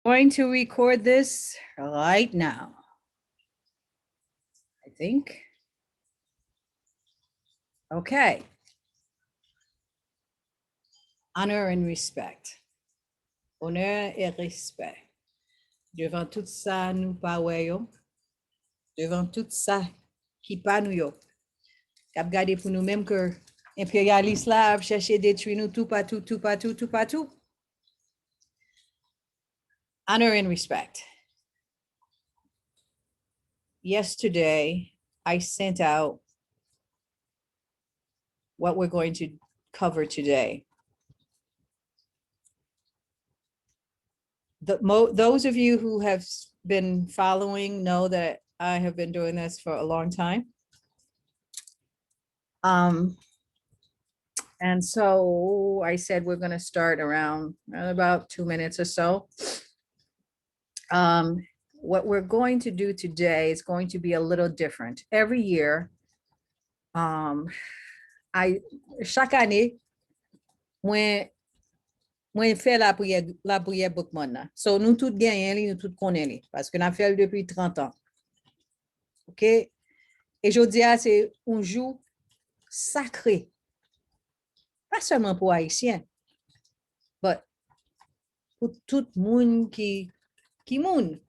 Going to record this right now, I think. Okay. Honor and respect. Honneur et respect. Devant tout ça, nous pas voyons. Devant tout ça, qui pas nous yo. Cap gade pour nous même que impérialiste là, chercher détruire nous tout partout, tout partout, tout partout. Honor and respect. Yesterday, I sent out what we're going to cover today. Those of you who have been following know that I have been doing this for a long time. And so I said we're going to start around about 2 minutes or so. What we're going to do today is going to be a little different. Every year, chaque année, when fait la prière Bookman là. So nous tout gagnons li, nous tout connaissons li, parce que nous fait depuis 30 ans. OK? Et je dis c'est un jour sacré. Pas seulement pour Haïtiens, but pour tout monde qui moun.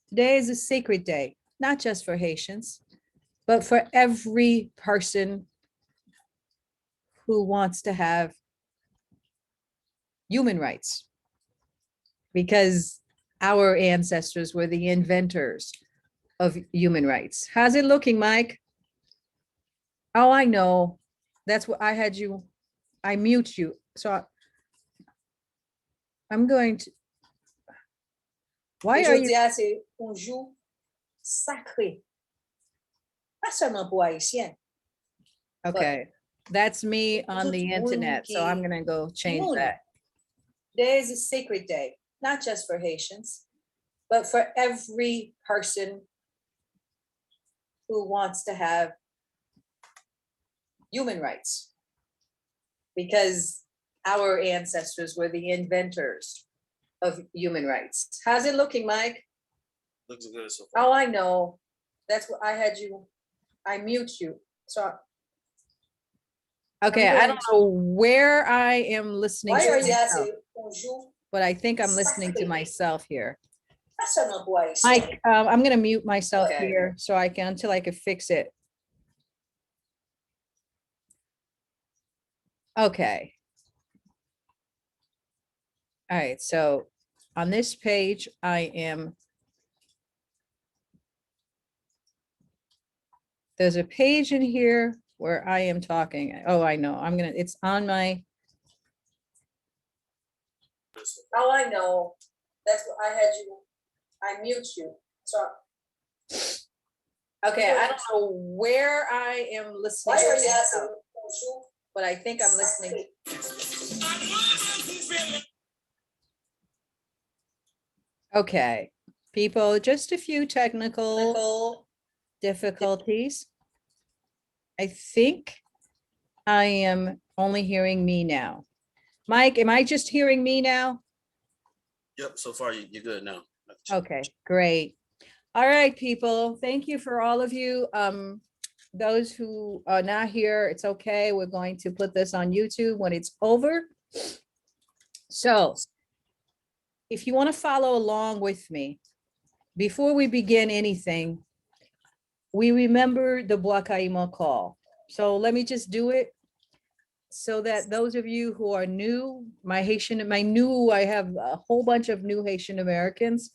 Today is a sacred day, not just for Haitians, but for every person who wants to have human rights, because our ancestors were the inventors of human rights. How's it looking, Mike? Oh, I know. That's what I had you. I mute you. So I'm going to. Why are you? C'est un jour sacré. Pas seulement pour Haïtiens. Okay, that's me on the internet, so I'm gonna go change that. Today is a sacred day, not just for Haitians, but for every person who wants to have human rights, because our ancestors were the inventors of human rights. How's it looking, Mike? Looks good so far. Oh, I know. That's what I had you. I mute you. So, okay, I don't know where I am listening to myself, but I think I'm listening to myself here. Mike, I'm going to mute myself here so I can, until I can fix it. Okay. All right, so on this page, there's a page in here where I am talking. Oh, I know. It's on my. Oh, I know. That's what I had you. I mute you. So. Okay, I don't know where I am listening. But I think I'm listening. Okay, people, just a few technical difficulties. I think I am only hearing me now. Mike, am I just hearing me now? Yep, so far you're good now. Okay, great. All right, people, thank you for all of you. Those who are not here, it's okay. We're going to put this on YouTube when it's over. So if you want to follow along with me, before we begin anything, we remember the Boakaima call. So let me just do it so that those of you who are new, I have a whole bunch of new Haitian Americans.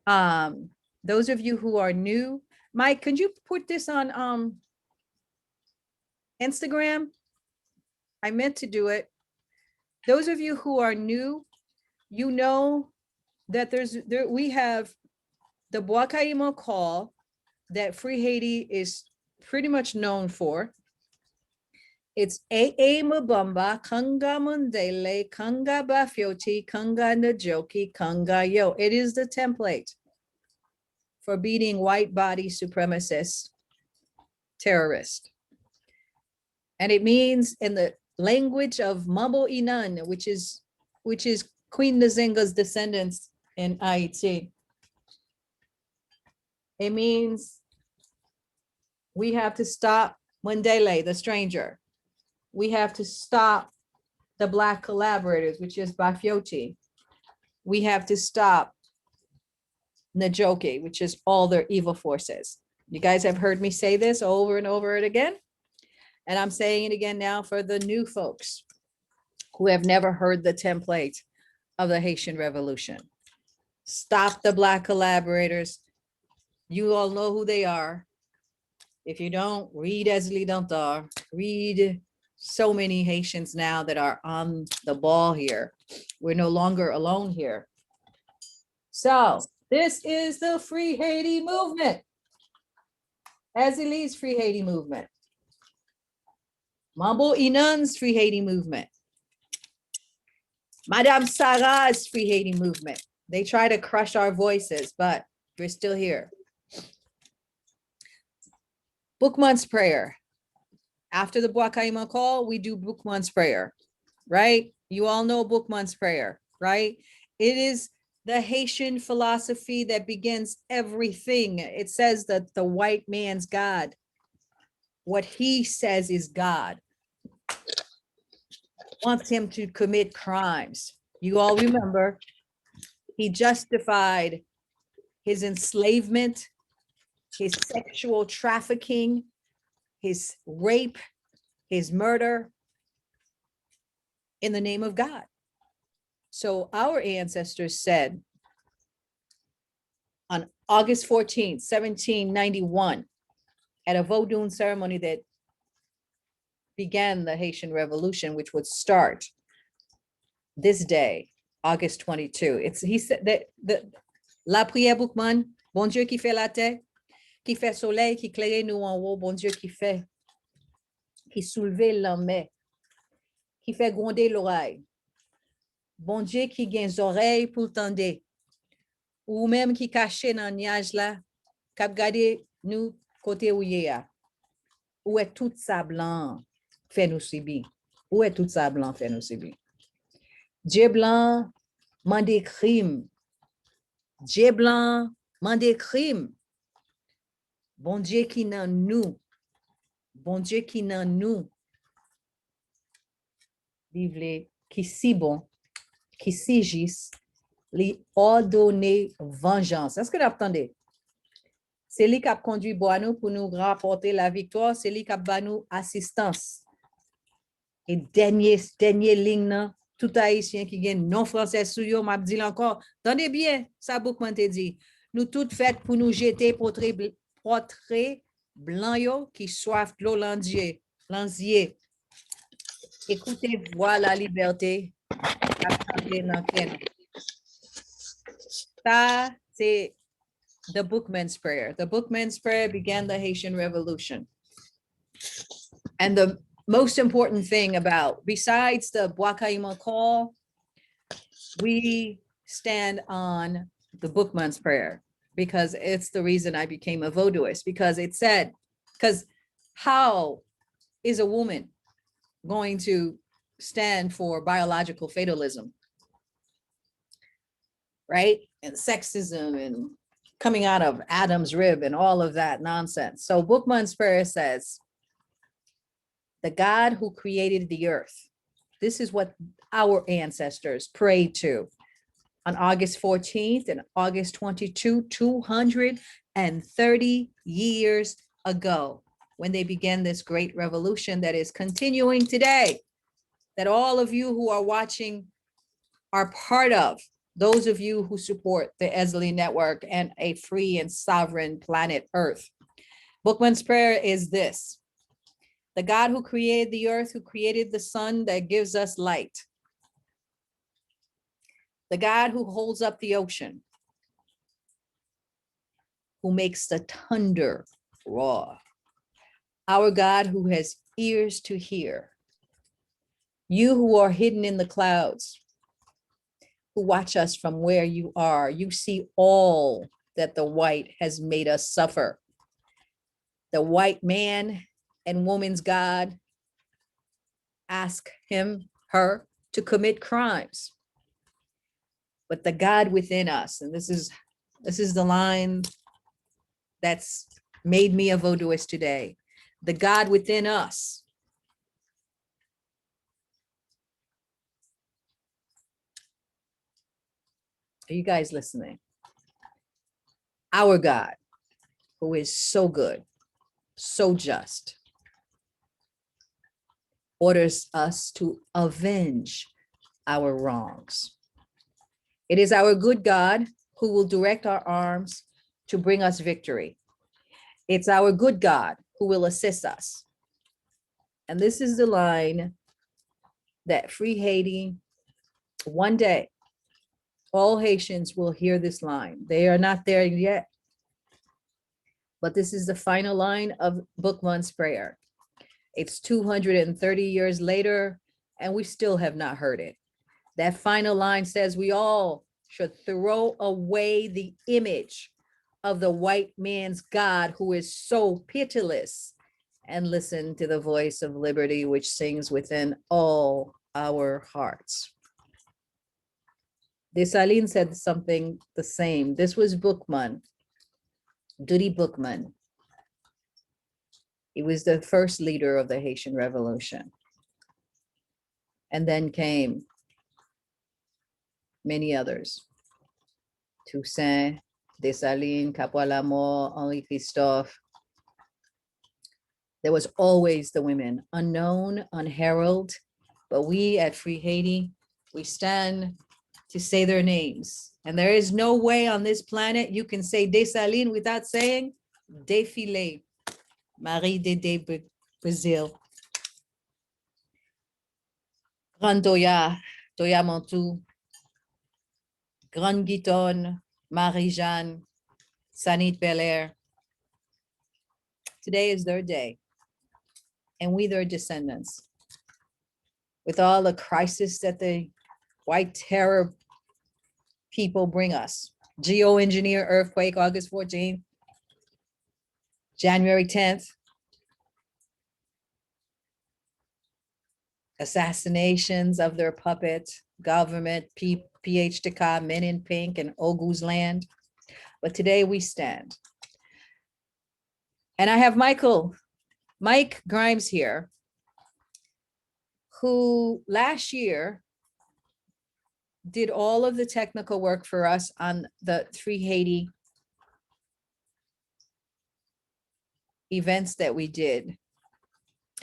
Those of you who are new, Mike, could you put this on Instagram? I meant to do it. Those of you who are new, you know that we have the Boakaima call that Free Haiti is pretty much known for. It's A Mabamba, Kanga Mundele, Kanga Bafioti, Kanga Najoki, Kanga Yo. It is the template for beating white body supremacist terrorist. And it means, in the language of Mambo Inan, which is Queen Nzinga's descendants, in Haiti. It means we have to stop Mundele, the stranger. We have to stop the Black collaborators, which is Bafioti. We have to stop Najoki, which is all their evil forces. You guys have heard me say this over and over and again. And I'm saying it again now for the new folks who have never heard the template of the Haitian Revolution. Stop the Black collaborators. You all know who they are. If you don't, read Èzili Dantar. Read so many Haitians now that are on the ball here. We're no longer alone here. So this is the Free Haiti movement. Èzili's Free Haiti movement. Mambo Inan's Free Haiti movement. Madame Sarah's Free Haiti movement. They try to crush our voices, but we're still here. Bookman's prayer. After the Boakaima call, we do Bookman's prayer, right? You all know Bookman's prayer, right? It is the Haitian philosophy that begins everything. It says that the white man's God, what he says is God, wants him to commit crimes. You all remember, he justified his enslavement, his sexual trafficking, his rape, his murder in the name of God. So our ancestors said on August 14th, 1791, at a Vodun ceremony that began the Haitian Revolution, which would start this day, August 22. He said that la prière Bookman, bon Dieu qui fait la terre, qui fait soleil, qui claire nous en haut, bon Dieu qui soulève l'homme, qui fait gronder l'oreille, bon Dieu qui gagne les oreilles pour tendre, ou même qui caché dans le nuage là, cap gade nous côté où y a. Où est tout ça blanc fait nous subir? Où est tout ça blanc fait nous subir? Dieu blanc mande crime. Dieu blanc mande crime. Bon Dieu qui nan nous. Bon Dieu qui nan nous. Livre qui si bon, qui si juste, li ordonner vengeance. Est-ce que vous attendez? C'est lui qui a conduit Boanou pour nous rapporter la victoire. C'est lui qui a ba nous assistance. Et dernier ligne, tout haïtien qui gagne non français sous yo, m'a dit encore, attendez bien, ça Bookman te dit. Nous toutes faites pour nous jeter portrait blanc yo qui soif de l'eau lanzier. Écoutez, voilà la liberté. Ça, c'est the Bookman's prayer. The Bookman's prayer began the Haitian Revolution. And the most important thing about, besides the Boakaima call, we stand on the Bookman's prayer because it's the reason I became a voodooist, because it said, because how is a woman going to stand for biological fatalism, right? And sexism and coming out of Adam's rib and all of that nonsense. So Bookman's prayer says, the God who created the earth. This is what our ancestors prayed to on August 14th and August 22, 230 years ago, when they began this great revolution that is continuing today, that all of you who are watching are part of, those of you who support the Èzili network and a free and sovereign planet Earth. Bookman's prayer is this: the God who created the earth, who created the sun that gives us light, the God who holds up the ocean, who makes the thunder roar, our God who has ears to hear, you who are hidden in the clouds, who watch us from where you are, you see all that the white has made us suffer. The white man and woman's God ask him, her to commit crimes. but the God within us. And this is the line that's made me a voodooist today. The God within us. Are you guys listening? Our God, who is so good, so just, orders us to avenge our wrongs. It is our good God who will direct our arms to bring us victory. It's our good God who will assist us. And this is the line that Free Haiti, one day, all Haitians will hear this line. They are not there yet, but this is the final line of Bookman's prayer. It's 230 years later, and we still have not heard it. That final line says we all should throw away the image of the white man's God who is so pitiless and listen to the voice of liberty which sings within all our hearts. Dessalines said something the same. This was Bookman, Duty Bookman. He was the first leader of the Haitian Revolution. And then came many others. Toussaint, Dessalines, Capois-Lamont, Henri Christophe. There was always the women, unknown, unheralded, but we at Free Haiti, we stand to say their names. And there is no way on this planet you can say Dessalines without saying Défilé, Marie de Brazil, Grand Toya, Toya Montou, Grand Guiton, Marie-Jeanne, Sanit Belair. Today is their day, and we their descendants. With all the crisis that the white terror people bring us. Geoengineer earthquake, August 14th, January 10th. Assassinations of their puppet government, PH Deka, Men in Pink, and Ogu's Land. But today we stand. And I have Mike Grimes here, who last year did all of the technical work for us on the Free Haiti events that we did.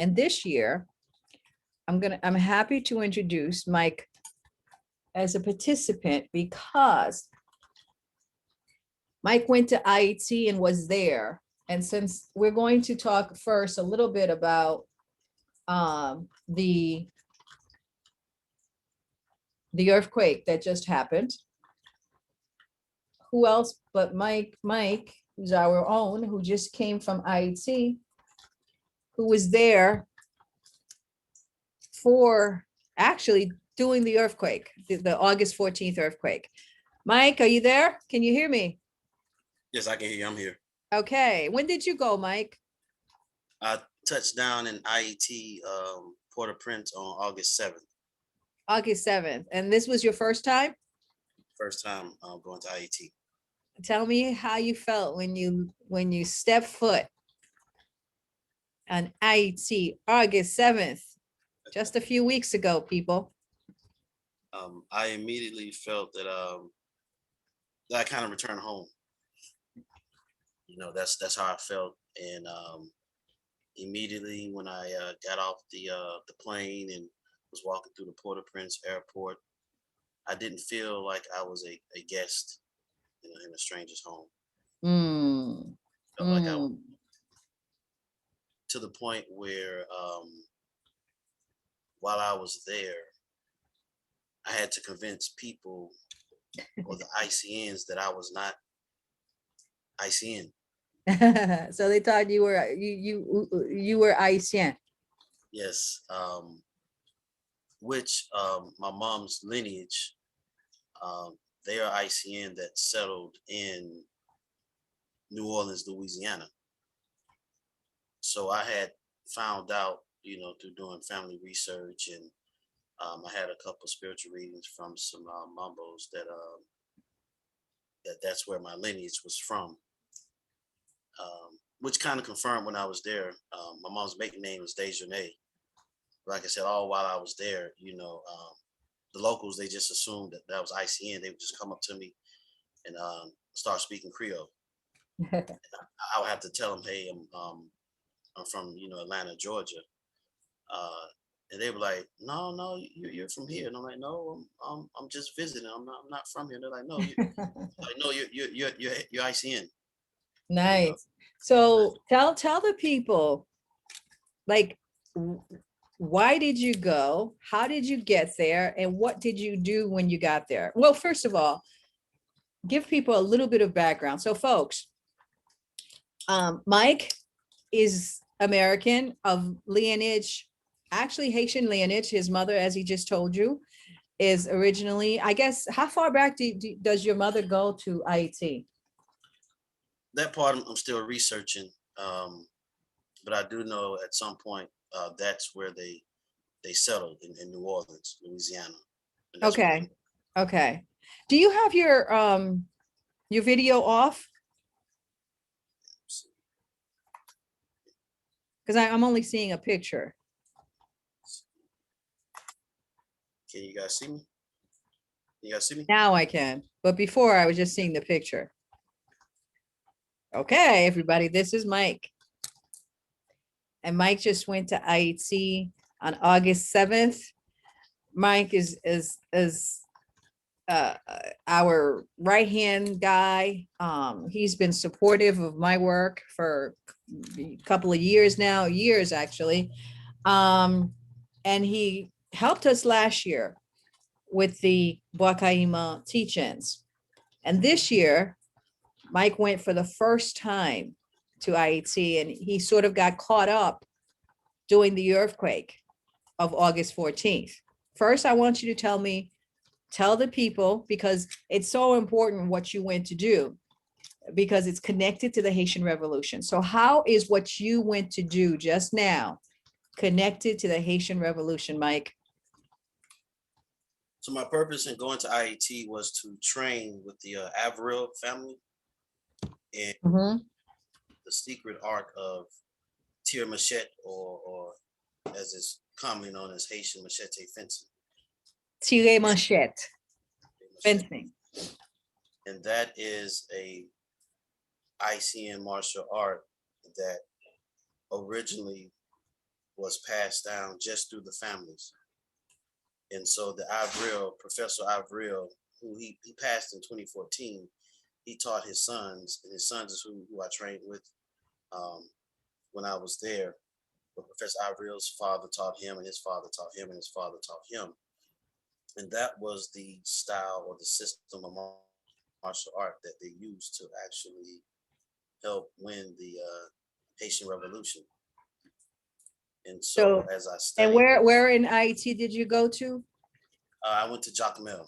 And this year, I'm happy to introduce Mike as a participant because Mike went to Haiti and was there. And since we're going to talk first a little bit about the earthquake that just happened. Who else but Mike, who's our own, who just came from Haiti, who was there for actually doing the earthquake, the August 14th earthquake. Mike, are you there? Can you hear me? Yes, I can hear you. I'm here. Okay. When did you go, Mike? I touched down in IET, Port-au-Prince on August 7th. August 7th. And this was your first time? First time going to IET. Tell me how you felt when you stepped foot on IET, August 7th, just a few weeks ago, people. I immediately felt that that I kind of returned home. You know, that's how I felt. And immediately when I got off the plane and was walking through the Port-au-Prince airport, I didn't feel like I was a guest, you know, in a stranger's home. Felt like I was, to the point where while I was there, I had to convince people or the ICNs that I was not ICN. So they thought you were Haitian. Yes, which my mom's lineage, they are ICN that settled in New Orleans, Louisiana. So I had found out, you know, through doing family research and I had a couple spiritual readings from some mumbos that's where my lineage was from, which kind of confirmed when I was there. My mom's maiden name was Dejanay. Like I said, all while I was there, the locals, they just assumed that was ICN. They would just come up to me and start speaking Creole. I would have to tell them, hey, I'm from Atlanta, Georgia, and they were like, no, you're from here, and I'm like, no, I'm just visiting. I'm not from here. And they're like, no, you're ICN. Nice. So tell the people, like, why did you go? How did you get there? And what did you do when you got there? Well, first of all, give people a little bit of background. So folks, Mike is American of lineage, actually Haitian lineage. His mother, as he just told you, is originally, I guess, how far back does your mother go to Haiti? That part I'm still researching, but I do know at some point that's where they settled in New Orleans, Louisiana. Okay. Okay. Do you have your video off? Because I'm only seeing a picture. Can you guys see me? You guys see me? Now I can, but before I was just seeing the picture. Okay, everybody, this is Mike. And Mike just went to Haiti on August 7th. Mike is our right-hand guy. He's been supportive of my work for a couple of years now, years actually. And he helped us last year with the Wakaima teach-ins. And this year, Mike went for the first time to Haiti, and he sort of got caught up during the earthquake of August 14th. First, I want you to tell the people, because it's so important what you went to do, because it's connected to the Haitian Revolution. So how is what you went to do just now connected to the Haitian Revolution, Mike? So my purpose in going to IET was to train with the Avril family and the secret art of tir machete, or as it's commonly known as Haitian machete fencing. Tir machete fencing. And that is a ICN martial art that originally was passed down just through the families. And so the Avril, Professor Avril, who he passed in 2014, he taught his sons, and his sons is who I trained with when I was there. But Professor Avril's father taught him, and his father taught him, and his father taught him. And that was the style or the system of martial art that they used to actually help win the Haitian Revolution. And so as I studied. And where in Haiti did you go to? I went to Jacmel.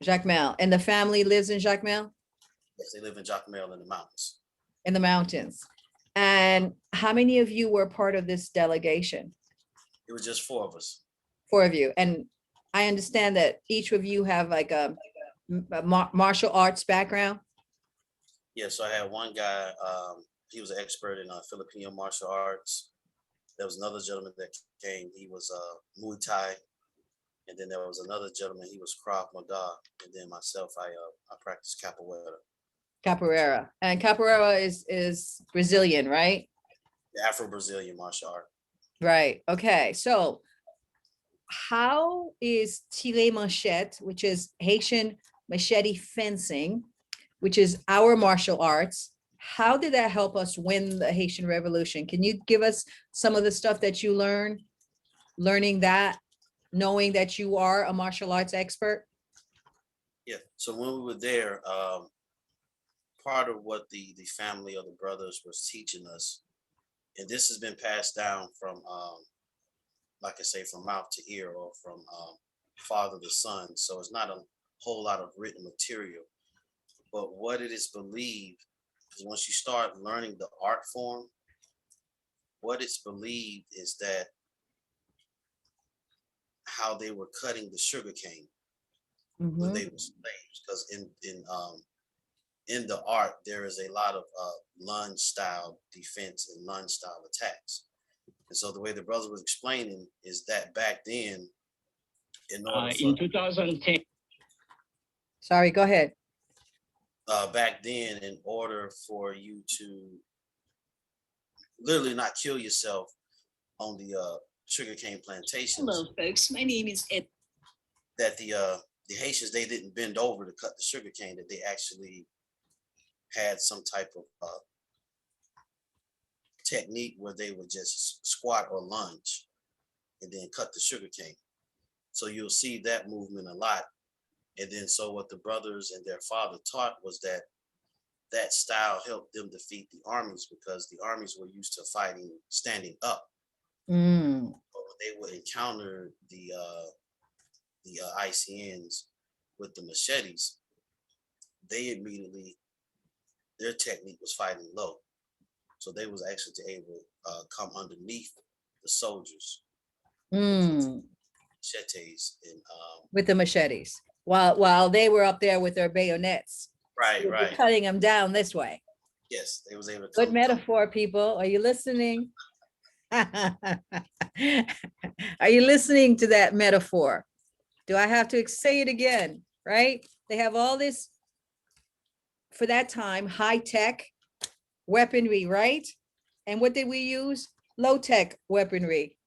Jacmel. And the family lives in Jacmel? Yes, they live in Jacmel in the mountains. In the mountains. And how many of you were part of this delegation? It was just 4 of us. 4 of you. And I understand that each of you have like a martial arts background. Yeah, so I had one guy, he was an expert in Filipino martial arts. There was another gentleman that came, he was Muay Thai. And then there was another gentleman, he was Krav Maga. And then myself, I practiced capoeira. Capoeira. And capoeira is Brazilian, right? The Afro-Brazilian martial art. Right. Okay. So how is tir machete, which is Haitian machete fencing, which is our martial arts, how did that help us win the Haitian Revolution? Can you give us some of the stuff that you learned, learning that, knowing that you are a martial arts expert? Yeah. So when we were there, part of what the family or the brothers was teaching us, and this has been passed down from, like I say, from mouth to ear, or from father to son. So it's not a whole lot of written material. But what it is believed is once you start learning the art form, what it's believed is that how they were cutting the sugar cane when Mhm. they were slaves. Because in the art there is a lot of lunge style defense and lunge style attacks. And so the way the brother was explaining is that back then, in order In for 2010. Sorry, go ahead. back then, in order for you to literally not kill yourself on the sugarcane plantations. Hello, folks. My name is Ed. That the Haitians, they didn't bend over to cut the sugarcane. That they actually had some type of technique where they would just squat or lunge and then cut the sugarcane. So you'll see that movement a lot. And then so what the brothers and their father taught was that that style helped them defeat the armies, because the armies were used to fighting standing up. Mm. But when they would encounter the ICNs with the machetes, they immediately, their technique was fighting low. So they was actually able to come underneath the soldiers, Mm. machetes, and With the machetes, while they were up there with their bayonets, right, cutting them down this way. yes, they was able to Good come. metaphor, people. Are you listening? Are you listening to that metaphor? Do I have to say it again? Right? They have all this, for that time, high-tech weaponry, right? And what did we use? Low-tech weaponry.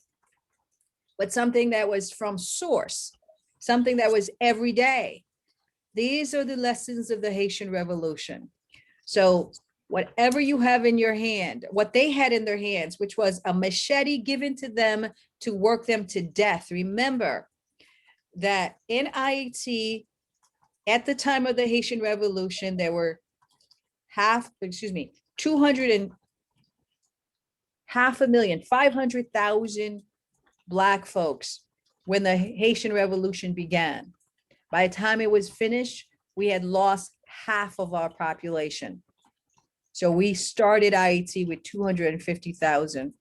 But something that was from source, something that was every day. These are the lessons of the Haitian Revolution. So whatever you have in your hand, what they had in their hands, which was a machete given to them to work them to death. Remember that in Haiti, at the time of the Haitian Revolution, there were 500,000 Black folks when the Haitian Revolution began. By the time it was finished, we had lost half of our population. So we started Haiti with 250,000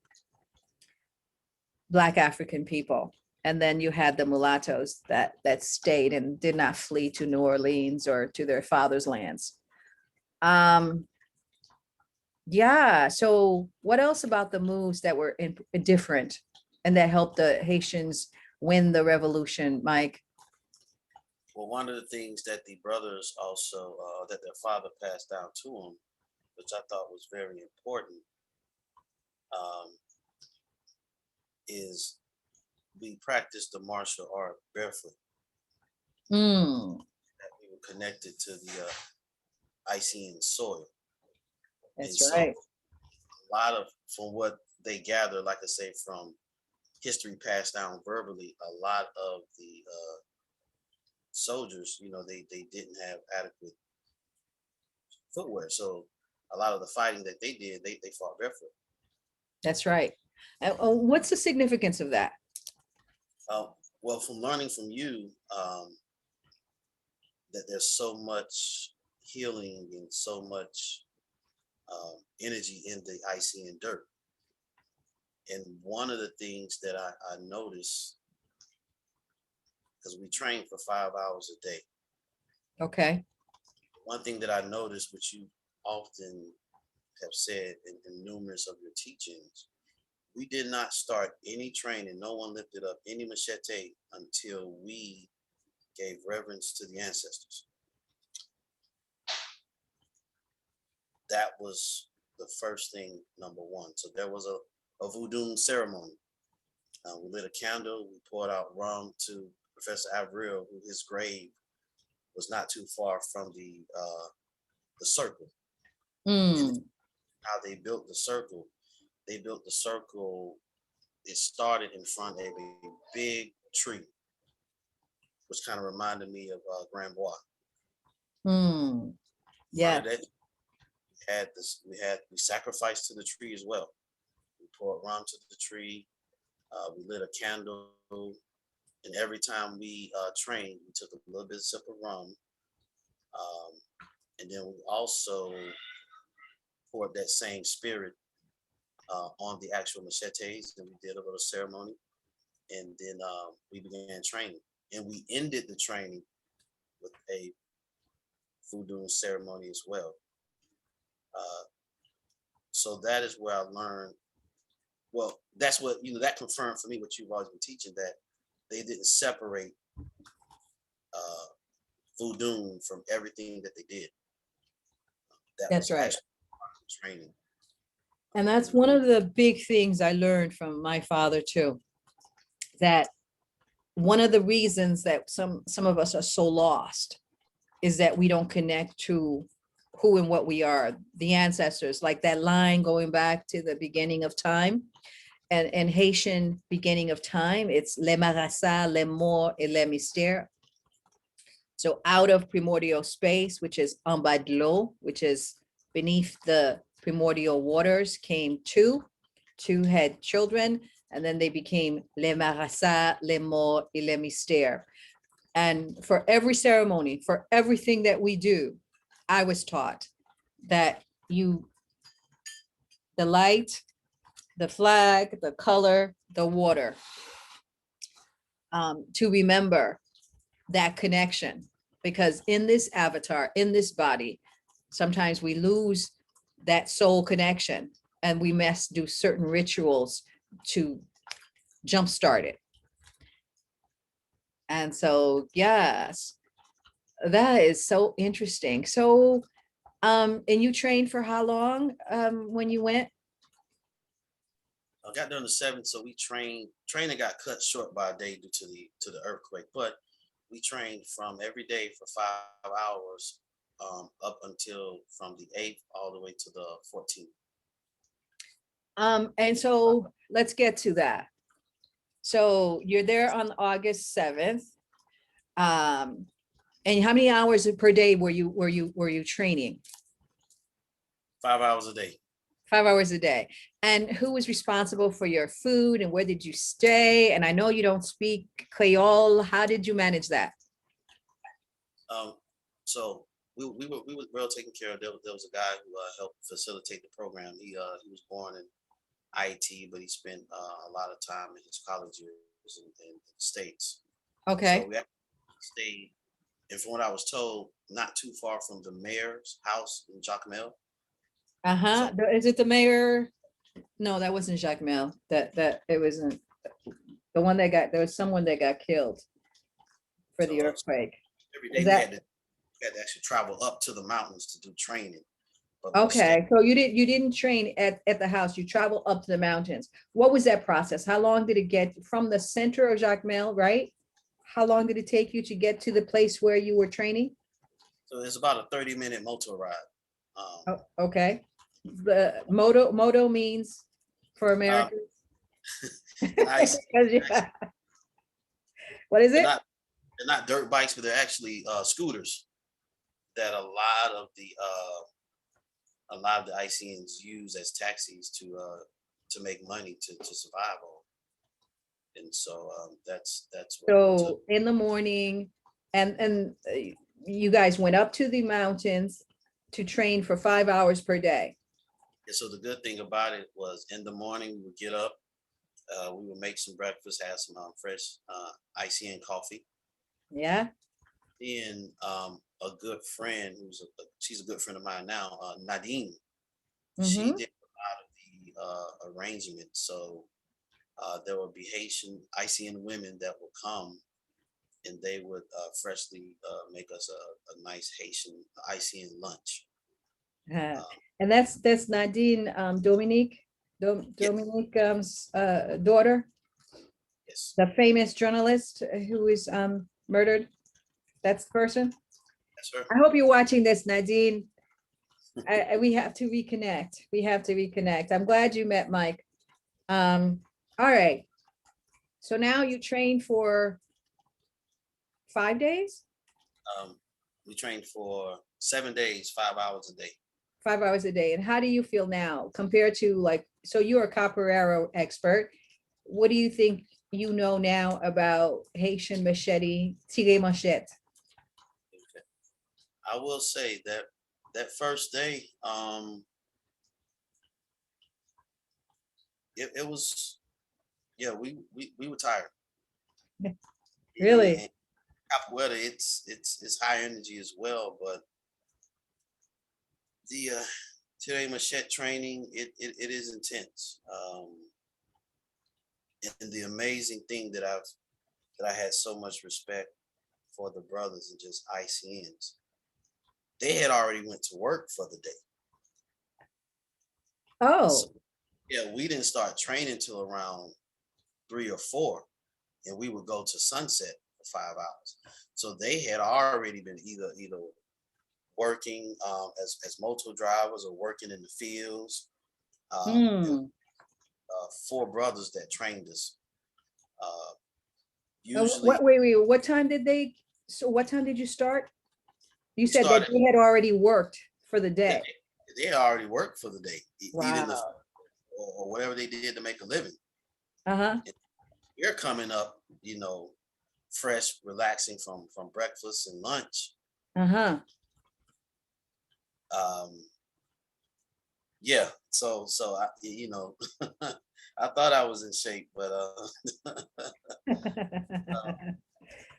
Black African people. And then you had the mulattoes that stayed and did not flee to New Orleans or to their father's lands. Yeah, so what else about the moves that were different and that helped the Haitians win the revolution, Mike? Well, one of the things that the brothers also, that their father passed down to them, which I thought was very important, is we practiced the martial art barefoot. Mm. That we were connected to the Haitian soil. That's and right. So a lot of, from what they gather, like I say, from history passed down verbally, a lot of the soldiers, they didn't have adequate footwear. So a lot of the fighting that they did, they fought barefoot. That's right. What's the significance of that? Well, from learning from you, that there's so much healing and so much energy in the icy and dirt. And one of the things that I noticed, because we train for 5 hours a day. Okay. One thing that I noticed, which you often have said in numerous of your teachings, we did not start any training. No one lifted up any machete until we gave reverence to the ancestors. That was the first thing, number one. So there was a voodoo ceremony. We lit a candle. We poured out rum to Professor Avril, who his grave was not too far from the circle. And how they built the circle. They built the circle. It started in front of a big tree, which kind of reminded me of Grand Bois. Yeah. We sacrificed to the tree as well. We poured rum to the tree. We lit a candle, and every time we trained, we took a little bit of sip of rum, and then we also poured that same spirit on the actual machetes, and we did a little ceremony. and then we began training, and we ended the training with a voodoo ceremony as well. Uh, so that is where I learned. Well, that's what that confirmed for me what you've always been teaching, that they didn't separate uh, voodoo from everything that they did. That That's was right. actually part of the training. And that's one of the big things I learned from my father too, that one of the reasons that some of us are so lost is that we don't connect to who and what we are, the ancestors, like that line going back to the beginning of time. And Haitian beginning of time, it's le marasa, le mort, et le mystère. So out of primordial space, which is en bas de l'eau, which is beneath the primordial waters, came two had children, and then they became les marasa, les morts, et les mystères. And for every ceremony, for everything that we do, I was taught that the light, the flag, the color, the water, to remember that connection. Because in this avatar, in this body, sometimes we lose that soul connection, and we must do certain rituals to jumpstart it. And so, yes, that is so interesting. So, and you trained for how long when you went? I got done the 7th, so we training got cut short by a day due to the earthquake, but we trained from every day for 5 hours up until from the 8th all the way to the 14th. And so let's get to that. So you're there on August 7th. And how many hours per day were you training? 5 hours a day. 5 hours a day. And who was responsible for your food, and where did you stay? And I know you don't speak Creole. How did you manage that? So we were well taken care of. There was a guy who helped facilitate the program. He was born in Haiti, but he spent a lot of time in his college years in the States. Okay. So we actually stayed, and from what I was told, not too far from the mayor's house in Jacmel. Uh-huh. So- Is it the mayor? No, that wasn't Jacques Mel. That it wasn't the one that there was someone that got killed for the So, earthquake. Every Is day that we had to actually travel up to the mountains to do training. But okay? So you didn't train at the house. You travel up to the mountains. What was that process? How long did it get from the center of Jacques Mel, right? How long did it take you to get to the place where you were training? So it's about a 30-minute motor ride. Oh, okay. The moto means for Americans. Nice. What is it? They're not dirt bikes, but they're actually scooters that a lot of the Haitians use as taxis to make money to survive on. And so that's what So in the morning, and you guys went up to the mountains to train for 5 hours per day. And so the good thing about it was in the morning we would get up, we would make some breakfast, have some fresh Haitian coffee. Yeah. Then a good friend she's a good friend of mine now, Nadine. She Mhm. did a lot of the arrangements. So there would be Haitian women that would come, and they would freshly make us a nice Haitian lunch. Uh, Um, And that's Nadine Dominique, Dominique's daughter, yes, the famous journalist who is murdered. That's the person. that's her. I hope you're watching this, Nadine. We have to reconnect. We have to reconnect. I'm glad you met Mike. All right. So now you train for 5 days, We trained for 7 days, 5 hours a day. 5 hours a day. And how do you feel now compared to so you're a capoeira expert. What do you think you know now about Haitian machete, tigre machete? Okay. I will say that first day, it was, yeah, we were tired. Really? And capoeira, it's high energy as well, but the today machete training, it is intense. And the amazing thing that I had so much respect for the brothers and just ICNs. They had already went to work for the day. Oh, So, yeah, we didn't start training till around 3 or 4, and we would go to sunset for 5 hours. So they had already been either working as motor drivers or working in the fields. And, hmm. 4 brothers that trained us. What, Usually, wait, what time did they, so what time did you start? You we said that started. they had already worked for the Yeah, day. they already worked for the day, eating the Wow. or whatever they did to make a living. Uh-huh. And you're coming up, fresh, relaxing from breakfast and lunch. Uh-huh. Um, yeah, so I, I thought I was in shape, but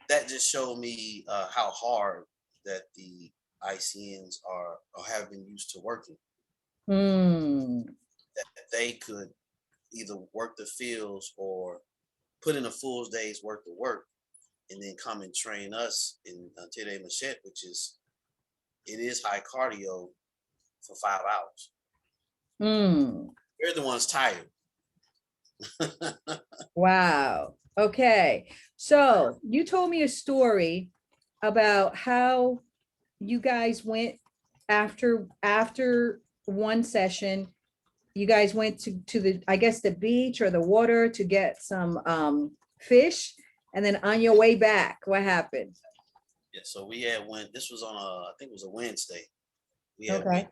that just showed me how hard that the ICNs are or have been used to working. Hmm. That they could either work the fields or put in a full day's worth of work and then come and train us in Tede Machete, it is high cardio for 5 hours. Hmm. We're the ones tired. Wow. Okay. So you told me a story about how you guys went after one session. You guys went to the, I guess, the beach or the water to get some fish, and then on your way back, what happened? Yeah, so we had went. This was on I think it was a Wednesday. We had Okay. went.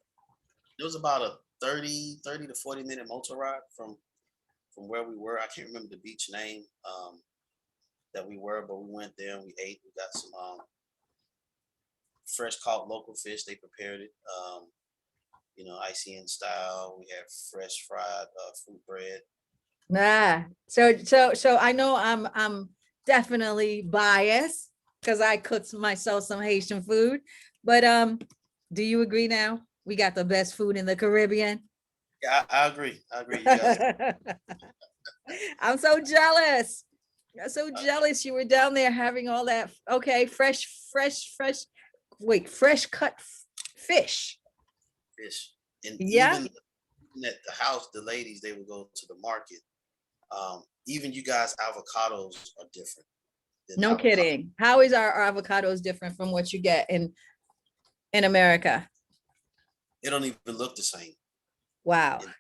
It was about a 30 to 40 minute motor ride from where we were. I can't remember the beach name that we were, but we went there and we ate. We got some fresh caught local fish. They prepared it, ICN style. We had fresh fried fruit bread. Nah. So I know I'm definitely biased because I cooked myself some Haitian food. But do you agree now? We got the best food in the Caribbean. Yeah, I agree. I agree. You guys. I'm so jealous. I'm so jealous you were down there having all that. Okay, fresh cut fish. Fish. And Yeah. even at the house, the ladies, they would go to the market. Even you guys, avocados are different than No avocado. kidding. How is our avocados different from what you get in America? They don't even look the same. Wow. And like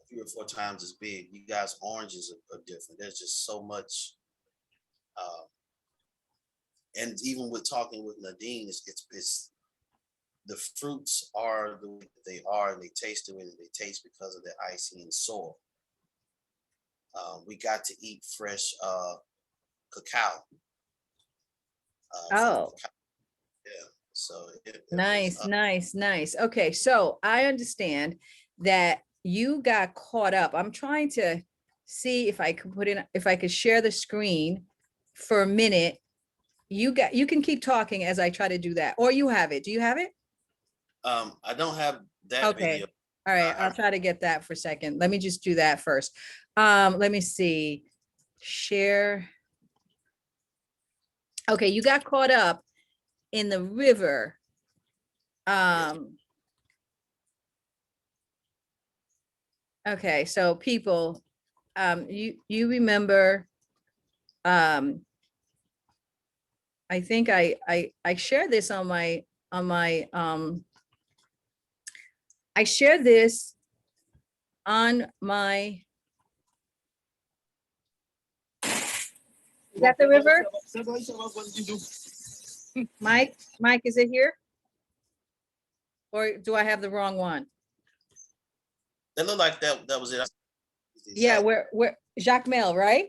3 or 4 times as big. You guys, oranges are different. There's just so much. Uh, and even with talking with Nadine, it's the fruits are the way that they are, and they taste the way that they taste because of the icy and soil. We got to eat fresh cacao. From the Oh, cacao. Yeah. So it was nice. Okay, so I understand that you got caught up. I'm trying to see if I could if I could share the screen for a minute. You can keep talking as I try to do that, or you have it. Do you have it? I don't have that Okay. video. All right, I I'll try to get that for a second. Let me just do that first. Let me see. Share. Okay, you got caught up in the river. Okay, so people, you remember, I think I shared this on my I shared this on my, is that the river? Mike, is it here? Or do I have the wrong one? That looked like that was it. Yeah, where Jacques Mel, right?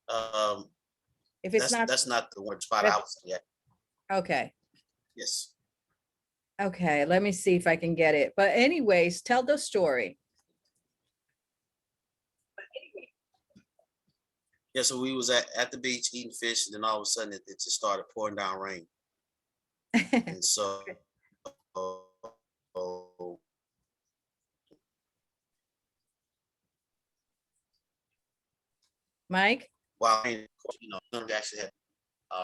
Um, If it's not, that's not the word spot that's- out yet. okay. Yes. Okay, let me see if I can get it. But anyways, tell the story. Yeah, so we was at the beach eating fish, and then all of a sudden it just started pouring down rain. And so Mike, while we actually had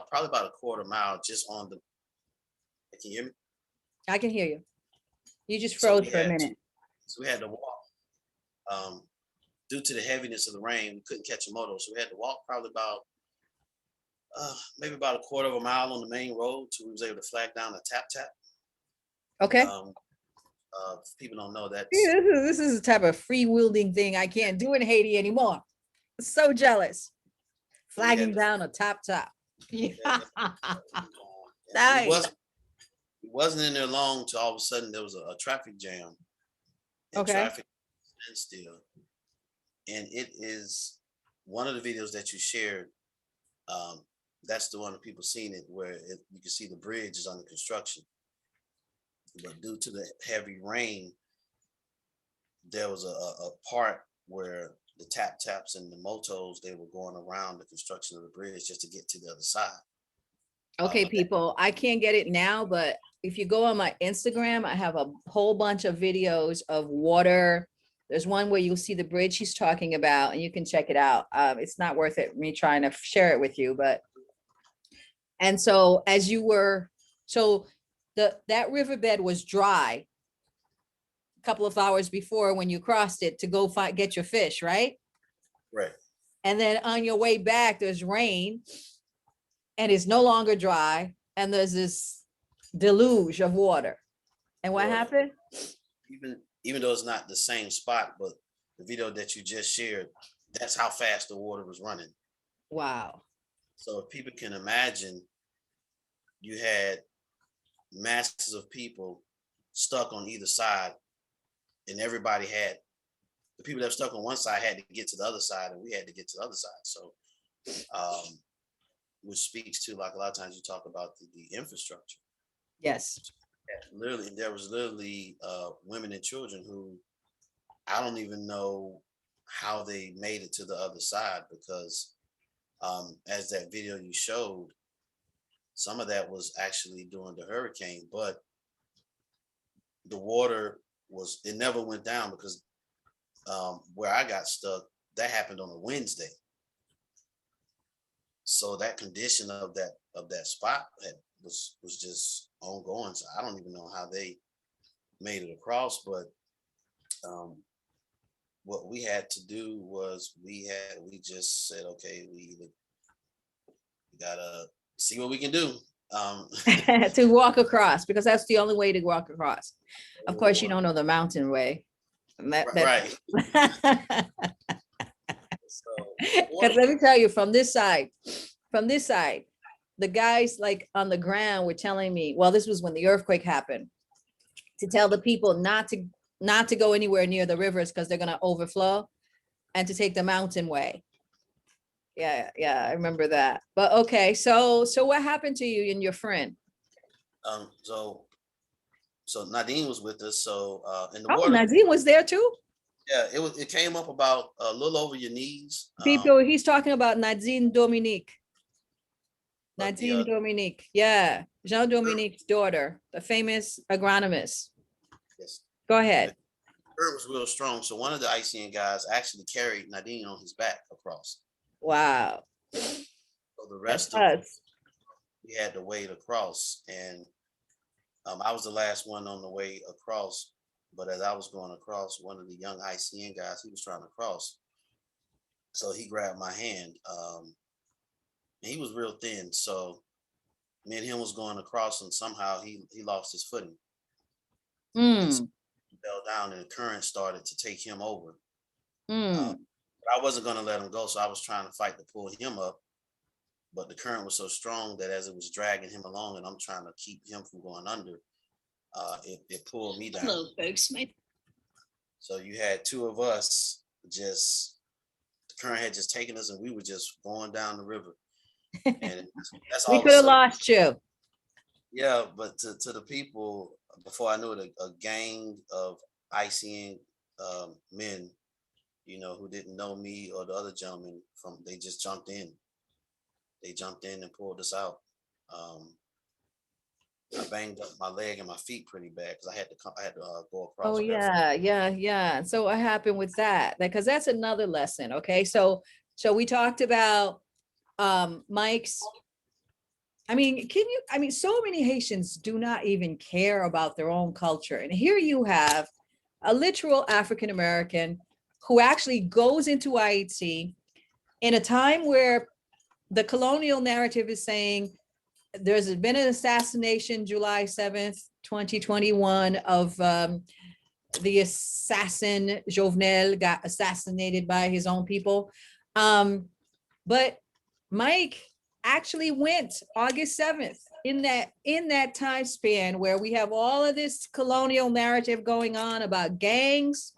probably about a quarter mile just on the. Can you hear me? I can hear you. You just So froze for a minute. So we had to walk. Due to the heaviness of the rain, we couldn't catch a moto, so we had to walk probably about maybe about a quarter of a mile on the main road till we was able to flag down a tap. Okay. People don't know that. See, this is a type of free wielding thing I can't do in Haiti anymore. So jealous. Flagging down a tap. Yeah. Nice. It wasn't in there long till all of a sudden there was a traffic jam. And Okay. traffic standstill. And it is one of the videos that you shared. That's the one that people seen it where you can see the bridge is under construction. But due to the heavy rain, there was a part where the taps and the motos, they were going around the construction of the bridge just to get to the other side. Okay, people, I can't get it now, but if you go on my Instagram, I have a whole bunch of videos of water. There's one where you'll see the bridge he's talking about, and you can check it out. It's not worth it me trying to share it with you, but. And so as you were, that riverbed was dry a couple of hours before when you crossed it to go get your fish, right? Right. And then on your way back, there's rain and it's no longer dry. And there's this deluge of water. And what happened? Even though it's not the same spot, but the video that you just shared, that's how fast the water was running. Wow. So if people can imagine, you had masses of people stuck on either side, and everybody had, the people that were stuck on one side had to get to the other side, and we had to get to the other side. So, which speaks to, like, a lot of times you talk about the infrastructure. Yes. Literally, there was women and children who I don't even know how they made it to the other side, because as that video you showed, some of that was actually during the hurricane, but the water it never went down, because where I got stuck, that happened on a Wednesday. So that condition of that spot was just ongoing. So I don't even know how they made it across, but what we had to do was we just said, okay, we gotta see what we can do. To walk across, because that's the only way to walk across. Of course, you don't know the mountain way. Right. Because let me tell you, from this side, the guys like on the ground were telling me, well, this was when the earthquake happened, to tell the people not to go anywhere near the rivers because they're going to overflow, and to take the mountain way. Yeah, I remember that. But okay, so what happened to you and your friend? So Nadine was with us. So in the Oh, water, Nadine was there too? Yeah, it came up about a little over your knees. People, he's talking about Nadine Dominique. Nadine Dominique, yeah, Jean Dominique's daughter, the famous agronomist. Yes. Go ahead. The current was real strong, so one of the Haitian guys actually carried Nadine on his back across. Wow. So the rest of us, we had to wade across, and I was the last one on the way across. But as I was going across, one of the young Haitian guys, he was trying to cross, so he grabbed my hand. And he was real thin, so me and him was going across, and somehow he lost his footing. So he fell down, and the current started to take him over. But I wasn't going to let him go, so I was trying to fight to pull him up. But the current was so strong that as it was dragging him along, and I'm trying to keep him from going under, it pulled me down. Hello, folks. So you had two of us, just the current had just taken us, and we were just going down the river. And that's all. We could have lost you. Yeah, but to the people, before I knew it, a gang of Haitian men, who didn't know me or the other gentleman they just jumped in. They jumped in and pulled us out. Um, I banged up my leg and my feet pretty bad because I had to go Oh across barefoot. yeah, yeah, yeah. So what happened with that? Because that's another lesson. Okay. So we talked about Mike's. I mean, so many Haitians do not even care about their own culture. And here you have a literal African American who actually goes into Haiti in a time where the colonial narrative is saying there's been an assassination July 7th, 2021 of the assassin Jovenel got assassinated by his own people. But Mike actually went August 7th in that time span where we have all of this colonial narrative going on about gangs,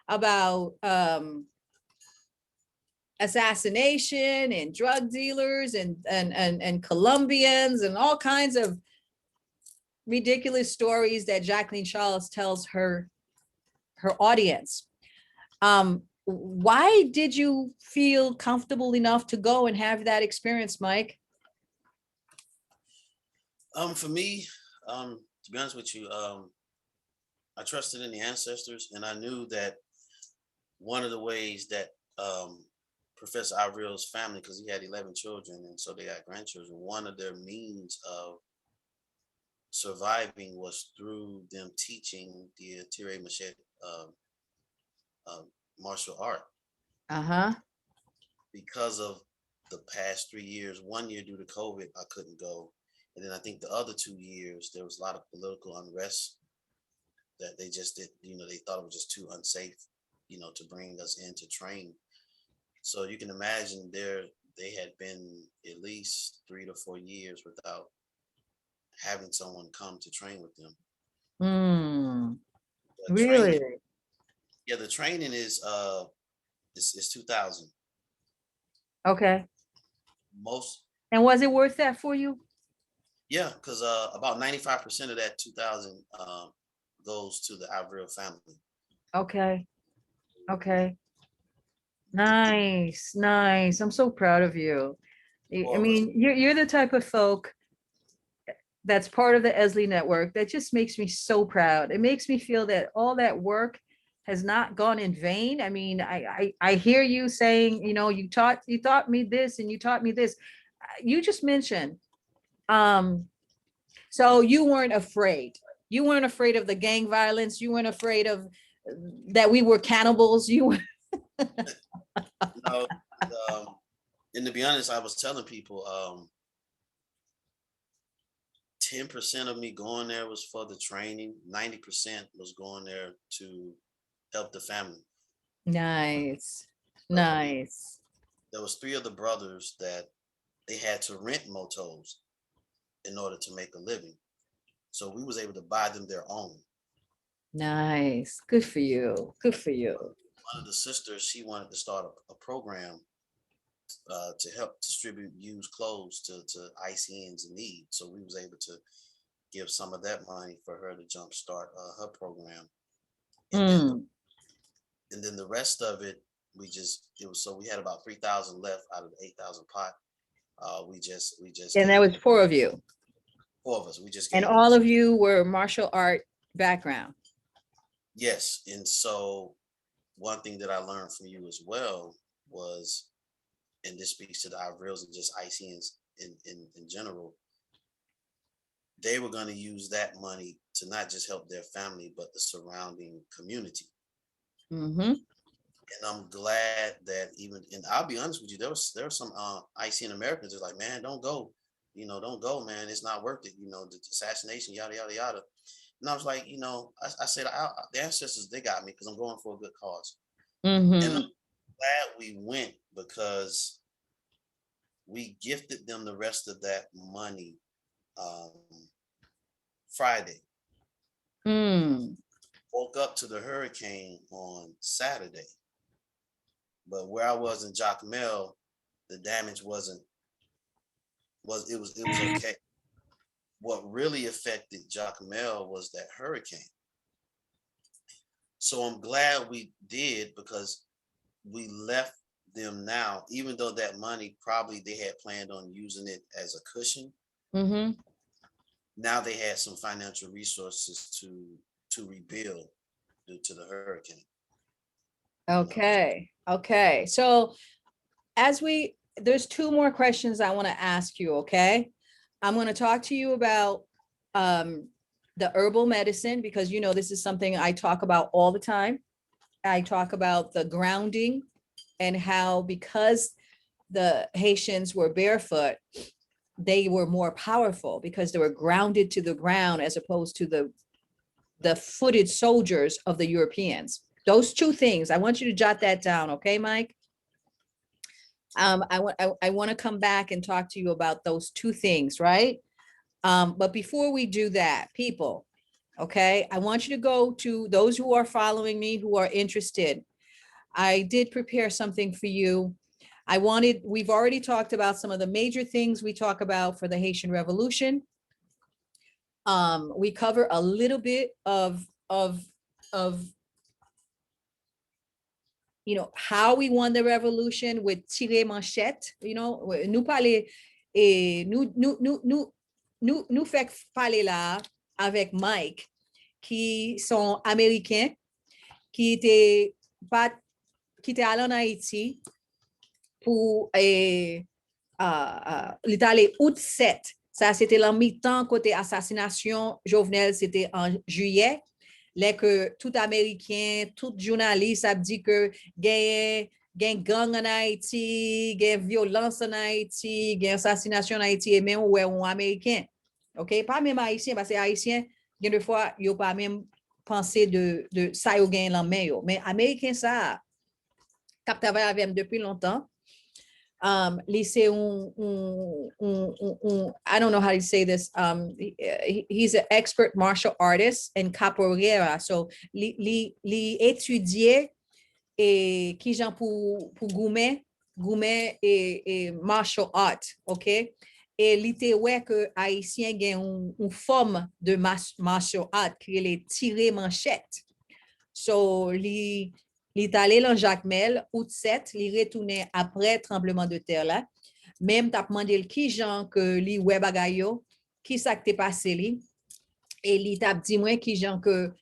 about assassination and drug dealers and Colombians and all kinds of ridiculous stories that Jacqueline Charles tells her audience. Why did you feel comfortable enough to go and have that experience, Mike? For me, to be honest with you, I trusted in the ancestors, and I knew that one of the ways that Professor Avril's family, because he had 11 children, and so they got grandchildren, one of their means of surviving was through them teaching the tire machete martial art. Uh-huh. Because of the past 3 years, 1 year due to COVID, I couldn't go. And then I think the other 2 years, there was a lot of political unrest that they just did, they thought it was just too unsafe, to bring us in to train. So you can imagine they had been at least 3 to 4 years without having someone come to train with them. The Really? training, yeah, the training is 2,000. Okay. Most, And was it worth that for you? yeah, because about 95% of that 2,000 goes to the Avril family. Okay. Okay. Nice, nice. I'm so proud of you. I Four of us. mean, you're the type of folk that's part of the Èzili network that just makes me so proud. It makes me feel that all that work has not gone in vain. I mean, I hear you saying, you taught me this and you taught me this. You just mentioned, so you weren't afraid. You weren't afraid of the gang violence. You weren't afraid of that we were cannibals. You were No, and to be honest, I was telling people 10% of me going there was for the training. 90% was going there to help the family. nice, So, I mean, nice. there was three of the brothers that they had to rent motos in order to make a living. So we was able to buy them their own. Nice. Good for you. Good for you. One of the sisters, she wanted to start a program to help distribute used clothes to ICNs in need. So we was able to give some of that money for her to jumpstart her program. And then the rest of it, we had about 3,000 left out of the 8,000 pot. We just And that was 4 of you. 4 of us. We just And gave all of you were martial art background. Yes. And so one thing that I learned from you as well was, and this speaks to the Ivrils and just ICNs in general, they were going to use that money to not just help their family, but the surrounding community. Mm-hmm. And I'm glad that and I'll be honest with you, there were some ICN Americans that's like, man, don't go, don't go, man. It's not worth it. The assassination, yada, yada, yada. And I was like, I said, the ancestors, they got me because I'm going for a good cause. Mm-hmm. And I'm glad we went because we gifted them the rest of that money Friday. Woke up to the hurricane on Saturday. But where I was in Jacmel, the damage was okay. What really affected Jacmel was that hurricane. So I'm glad we did because we left them now, even though that money probably they had planned on using it as a cushion. Mm-hmm. Now they had some financial resources to rebuild due to the hurricane. Okay. Okay. So there's two more questions I want to ask you. Okay. I'm going to talk to you about the herbal medicine, because this is something I talk about all the time. I talk about the grounding and how, because the Haitians were barefoot, they were more powerful because they were grounded to the ground, as opposed to the footed soldiers of the Europeans. Those two things, I want you to jot that down. Okay, Mike? I want to come back and talk to you about those two things, right? But before we do that, people, okay, I want you to go to those who are following me, who are interested. I did prepare something for you. We've already talked about some of the major things we talk about for the Haitian Revolution. We cover a little bit of how we won the revolution with tirer manchette. Nous parler et nous fait parler là avec Mike, qui sont américains, qui étaient allés en Haïti pour l'Italie août 7. Ça, c'était la mi-temps côté assassination Jovenel, c'était en juillet. Là que tout Américain, tout journaliste a dit que gagne gang en Haïti, gagne violence en Haïti, gagne assassination en Haïti, et même ouais, un Américain. OK? Pas même Haïtien, parce que Haïtien, gagne de fois, ils n'ont pas même pensé de ça, ils gagne la main. Mais Américain, ça, cap travaille avec depuis longtemps. I don't know how to say this. He's an expert martial artist and capoeira. So, li étudier et qui j'en pour goumet et martial art, ok? Et li te ouais que Haïtien gen une forme de martial art qui est les tirer manchette. So, li est allé dans Jacmel, août 7, li retourné après tremblement de terre là. Même t'as demandé qui gens que li ouais bagay yo, qui ça que t'est passé li. Et li t'a dit moi qui gens que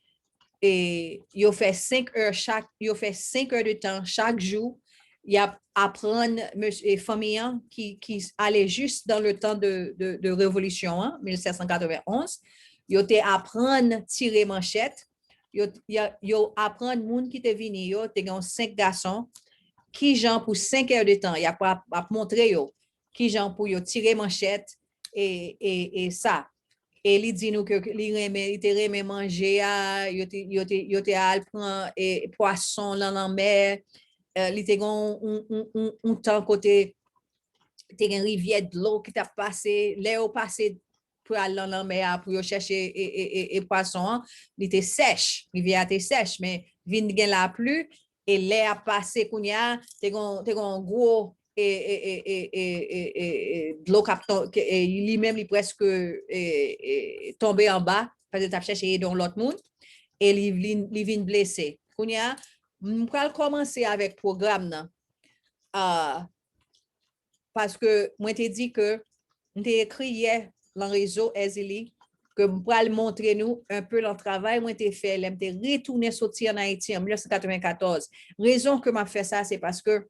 yo fait 5 heures de temps chaque jour. Il a apprendre monsieur famille qui allait juste dans le temps de révolution 1791. Yo te apprendre tirer manchette. Yo apprendre moun qui te vini yo te gen 5 garçons qui gens pour 5 heures de temps. Il a pas montrer yo qui gens pour yo tirer manchette et ça. Et il dit nous que il te remet manger yo te al prend poisson dans mer. Il te gon un temps côté te gen rivière de l'eau qui t'a passé l'air passé pour aller dans la mer pour chercher et poisson. Il était sèche, rivière était sèche, mais vin gen la pluie et l'air a passé kounya te gon gros de l'eau lui-même il presque tombé en bas parce que t'as cherché dans l'autre monde et il vient blessé. Kounya on va commencer avec programme là. Parce que moi t'ai dit que t'ai écrit hier dans le réseau Èzili que pour montrer nous un peu le travail moi t'ai fait, m'ai retourné sortir en Haïti en 1994. Raison que m'a fait ça c'est parce que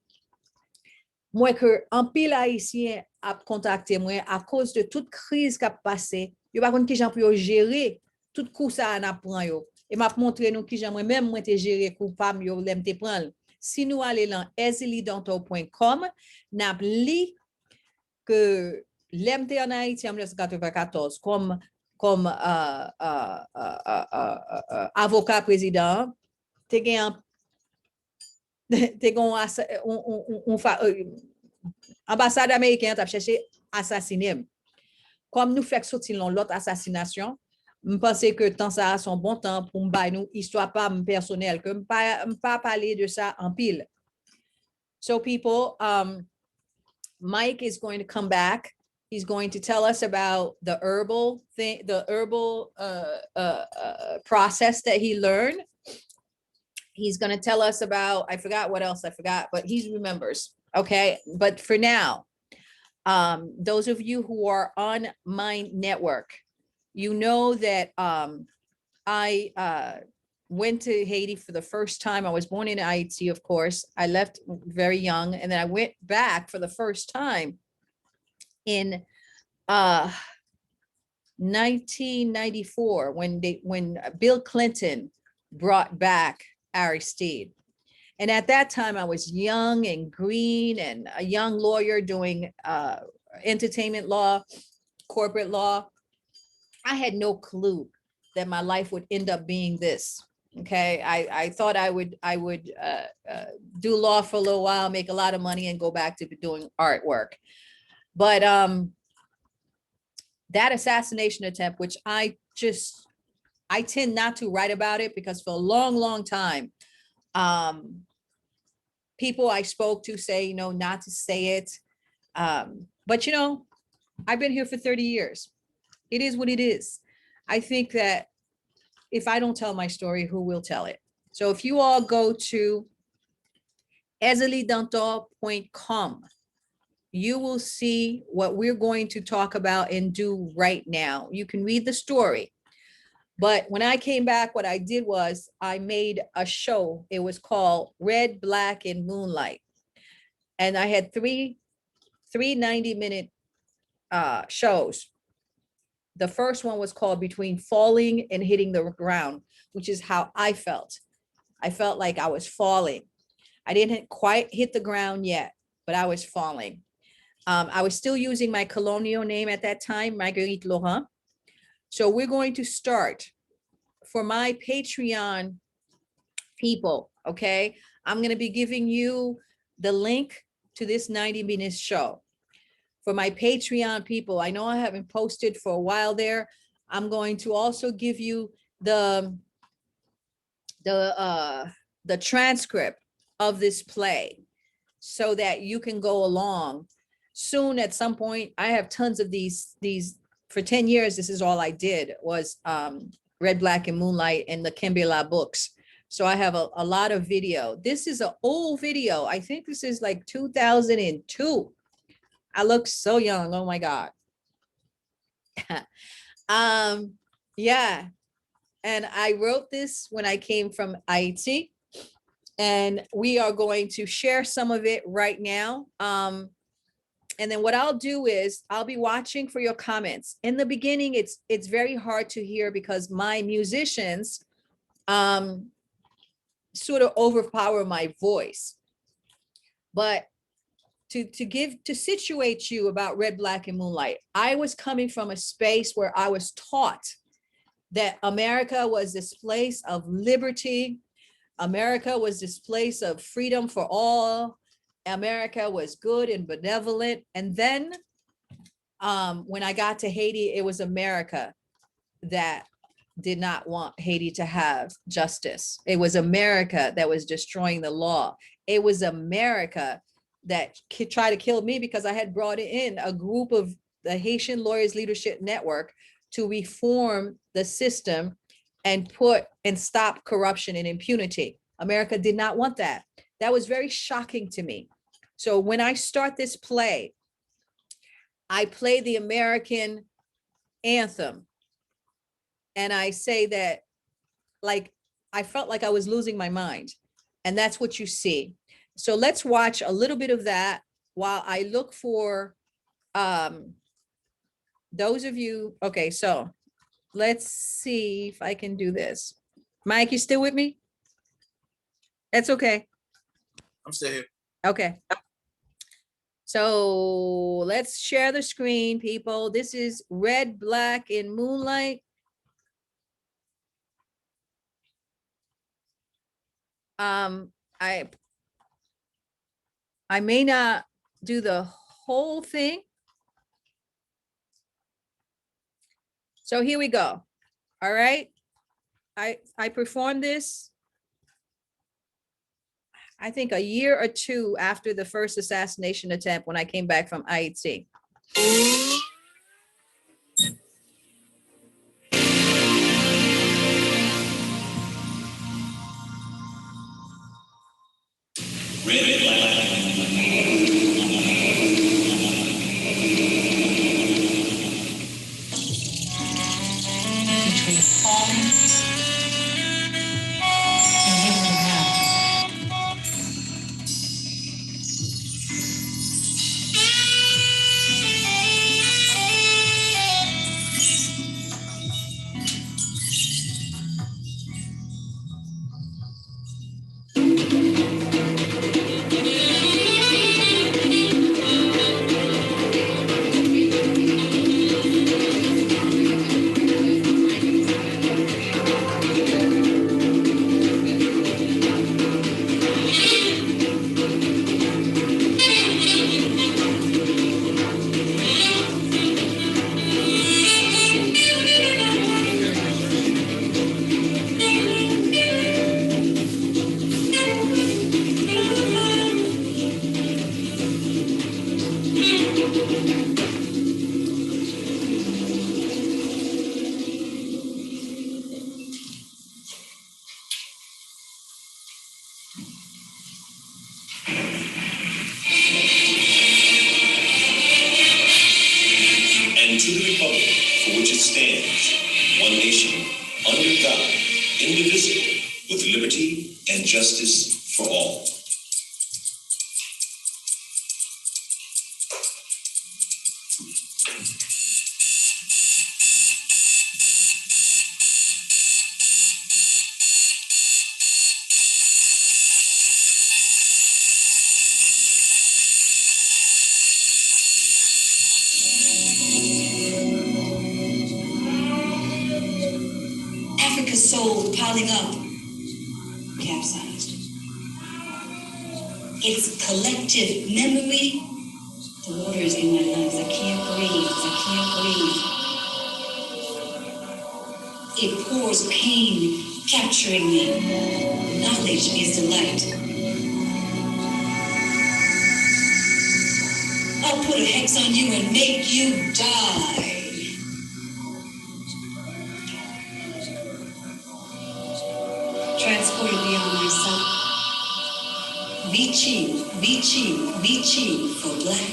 moi que en pile haïtien a contacté moi à cause de toute crise qui a passé, yo pas qui gens pour gérer toute coup ça en apprend yo. Et m'a montré nous qui gens moi même moi t'ai géré coupable yo l'aime te prendre. Si nous allons dans ezilidental.com, n'a li que l'MT en Haïti en 1994 comme avocat président, te gen ambassade américaine t'a cherché assassiner. Comme nous fait sortir l'autre assassination, je pense que temps ça a son bon temps pour me nous histoire pas personnelle que pas parler de ça en pile. So people, Mike is going to come back. He's going to tell us about the herbal process that he learned. He's going to tell us about, I forgot what else I forgot, but he remembers. Okay. But for now, those of you who are on my network, you know that I went to Haiti for the first time. I was born in Haiti, of course. I left very young, and then I went back for the first time in 1994 when Bill Clinton brought back Aristide. And at that time, I was young and green and a young lawyer doing entertainment law, corporate law. I had no clue that my life would end up being this. Okay, I thought I would do law for a little while, make a lot of money, and go back to doing artwork. But that assassination attempt, which I tend not to write about it, because for a long time, people I spoke to say, not to say it. But I've been here for 30 years. It is what it is. I think that if I don't tell my story, who will tell it? So if you all go to EziliD.com, you will see what we're going to talk about and do right now. You can read the story. But when I came back, what I did was I made a show. It was called Red, Black, and Moonlight. And I had three 90-minute shows. The first one was called Between Falling and Hitting the Ground, which is how I felt. I felt like I was falling. I didn't quite hit the ground yet, but I was falling. I was still using my colonial name at that time, Marguerite Laurent. So we're going to start for my Patreon people, okay? I'm going to be giving you the link to this 90-minute show. For my Patreon people, I know I haven't posted for a while there. I'm going to also give you the transcript of this play so that you can go along. Soon, at some point, I have tons of these for 10 years. This is all I did was Red, Black, and Moonlight and the Kimbela books. So I have a lot of video. This is an old video. I think this is like 2002. I look so young. Oh my God. Yeah. And I wrote this when I came from Haiti, and we are going to share some of it right now. And then what I'll do is I'll be watching for your comments. In the beginning, it's very hard to hear because my musicians sort of overpower my voice. But to situate you about Red, Black, and Moonlight, I was coming from a space where I was taught that America was this place of liberty. America was this place of freedom for all. America was good and benevolent. And then when I got to Haiti, it was America that did not want Haiti to have justice. It was America that was destroying the law. It was America that tried to kill me because I had brought in a group of the Haitian Lawyers Leadership Network to reform the system and stop corruption and impunity. America did not want that. That was very shocking to me. So when I start this play, I play the American anthem. And I say that, like, I felt like I was losing my mind. And that's what you see. So let's watch a little bit of that while I look for those of you. Okay, so let's see if I can do this. Mike, you still with me? That's okay. I'm still here. Okay. So let's share the screen, people. This is Red, Black, and Moonlight. I may not do the whole thing. So here we go. All right. I performed this, I think, a year or two after the first assassination attempt when I came back from Haiti. Red between falling and hitting the ground. and to the republic for which it stands, one nation, under God, indivisible, with liberty and justice for all. Africa's soul piling up, capsized. It's collective memory. The water is in my lungs. I can't breathe. I can't breathe. It pours pain, capturing me. Knowledge is delight. I'll put a hex on you and make you die. Transported beyond myself. Reaching for black.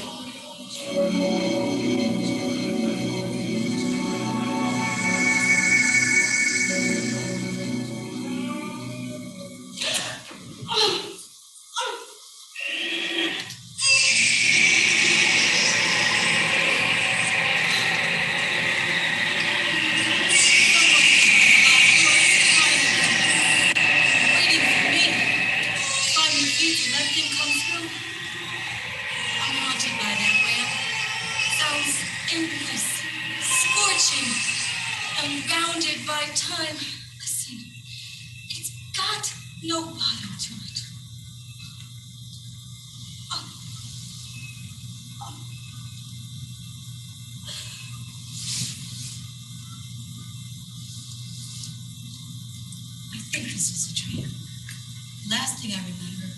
Last thing I remember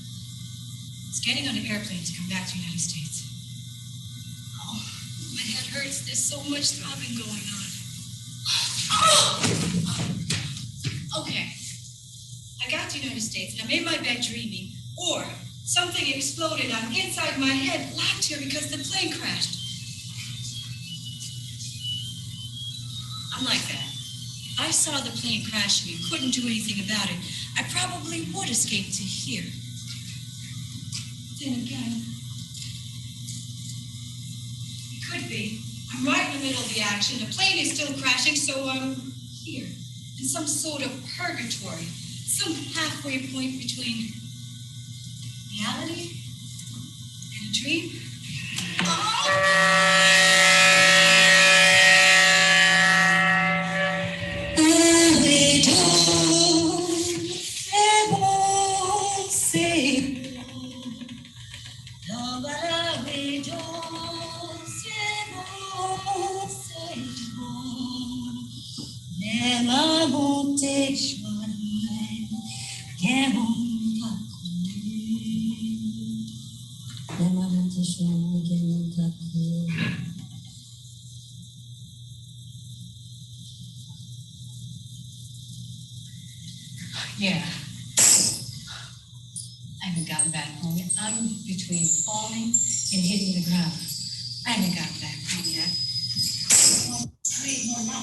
is getting on an airplane to come back to the United States. Oh, my head hurts. There's so much throbbing going on. Okay. I got to the United States and I made my bed dreaming, or something exploded on the inside of my head, locked here because the plane crashed. I'm like that. If I saw the plane crashing and couldn't do anything about it, I probably would escape to here. Then again, it could be. I'm right in the middle of the action. The plane is still crashing, so I'm here in some sort of purgatory, some halfway point between reality and a dream. Yeah. I I haven't gotten back home yet. I'm between falling and hitting the ground. I haven't gotten back home yet. Well, wait, no, no.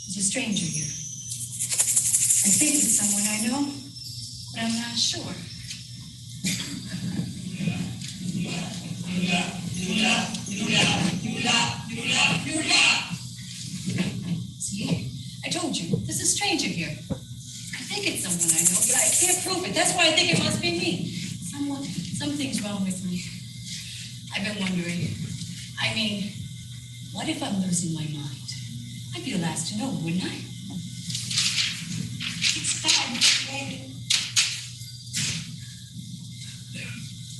There's a stranger here. I think it's someone I know, but I'm not sure. See, I told you, there's a stranger here. I think it's someone I know, but I can't prove it. That's why I think it must be me. Something's wrong with me. I've been wondering. I mean, what if I'm losing my mind? I'd be the last to know, wouldn't I? It's bad, baby.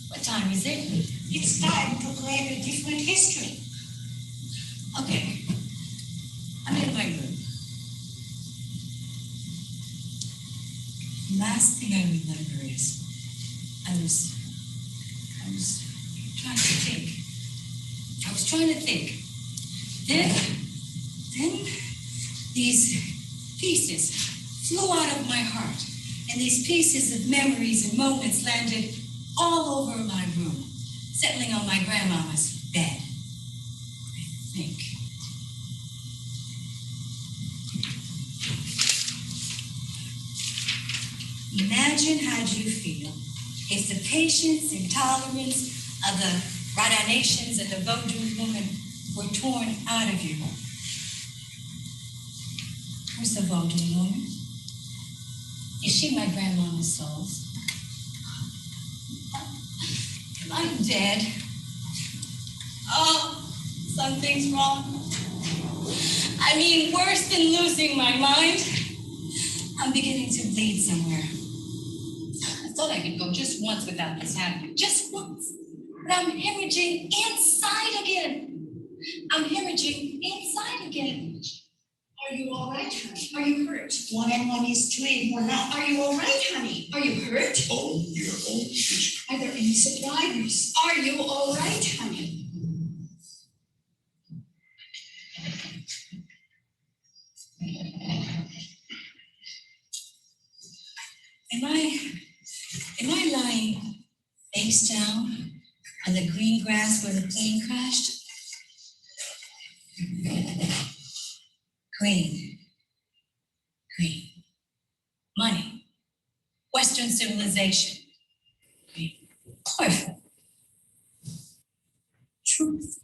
What time is it? It's time to create a different history. Okay. I'm in my room. The last thing I remember is I was trying to think. I was trying to think. Then these pieces flew out of my heart, and these pieces of memories and moments landed all over my room, settling on my grandmama's bed. I think. Imagine how you feel if the patience and tolerance of the Radha-nations and the Vodou woman were torn out of you. Where's the Vodou woman? Is she my grandmama's soul? Am I dead? Oh, something's wrong. I mean, worse than losing my mind. I'm beginning to bleed somewhere. I thought I could go just once without this happening. Just once. But I'm hemorrhaging inside again. I'm hemorrhaging inside again. Are you all right, honey? Are you hurt? 1 and 1 is 2. We're not. Are you all right, honey? Are you hurt? Own your own future. Are there any survivors? Are you all right, honey? Am I lying face down on the green grass where the plane crashed? Green. Money. Western civilization. Green. Chlorophyll. Truth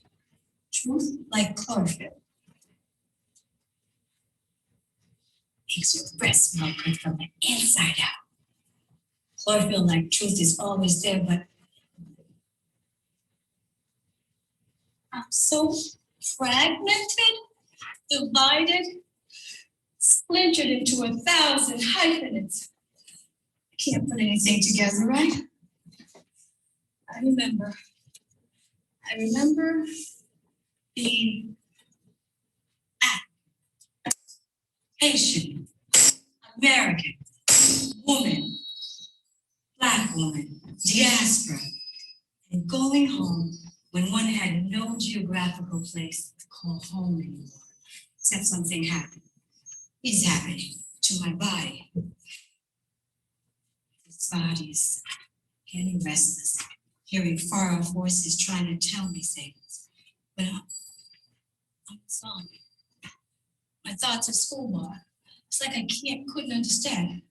like chlorophyll. Makes your breast smell good from the inside out. Chlorophyll like truth is always there, but I'm so fragmented, divided, splintered into 1,000 hyphenates. I can't put anything together, right? I remember being Haitian, American, woman, Black woman, diaspora, and going home when one had no geographical place to call home anymore, except something happened. It's happening to my body. This body is getting restless, hearing far-off voices trying to tell me things. But I'm a zombie. My thoughts are schoolboy. It's like I couldn't understand.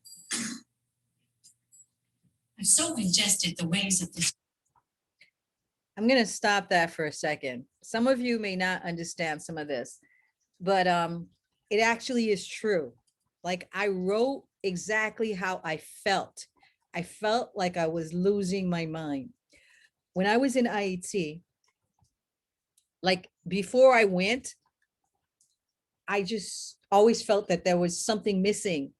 I've so ingested the ways of this. I'm going to stop that for a second. Some of you may not understand some of this, but it actually is true. Like, I wrote exactly how I felt. I felt like I was losing my mind. When I was in Haiti, like before I went, I just always felt that there was something missing,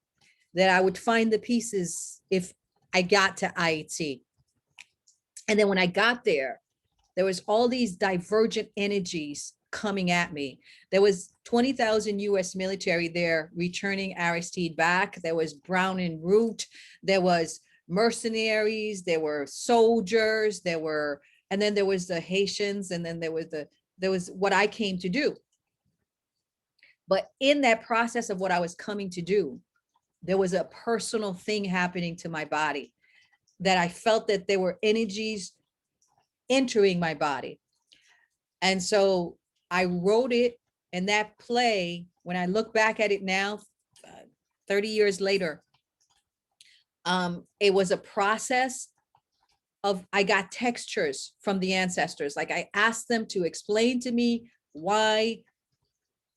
that I would find the pieces if I got to Haiti. And then when I got there was all these divergent energies coming at me. There was 20,000 US military there returning Aristide back. There was Brown and Root. There was mercenaries. There were soldiers. And then there was the Haitians. And then there was what I came to do. But in that process of what I was coming to do, there was a personal thing happening to my body, that I felt that there were energies entering my body. And so I wrote it, and that play, when I look back at it now, 30 years later, it was a process of, I got textures from the ancestors. Like, I asked them to explain to me why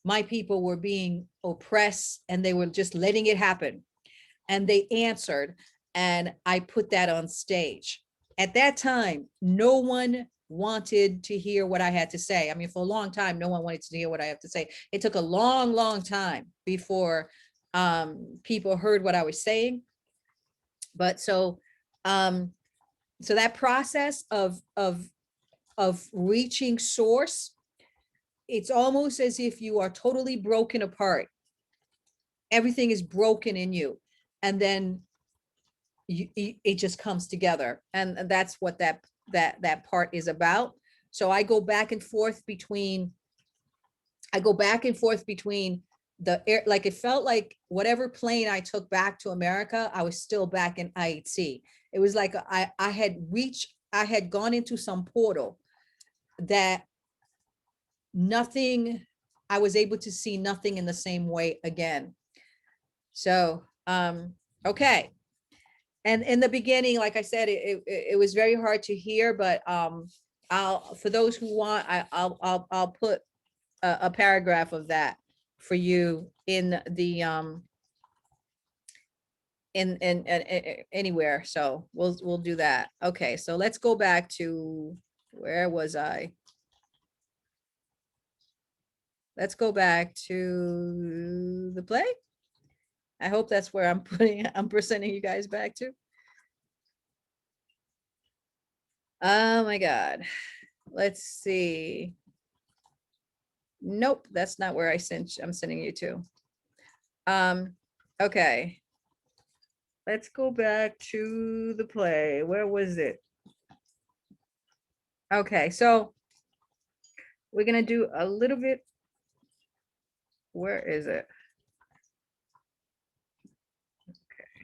my people were being oppressed, and they were just letting it happen. And they answered, and I put that on stage. At that time, no one wanted to hear what I had to say. I mean, for a long time, no one wanted to hear what I have to say. It took a long, long time before people heard what I was saying. But so that process of reaching source, it's almost as if you are totally broken apart. Everything is broken in you, and then it just comes together, and that's what that part is about. So I go back and forth between the air, like, it felt like whatever plane I took back to America, I was still back in Haiti. It was like I had gone into some portal that nothing, I was able to see nothing in the same way again. So, okay. And in the beginning, like I said, it was very hard to hear, but for those who want, I'll put a paragraph of that for you in the in anywhere. So we'll do that. Okay, so let's go back to, where was I? Let's go back to the play. I hope that's where I'm presenting you guys back to. Oh my God. Let's see. Nope, that's not where I'm sending you to. Okay. Let's go back to the play. Where was it? Okay, so we're gonna do a little bit. Where is it?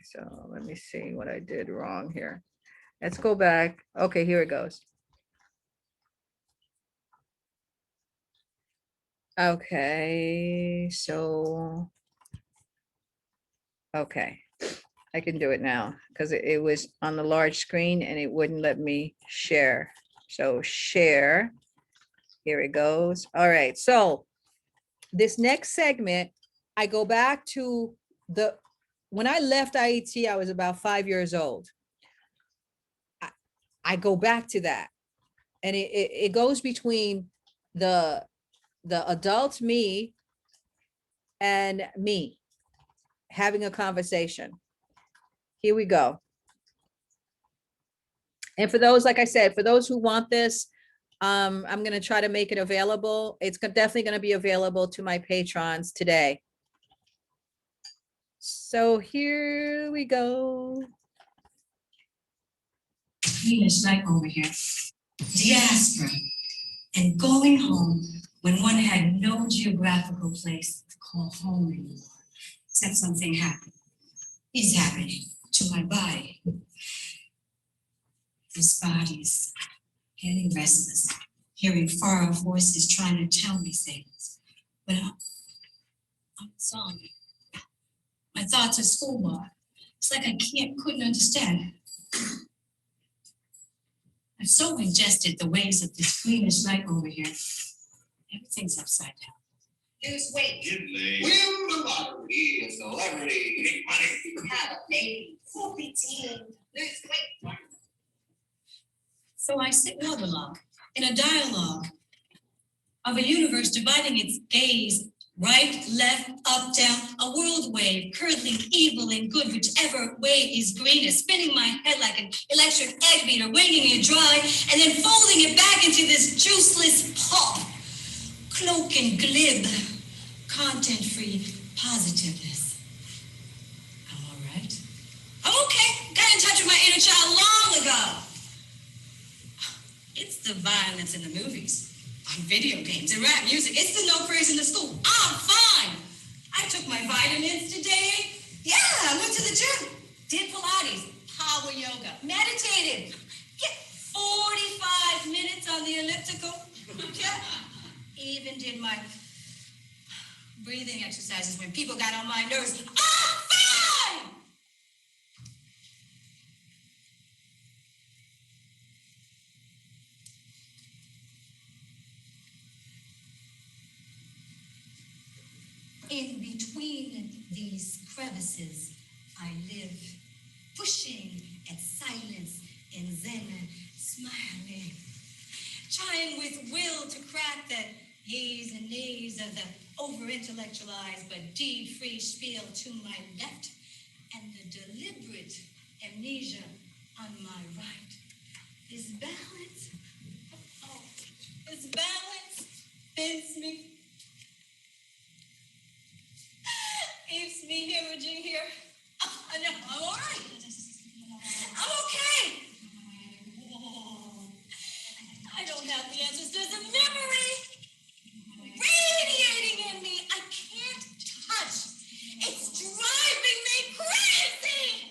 So let me see what I did wrong here. Let's go back. Okay, here it goes. Okay, so, okay, I can do it now because it was on the large screen and it wouldn't let me share. So share, here it goes. All right, so this next segment, I go back to when I left Haiti, I was about 5 years old. I go back to that, and it goes between the adult me and me having a conversation. Here we go. And for those, like I said, for those who want this, I'm going to try to make it available. It's definitely going to be available to my patrons today. So here we go. Greenish light over here. Diaspora. And going home when one had no geographical place to call home anymore. Except something happened. Is happening to my body. This body's getting restless, hearing far-off voices trying to tell me things. But I'm sorry. My thoughts are schoolmark. It's like I couldn't understand. I've so ingested the waves of this greenish light over here. Everything's upside down. Lose weight. Get laid. Win the lottery. A celebrity. Make money. Have a baby. Full teen. Lose weight. So I sit monologue in a dialogue of a universe dividing its gaze right, left, up, down, a world wave, curdling evil and good, whichever way is greenest, spinning my head like an electric egg beater, wringing it dry, and then folding it back into this juiceless pulp, cloak and glib, content-free positiveness. I'm all right. I'm okay. Got in touch with my inner child long ago. It's the violence in the movies. Video games and rap music. It's the no praise in the school. I'm fine. I took my vitamins today. Yeah, I'm went to the gym, did Pilates, power yoga, meditated, get 45 minutes on the elliptical. Yeah. Even did my breathing exercises when people got on my nerves. I'm fine! In between these crevices, I live, pushing at silence and then smiling, trying with will to crack the yeas and nays of the over-intellectualized but deed-free spiel to my left and the deliberate amnesia on my right. This balance, oh, this balance bends me. Keeps me hemorrhaging here. Oh, no, I'm all right. I'm okay. I don't have the answers. There's a memory radiating in me. I can't touch. It's driving me crazy.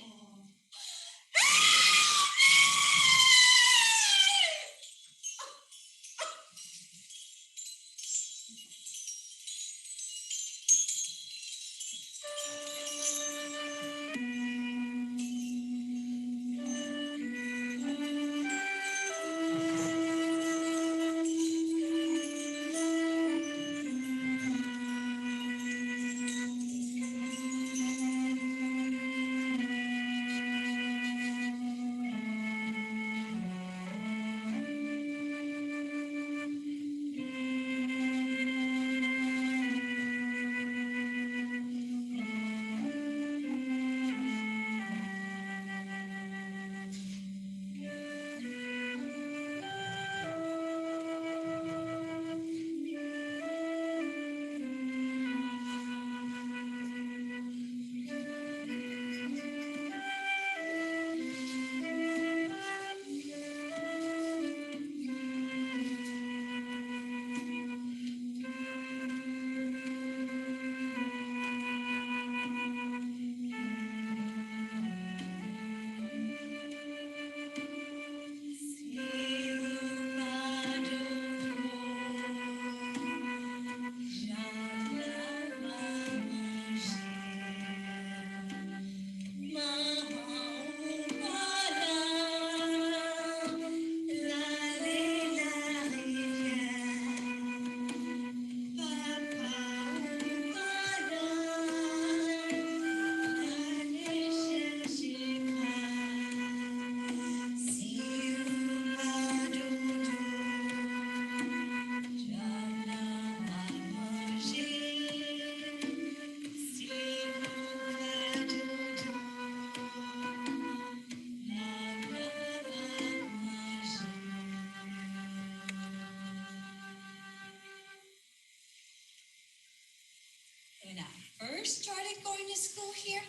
When I first started going to school here,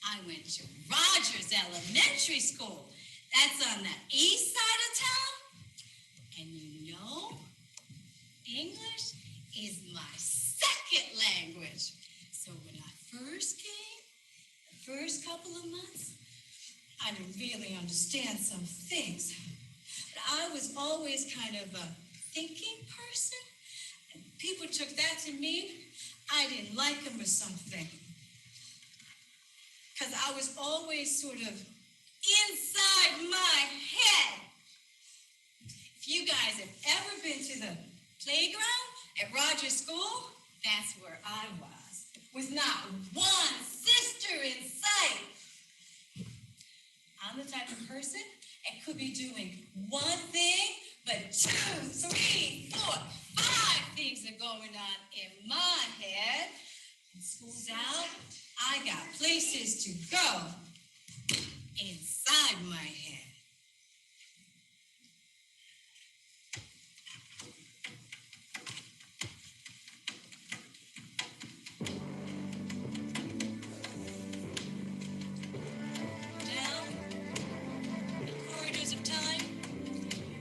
I went to Rogers Elementary School. That's on the east side of town. And you know, English is my second language. So when I first came, the first couple of months, I didn't really understand some things. But I was always kind of a thinking person. And people took that to mean I didn't like them or something. Because I was always sort of inside my head. If you guys have ever been to the playground at Rogers School, that's where I was, with not one sister in sight. I'm the type of person that could be doing one thing, but 2, 3, 4, 5 things are going on in my head. When school's out, I got places to go inside my head. Down the corridors of time,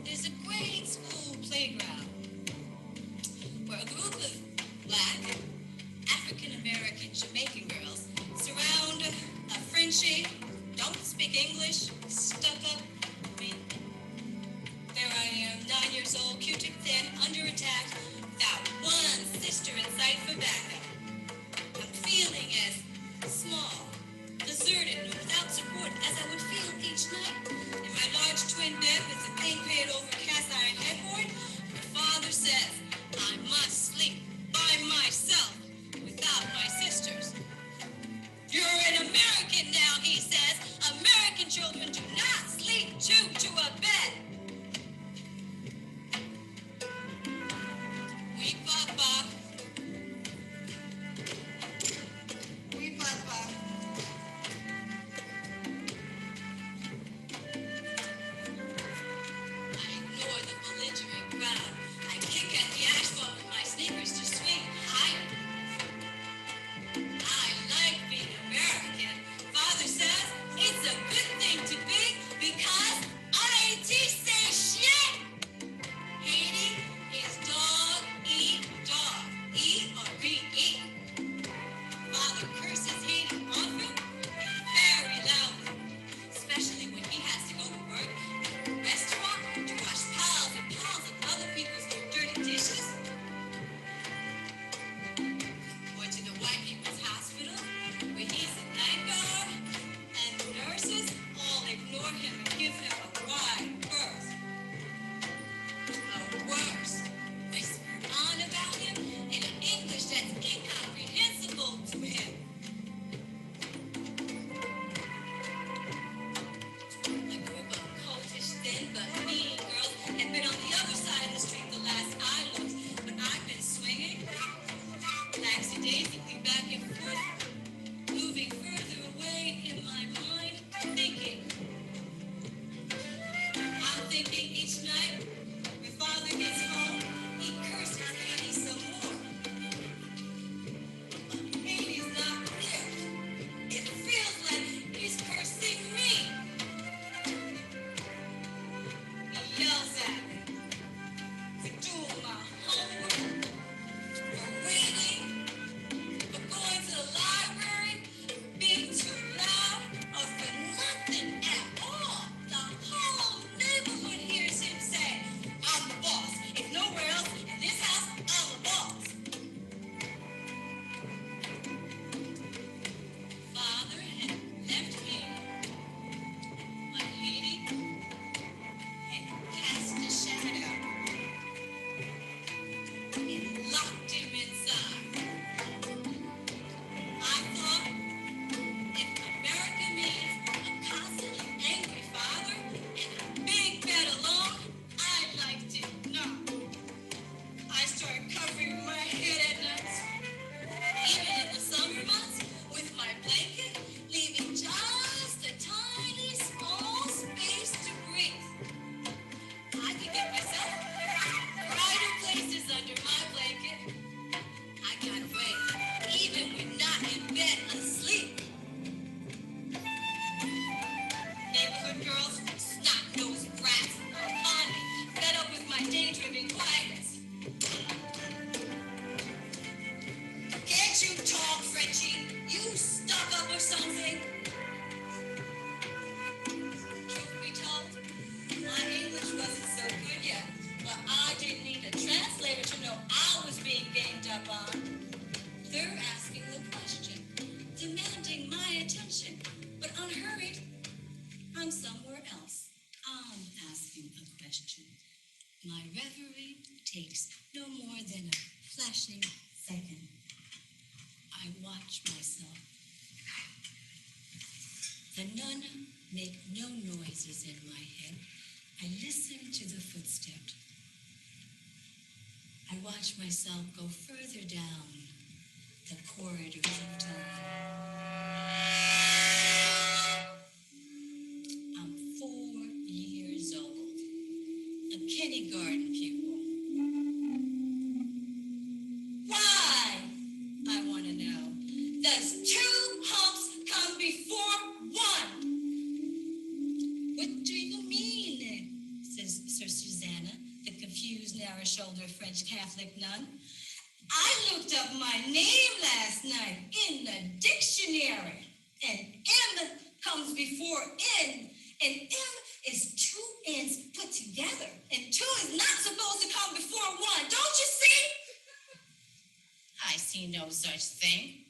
there's a great school playground where a group of Black, African-American, Jamaican girls surround speak English, stuck up me. There I am, 9 years old, Q-tip thin, under attack, without one sister in sight for backup. I'm feeling as small, deserted, and without support as I would feel each night in my large twin bed with the paint-paid over cast iron headboard. My father says I must sleep by myself without my sisters. You're an American now, he says. American children do not sleep two to a bed. Oui, Papa. Oui, Papa. I ignore the belligerent crowd. I kick at the asphalt with my sneakers to swing higher. I like being American. Father says it's a good thing to be because Haiti say shit. Haiti is dog eat dog. Eat or be eaten. Father curses Haiti often and very loudly, especially when he has to go to work at a restaurant to wash piles and piles of other people's dirty dishes. Or to the white people's hospital, where he's a night guard, and the nurses all ignore him and give him a wide berth. Or worse, whisper on about him in an English that's incomprehensible to him. A group of cultish, thin but mean girls had been on the other side of the street the last I looked, but I've been swinging lackadaisically back and forth, moving further away in my mind, thinking. I'm thinking each night when Father gets home, he curses Haiti some more. Haiti's not there. It feels like he's cursing me. He yells at me for doing my homework, for reading, for going to the library, for being too loud, or for nothing at all. The whole neighborhood hears him say, I'm the boss. If nowhere else in this house, I'm the boss. Father had left me, but Haiti had cast a shadow. It locked him inside. I thought if America means a constantly angry father and a big bed alone, I'd like to know. I started covering my head at night, even in the summer months, with my blanket, leaving just a tiny small space to breathe. I could get myself brighter places under my blanket. I got away, even when not in bed asleep. Neighborhood girls, snot-nosed brats, are upon me, fed up with my daydreaming quietness. Can't you talk, Frenchie? You stuck up or something? Truth be told, my English wasn't so good yet, but I didn't need a translator to know I was being ganged up on. They're asking the question, demanding my attention, but unhurried, I'm somewhere else. I'm asking a question. My reverie takes no more than a flashing second. I watch myself. The nun make no noises in my head. I listen to the footsteps. I watch myself go further down the corridors of time. I'm 4 years old, a kindergarten pupil. Why, I want to know, does 2 humps come before 1? What do you mean, says Sir Susanna, the confused, narrow-shouldered French Catholic nun. I looked up my name last night in the dictionary, and in the comes before N, and M is two N's put together, and two is not supposed to come before one. Don't you see? I see no such thing.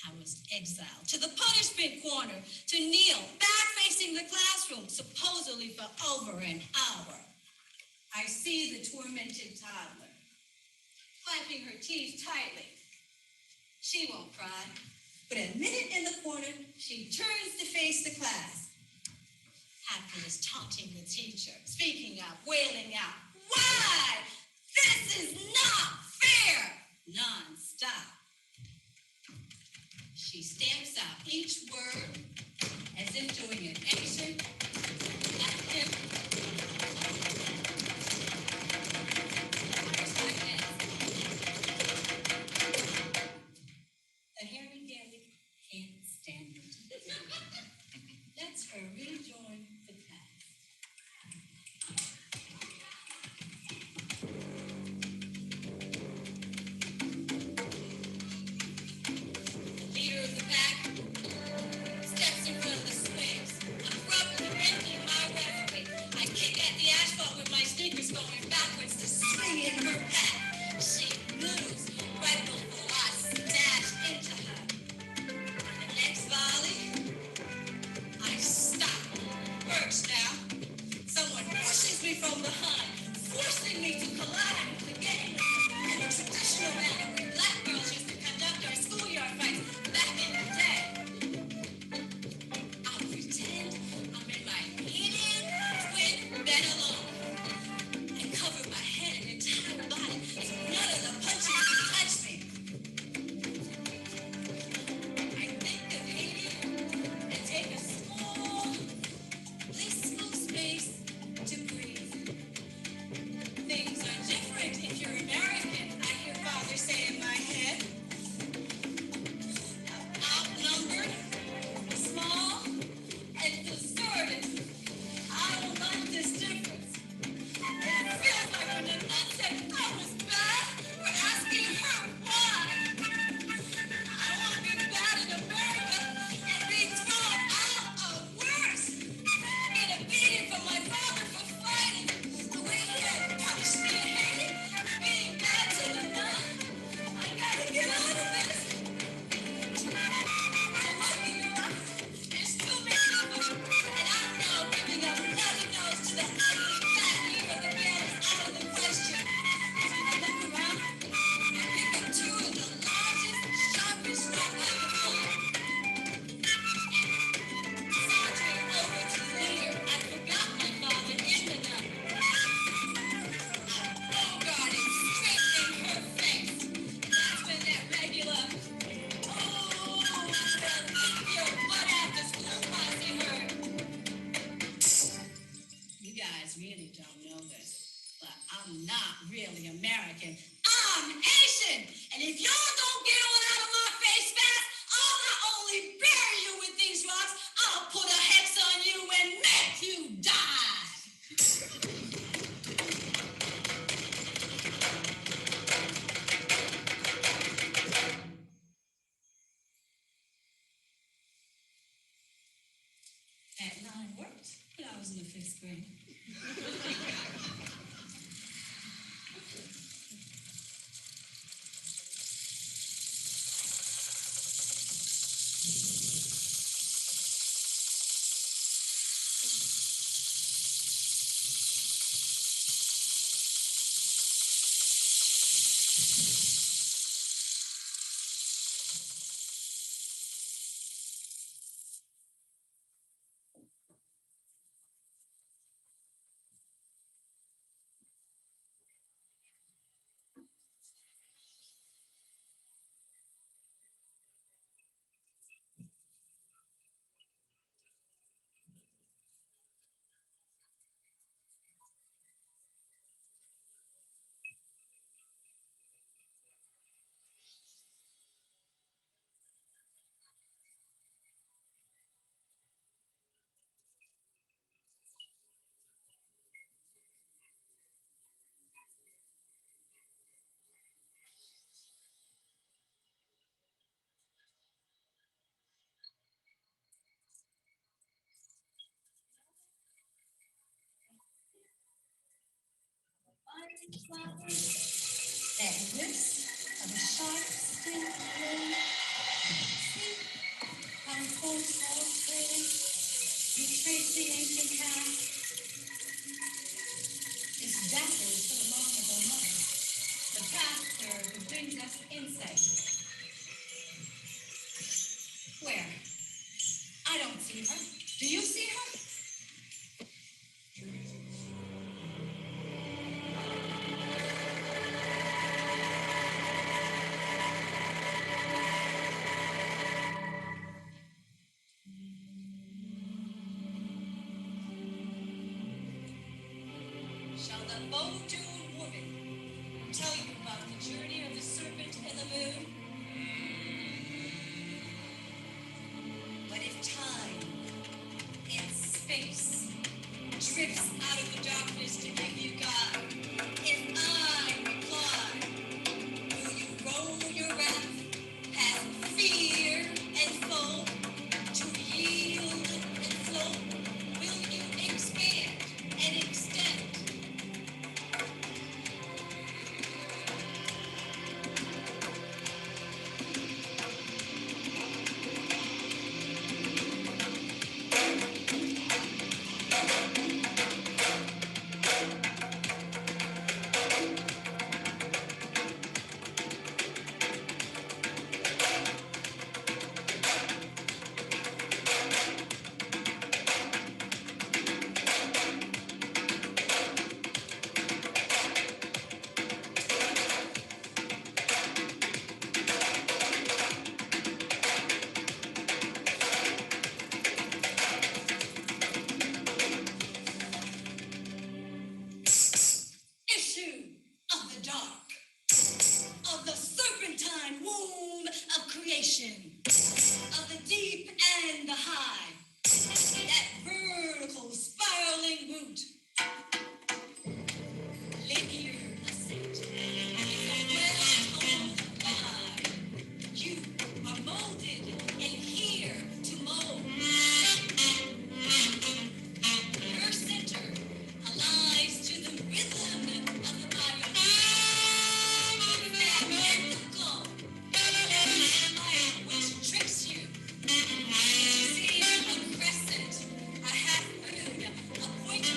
I was exiled to the punishment corner to kneel back facing the classroom, supposedly for over an hour. I see the tormented toddler, clamping her teeth tightly. She won't cry, but a minute in the corner, she turns to face the class. Happy is taunting the teacher, speaking up, wailing out, "Why? This is not fair!" Non-stop. She stamps out each word as if doing an ancient active. The hairy daddy can't stand it. Let's her rejoin the class. Leader of the pack steps in front of the swings, abruptly emptying my weaponry. I kick at the asphalt with my sneakers going backwards to swing in her pack. She moves right before I smash into her. The next volley, I stop. First now, someone pushes me from behind, forcing me to collide with the game in the traditional manner where black girls used to conduct our schoolyard fights back in the day. I pretend I'm in my Haitian twin bed alone. I cover my head and entire body so none of the punches can touch me. I think of Haiti and take a small, blissful space to breathe. Things are different if you're American, I hear Father say in my head. Outnumbered, small, and deserted. I don't like this difference. It feels like when the nun said I was bad, we're asking her why. I want to be bad in America and be thrown out of worse. Get a beating from my father for fighting the way he had punished me in Haiti, being bad to the nun. I gotta get out of this. I'm looking around. There's too many of them, and I'm now giving up nothing else to the ugly fat leader of the band is out of the question. I look around and pick up two of the largest, sharpest rock I can find. Sauntering over to the leader, I forgot my father in the night. Bogarted straight in her face. That's when that regular, "Oh, well, keep your butt after school posse heard." You guys really don't know this, but I'm not really American. I'm Haitian! And if y'all don't get on out of my face fast, I'll not only bury you with these rocks, I'll put a hex on you and make you die! That line worked when I was in the 5th grade. That lips of a sharp, still blade. See how folks all play. Retrace the ancient past. It's backwards to the law of the mother. The path serve who brings us insight. Where? I don't see her. Do you see her? Shall the Bodule woman tell you about the journey of the serpent and the moon? But if time and space drifts out of the darkness to give you God, if I reply, will you roll your wrath past fear and foe to yield and flow? Will you expand and extend? Issue of the dark, of the serpentine womb of creation, of the deep and the high, that vertical spiraling root, linear ascent, is a well-told lie. You are molded and here to mold. Your center aligns to the rhythm of the body. Mathematical, which tricks you. See a crescent, a half moon, a point of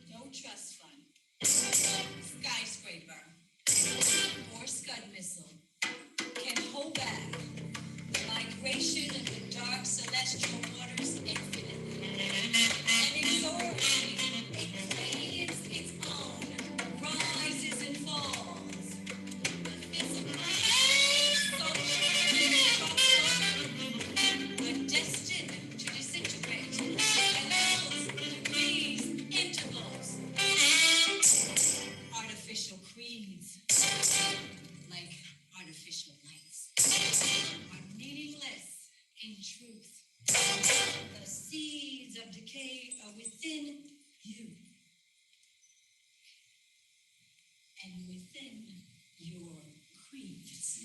no trust fund, skyscraper, or scud missile can hold back the migration of the dark celestial waters infinitely. And exorbitant, it creates its own, rises and falls. The physical, social, are destined to disintegrate at levels, degrees, intervals. Artificial creeds, like artificial lights, are meaningless in truth. The seeds of decay are within you and within your creeds.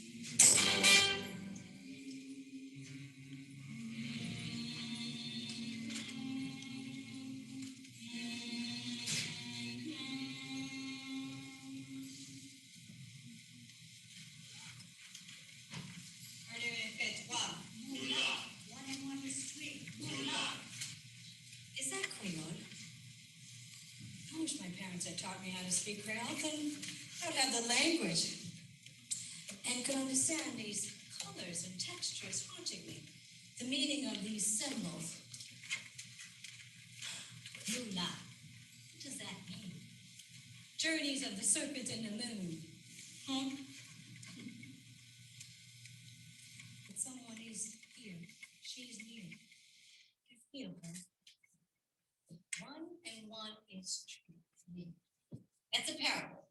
Is that Creole? I wish my parents had taught me how to speak Creole, then I would have the language and could understand these colors and textures haunting me, the meaning of these symbols. Lula, what does that mean? Journeys of the serpent and the moon. But someone is here. She's near. I feel her. One and one is true. That's a parable.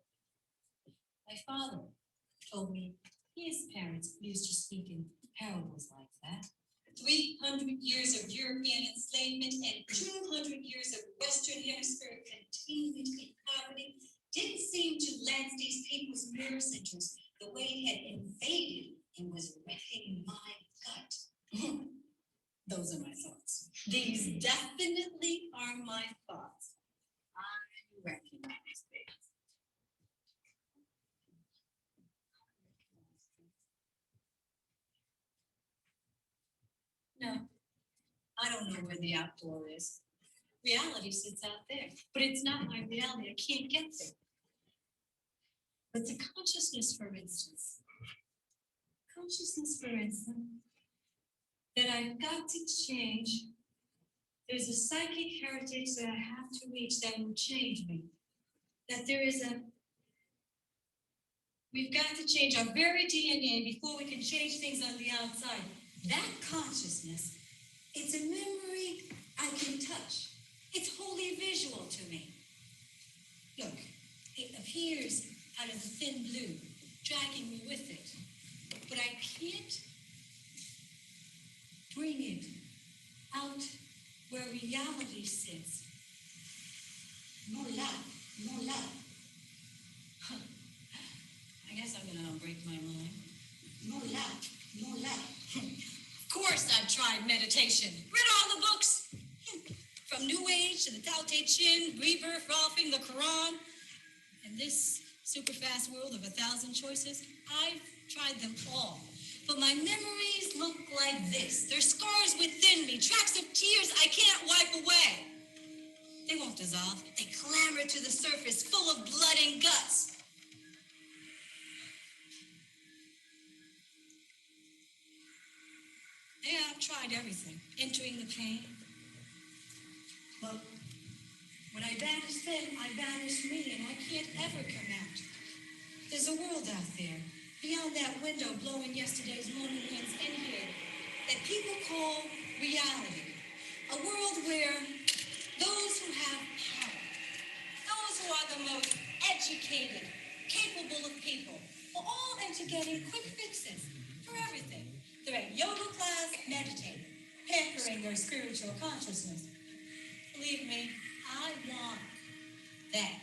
My father told me his parents used to speak in parables like that. 300 years of European enslavement and 200 years of Western Hemisphere containment in poverty didn't seem to lance these people's nerve centers the way it had invaded and was wrecking my gut. Those are my thoughts. These definitely are my thoughts. I recognize these. No, I don't know where the outdoor is. Reality sits out there, but it's not my reality. I can't get there. But the consciousness, for instance, that I've got to change. There's a psychic heritage that I have to reach that will change me. That we've got to change our very DNA before we can change things on the outside. That consciousness, it's a memory I can touch. It's wholly visual to me. Look, it appears out of the thin blue, dragging me with it. But I can't bring it out where reality sits. No love, no love. Huh. I guess I'm gonna break my mind. No love, no love. Of course I've tried meditation. Read all the books. From New Age to the Tao Te Ching, rebirth, Rolfing, the Quran. In this super fast world of 1,000 choices, I've tried them all. But my memories look like this. They're scars within me, tracks of tears I can't wipe away. They won't dissolve. They clamber to the surface, full of blood and guts. Yeah, I've tried everything, entering the pain. But when I banish them, I banish me, and I can't ever come out. There's a world out there, beyond that window blowing yesterday's morning winds in here, that people call reality. A world where those who have power, those who are the most educated, capable of people, will all enter getting quick fixes for everything. They're at yoga class, meditating, pampering their spiritual consciousness. Believe me, I want that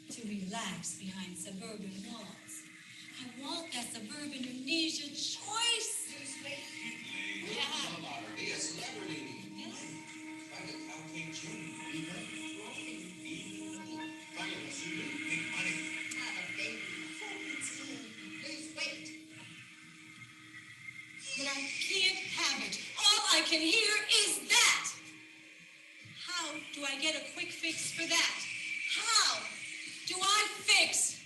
to relax behind suburban walls. I want that suburban Indonesia choice. Yeah. Be a celebrity. Yeah. Find a Tao Te Ching. Find a Zulu. Make money. Have a baby. Lose weight. But I can't have it. All I can hear is that. How do I get a quick fix for that? How do I fix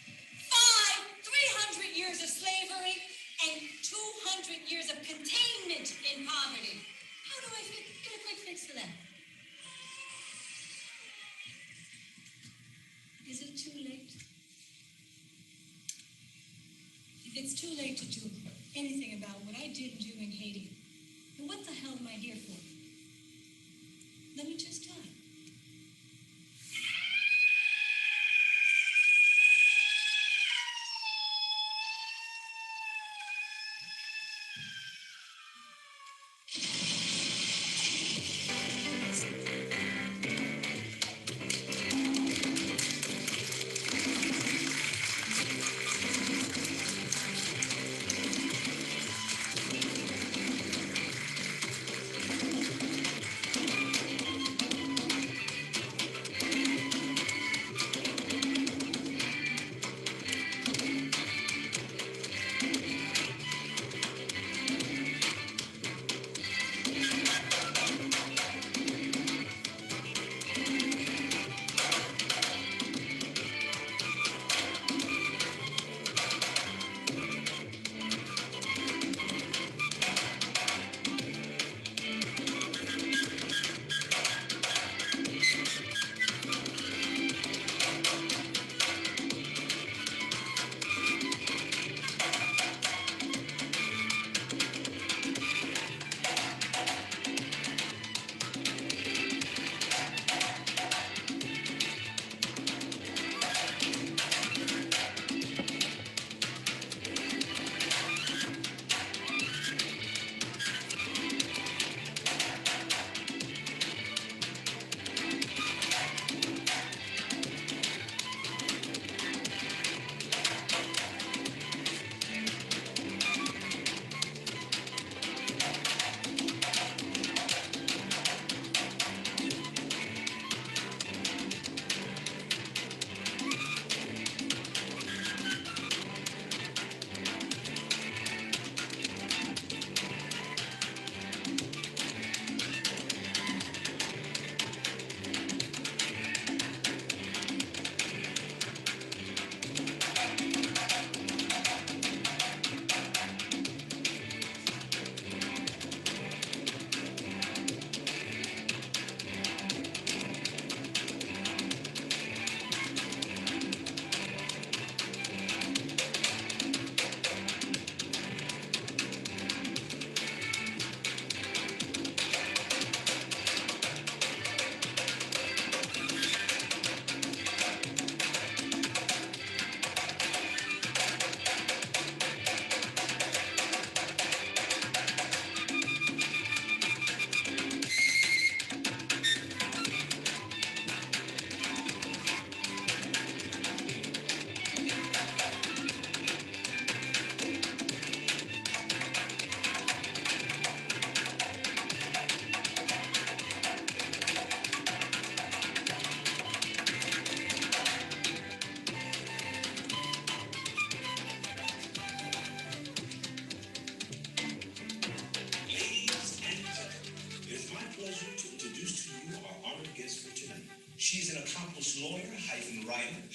300 years of slavery and 200 years of containment in poverty? How do I get a quick fix for that? Is it too late? If it's too late to do anything about what I didn't do in Haiti, then what the hell am I here for? Let me just die.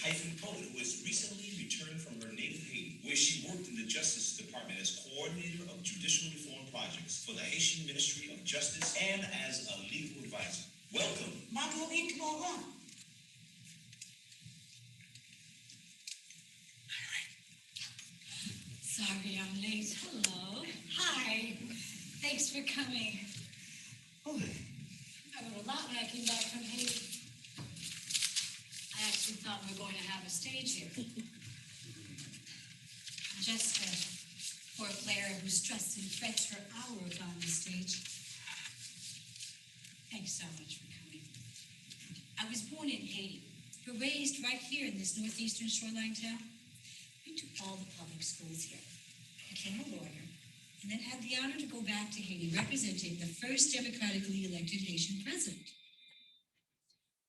writer-poet who has recently returned from her native Haiti, where she worked in the Justice Department as coordinator of judicial reform projects for the Haitian Ministry of Justice and as a legal advisor. Welcome. Sorry I'm late. Hello. Hi. Thanks for coming. I wrote a lot when I came back from Haiti. I actually thought we were going to have a stage here. Just a poor player who's stressed and frets her hours on the stage. Thanks so much for coming. I was born in Haiti, but raised right here in this northeastern shoreline town. Went to all the public schools here. Became a lawyer, and then had the honor to go back to Haiti representing the first democratically elected Haitian president.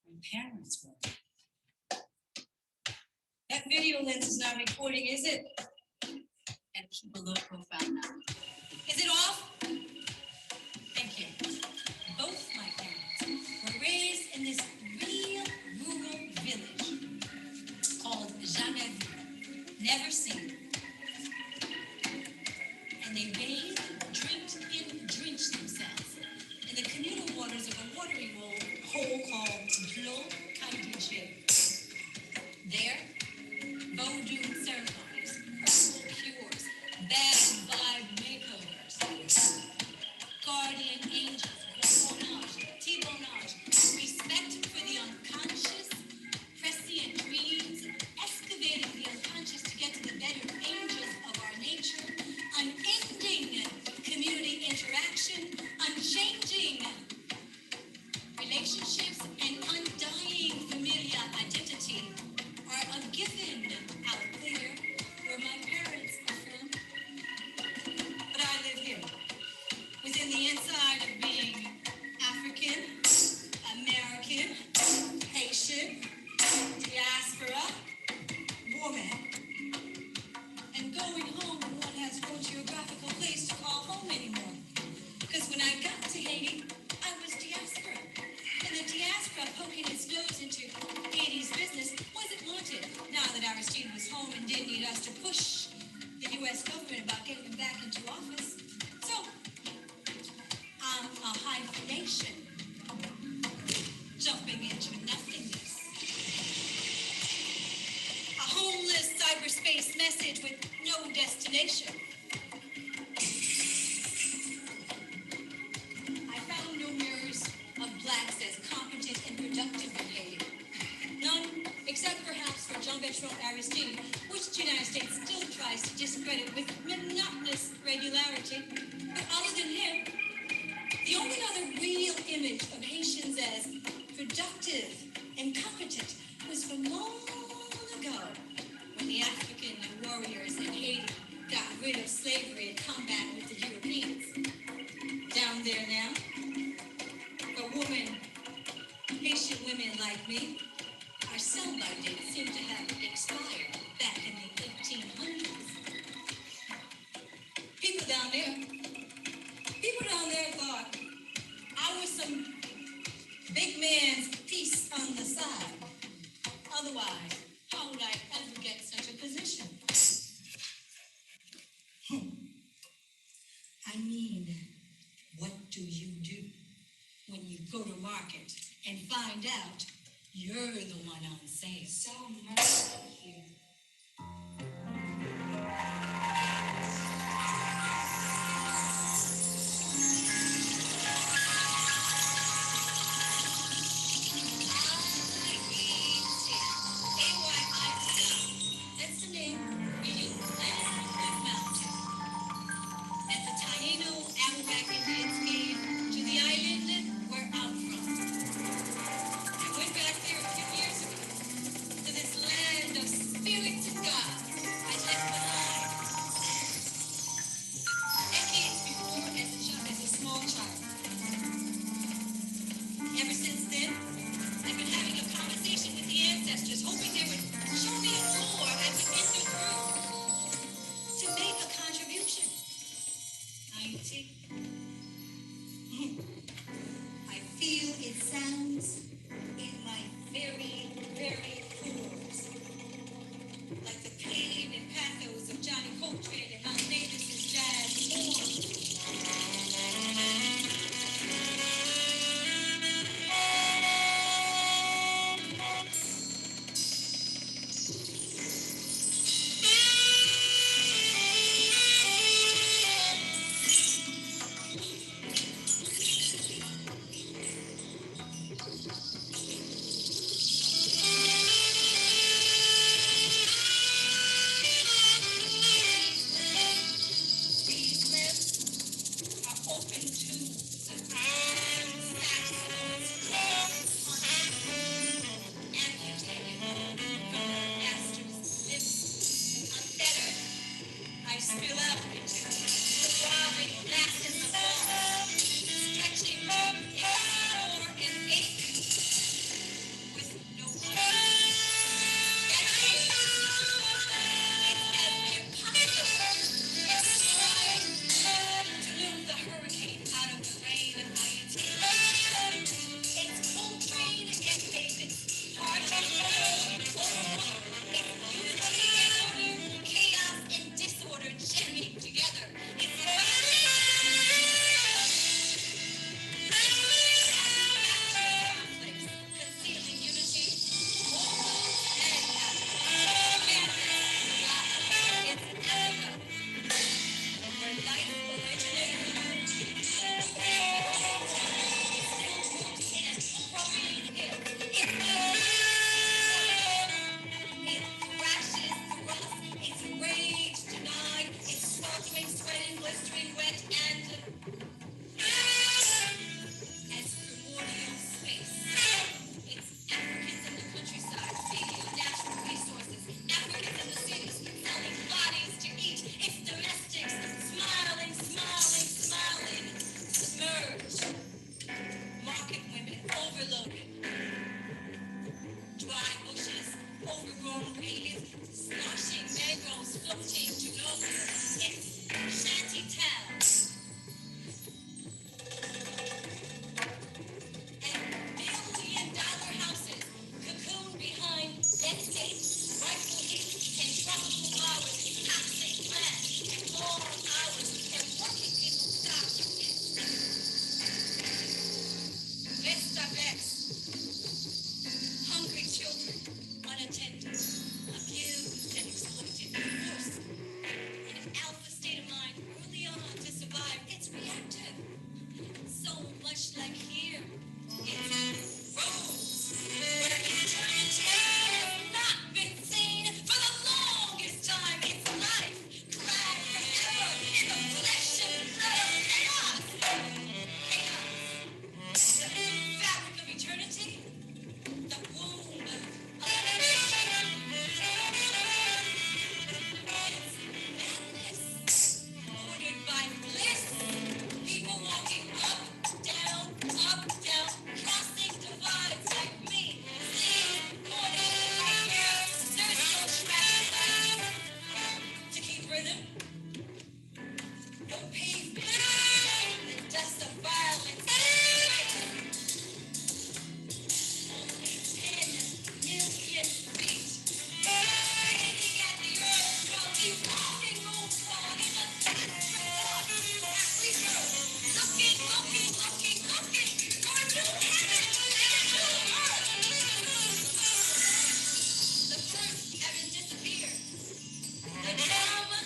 My parents were. That video lens is not recording, is it? And keep a low profile now. Is it off? Thank you. Both my parents were raised in this real rural village called Jamais Vu, never seen. And they bathed, drinked, and drenched themselves in the communal waters of a watering hole called Glo Candiche. There, voodoo ceremonies, herbal cures, bad vibe makeovers, guardian angels, T-bonage, respect for the unconscious, prescient dreams, excavating the unconscious to get to the better angels of our nature, unending community interaction, unchanging relationships, and undying familial identity are a given out there where my parents are from. But I live here, within the inside of being African, American, Haitian, diaspora, woman, and going home in one has no geographical place to call home anymore. Because when I got to Haiti, I was diaspora. And the diaspora poking its nose into Haiti's business wasn't wanted now that Aristide was home and didn't need us to push the U.S. government about getting him back into office. So, I'm a hyphenation, jumping into nothingness. A homeless cyberspace message with no destination. I found no mirrors of blacks as competent and productive in Haiti. None, except perhaps for Jean-Bertrand Aristide, which the United States still tries to discredit with monotonous regularity. But other than him, the only other real image of Haitians as productive and competent was from long ago, when the African warriors in Haiti got rid of slavery in combat with the Europeans. Down there now, Haitian women like me, our sell-by dates seem to have expired back in the 1800s. People down there thought I was some big man's piece on the side. Otherwise, how would I ever get such a position? I mean, what do you do when you go to market and find out you're the one on sale? So much here. That's the name we use in mountain. That the Taino Arawak Indians gave to the island where I'm from. I went back there a few years ago to this land of spill out into the throbbing blast in the wall, stretching more and ache with no hope. It's as impossible as trying to lose the hurricane out of the rain and Haiti. It's Coltrane and David, heart and soul, chaos and disorder jamming together. It's conflicts, concealing unity, and it's Africa, where life originated. It's rage denied, it's sweltering, sweating, blistering, wet, and as primordial space. It's Africans in the countryside, seeking natural resources. Africans in the cities, selling bodies to eat. It's domestics, smiling, smiling, smiling. Submerged. Market women overloaded. Dry bushes, overgrown weeds, sloshing mangroves floating to nowhere. It's shanty towns. And $1 billion houses, cocooned behind dead gates, rifle heat, and tropical flowers, toxic plants, and long hours, and working people stop. Vesta vets, hungry children, unattended, abused and exploited, forced in an alpha state of mind early on to survive. It's reactive. So much like here. It's Rose, where eternity has not been seen for the longest time. It's life, clad forever in the flesh and blood of chaos. Chaos. The fabric of eternity. The womb of madness, ordered by bliss. People walking up, down, crossing divides like me. Seeing morning like yours. There's no traffic to keep rhythm. No pavement. The dust of violence. 10 million feet. Aiming at the earth while we walking on in the looking for new heaven and new earth. The first heaven disappeared. The trauma,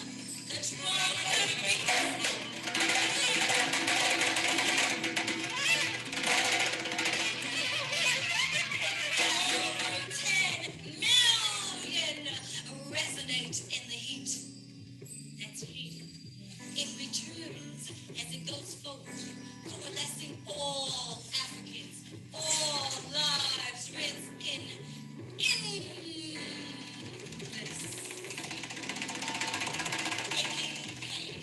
resonate in the heat. That's heat. It returns as it goes forward, coalescing all Africans, all lives written in endless aching pain.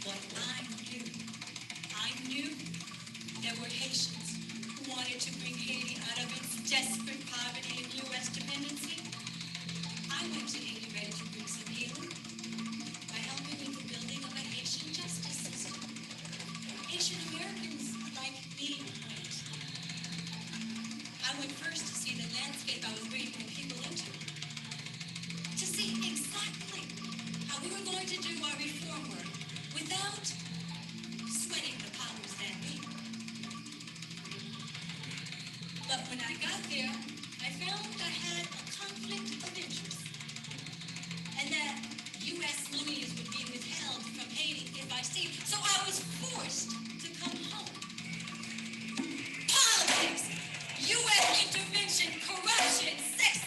But I knew there were Haitians who wanted to bring Haiti out of its desperate poverty and U.S. dependency. I went to Haiti ready to bring some healing by helping with the building of a Haitian justice system. Haitian Americans like me went. I went first to see the landscape I was bringing people into, to see exactly how we were going to do our reform work without sweating the powers that be. But when I got there, I found I had a conflict of interest, and that U.S. monies would be withheld from Haiti if I stayed, so I was forced to come home. Politics, U.S. intervention, corruption, sex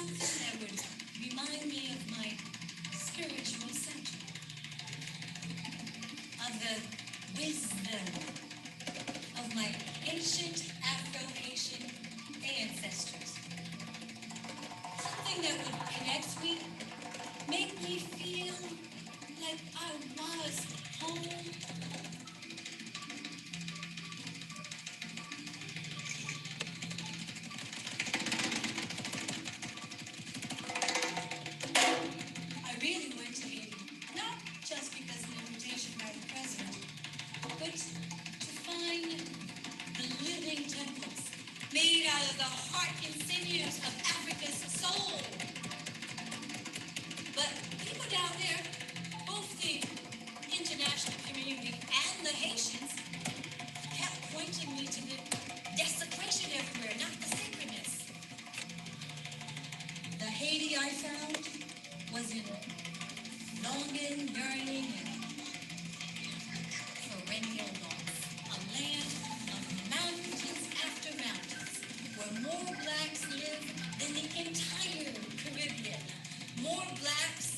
something that would remind me of my spiritual center, of the wisdom of my ancient Afro-Haitian ancestors. Something that would connect me, make me feel like I was home. I really went to Haiti, not just because of an invitation by the president, but to find the living temples made out of the heart and sinews of Africa's soul. But people down there, both the international community and the Haitians, kept pointing me to the desecration everywhere, not the sacredness. The Haiti I found was in longing, yearning, and perennial loss. A land of mountains after mountains, where more blacks live than the entire Caribbean. More blacks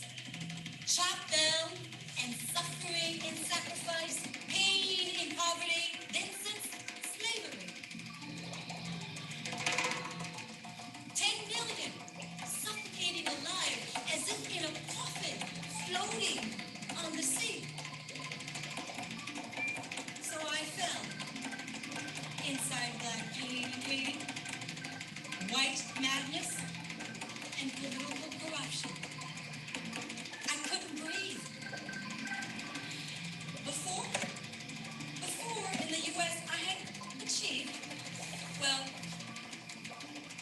chopped down and suffering in sacrifice, pain in poverty, than since slavery. 10 million suffocating alive as if in a coffin, floating on the sea. So I fell inside black pain, white madness, and political corruption. I couldn't breathe. Before in the U.S., I had achieved, well,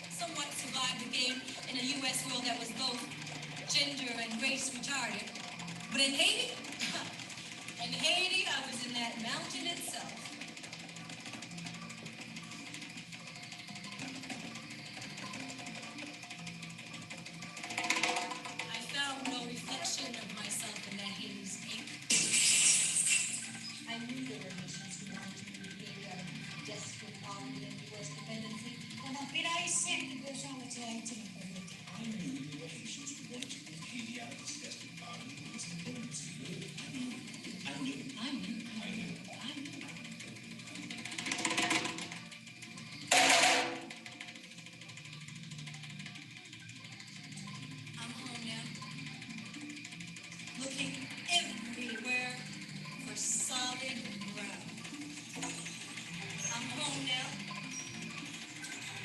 somewhat survived the game in a U.S. world that was both gender and race retarded. But in Haiti, I was in that mountain itself. I found no reflection of myself in that Haiti's ink. I knew there were nations who wanted to recreate a desperate poverty and U.S. dependency. Como pirai sempre beijão de Haiti. I knew there were Haitians who wanted to move Haiti out of this desperate poverty with its diplomacy. I knew. I'm home now, looking everywhere for solid ground. I'm home now,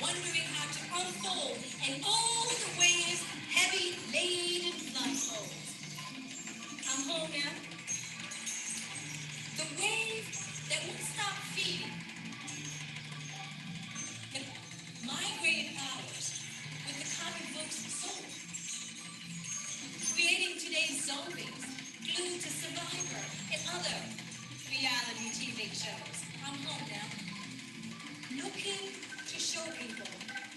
wondering how to unfold in all the ways heavy laden blindfolds. I'm home now, the wave that won't stop feeding, the migrated hours with the comic book's soul. Creating today's zombies, glued to Survivor and other reality TV shows. I'm home now. Looking to show people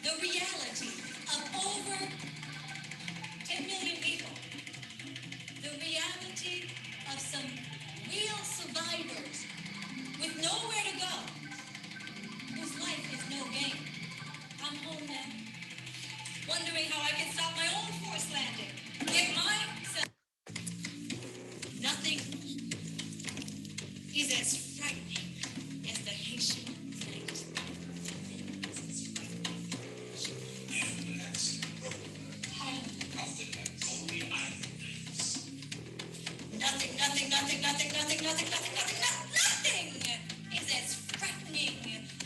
the reality of over 10 million people. The reality of some real survivors with nowhere to go, whose life is no game. I'm home now. Wondering how I can stop my own forced landing. Get myself. Nothing is as frightening as the Haitian night. Nothing is as frightening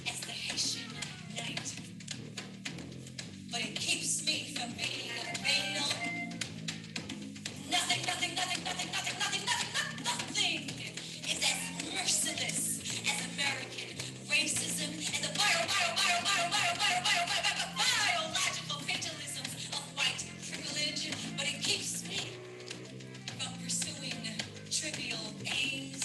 as the Haitian night. But it keeps me from being a banal. Nothing is as merciless as American racism and the biological fatalisms of white privilege. But it keeps me from pursuing trivial aims.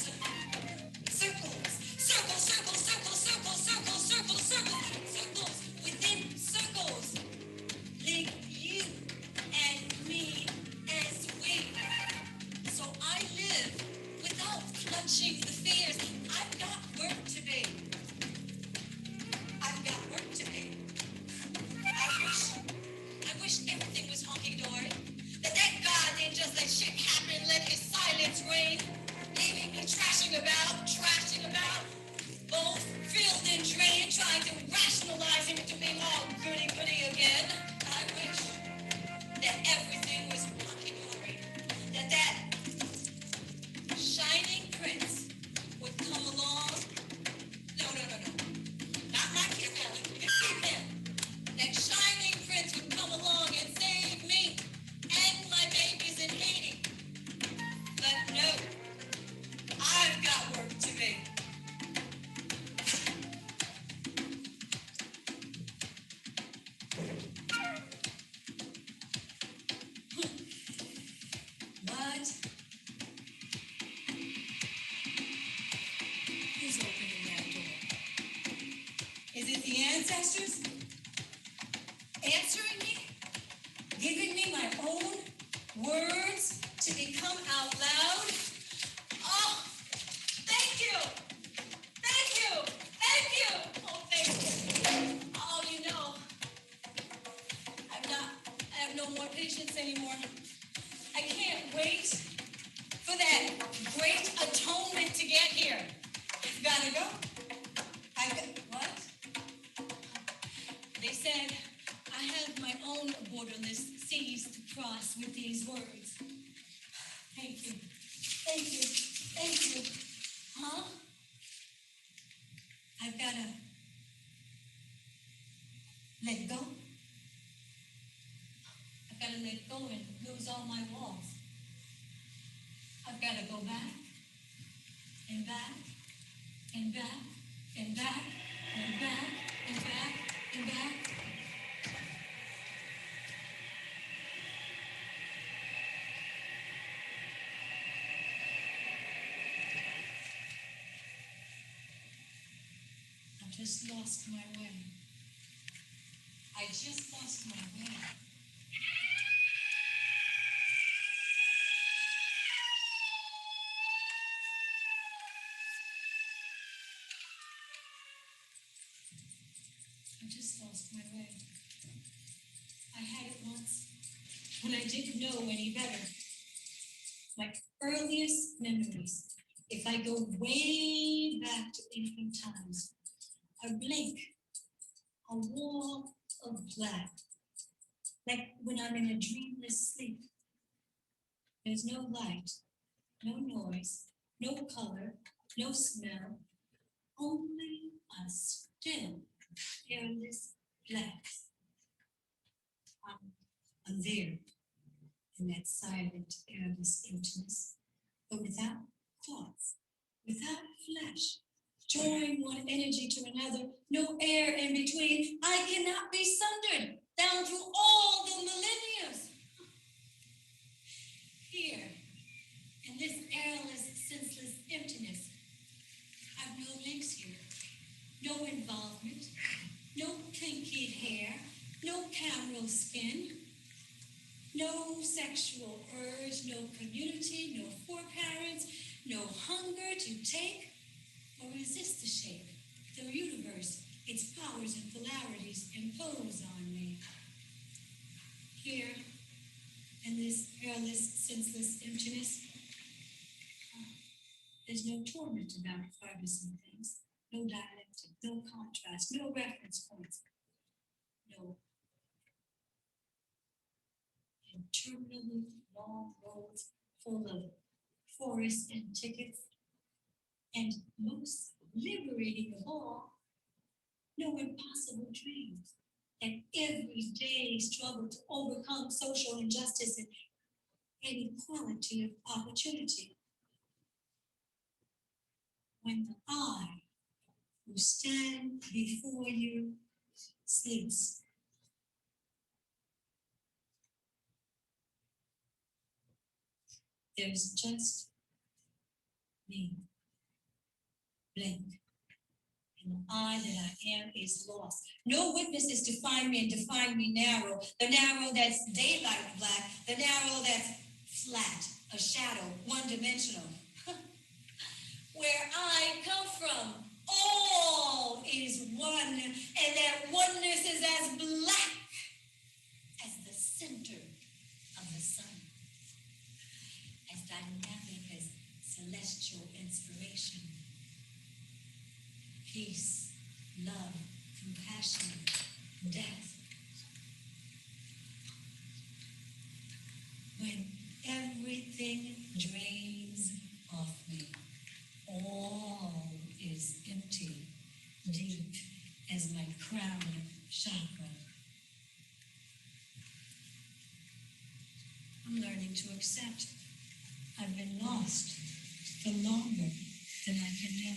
ancestors answering me, giving me my own words to become out loud. Oh, thank you. Thank you. Thank you. Oh, thank you. Oh, you know, I have no more patience anymore. I can't wait for that great atonement to get here. I've got to go. What? They said I have my own borderless seas to cross with these words. Thank you. Thank you. Thank you. Huh? I've got to let go. I've got to let go and lose all my walls. I've got to go back and back and back and back and back and back and back. I just lost my way. I just lost my way. I just lost my way. I had it once when I didn't know any better. My earliest memories, if I go way back to infant times, are blank, a wall of black, like when I'm in a dreamless sleep. There's no light, no noise, no color, no smell, only a still, airless black. I'm there in that silent, airless emptiness, but without thoughts, without flesh, drawing one energy to another, no air in between. I cannot be sundered down through all the millennia. Here, in this airless, senseless emptiness, I've no links here, no involvement, no kinky hair, no camel skin, no sexual urge, no community, no foreparents, no hunger to take or resist the shape, the universe, its powers and polarities impose on me. Here, in this airless, senseless emptiness, there's no torment about partisan things, no dialectic, no contrast, no reference points, no interminably long roads full of forests and tickets, and most liberating of all, no impossible dreams, that everyday struggle to overcome social injustice and inequality of opportunity. When the I who stand before you sleeps, there's just me, blank. And the I that I am is lost. No witnesses to find me and define me narrow. The narrow that's daylight black, the narrow that's flat, a shadow, one-dimensional. Where I come from, all is one, and that oneness is as black as the center of the sun, as dynamic as celestial inspiration. Peace, love, compassion, death. When everything drains off me, all is empty, deep as my crown chakra. I'm learning to accept I've been lost for longer than I can know.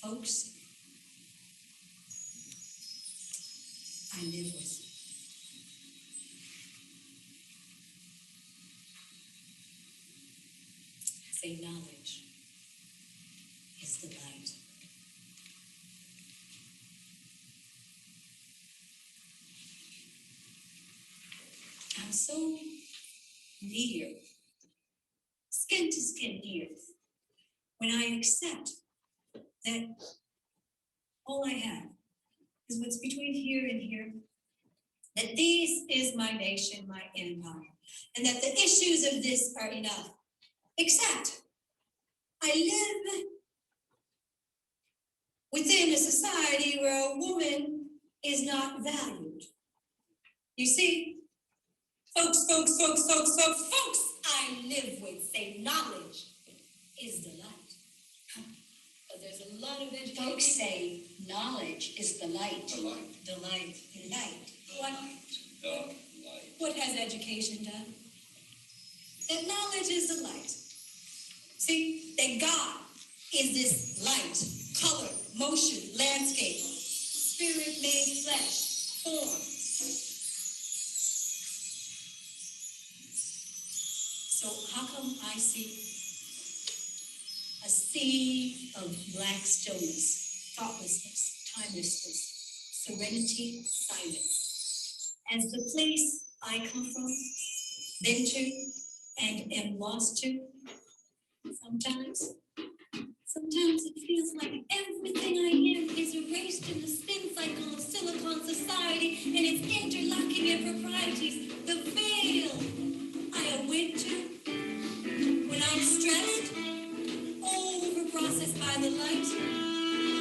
folks I live with. Say knowledge is the light. I'm so near, skin to skin near, when I accept that all I have is what's between here and here, that this is my nation, my empire, and that the issues of this are enough. Except I live within a society where a woman is not valued. You see, folks I live with say knowledge is the light. But there's a lot of education. Folks say knowledge is the light. The light. The light. The light. What has education done? That knowledge is the light. See, that God is this light, color, motion, landscape, spirit made flesh, form. So how come I see a sea of black stillness, thoughtlessness, timelessness, serenity, silence, as the place I come from, been to, and am lost to? Sometimes it feels like everything I am is erased in the spin cycle of silicon society and its interlocking improprieties. The veil I went to when I'm stressed, over-processed by the light,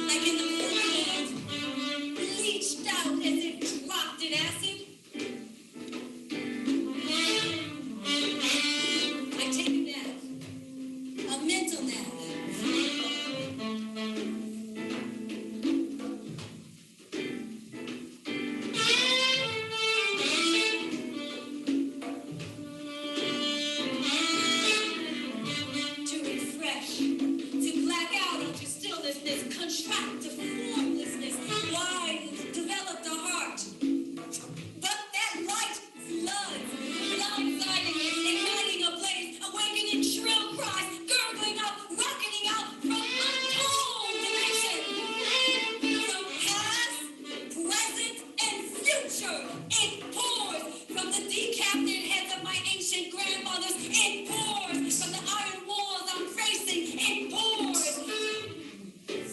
like in the fluid, bleached out as if dropped in acid. I take a nap, a mental nap. Contract to formlessness, wide, develop the heart. But that light floods, blindsiding, igniting a blaze, awakening shrill cries, gurgling up, rocketing out from untold dimension. From past, present, and future, it pours from the decapitated heads of my ancient grandmothers. It pours from the iron walls I'm facing. It pours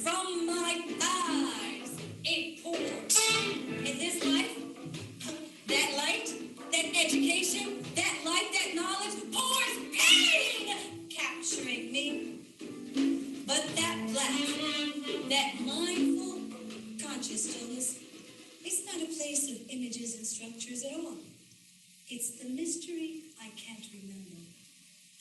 from my thighs, it pours. In this life, that light, that education, that light, that knowledge pours pain, capturing me. But that black, that mindful, conscious stillness, it's not a place of images and structures at all. It's the mystery I can't remember.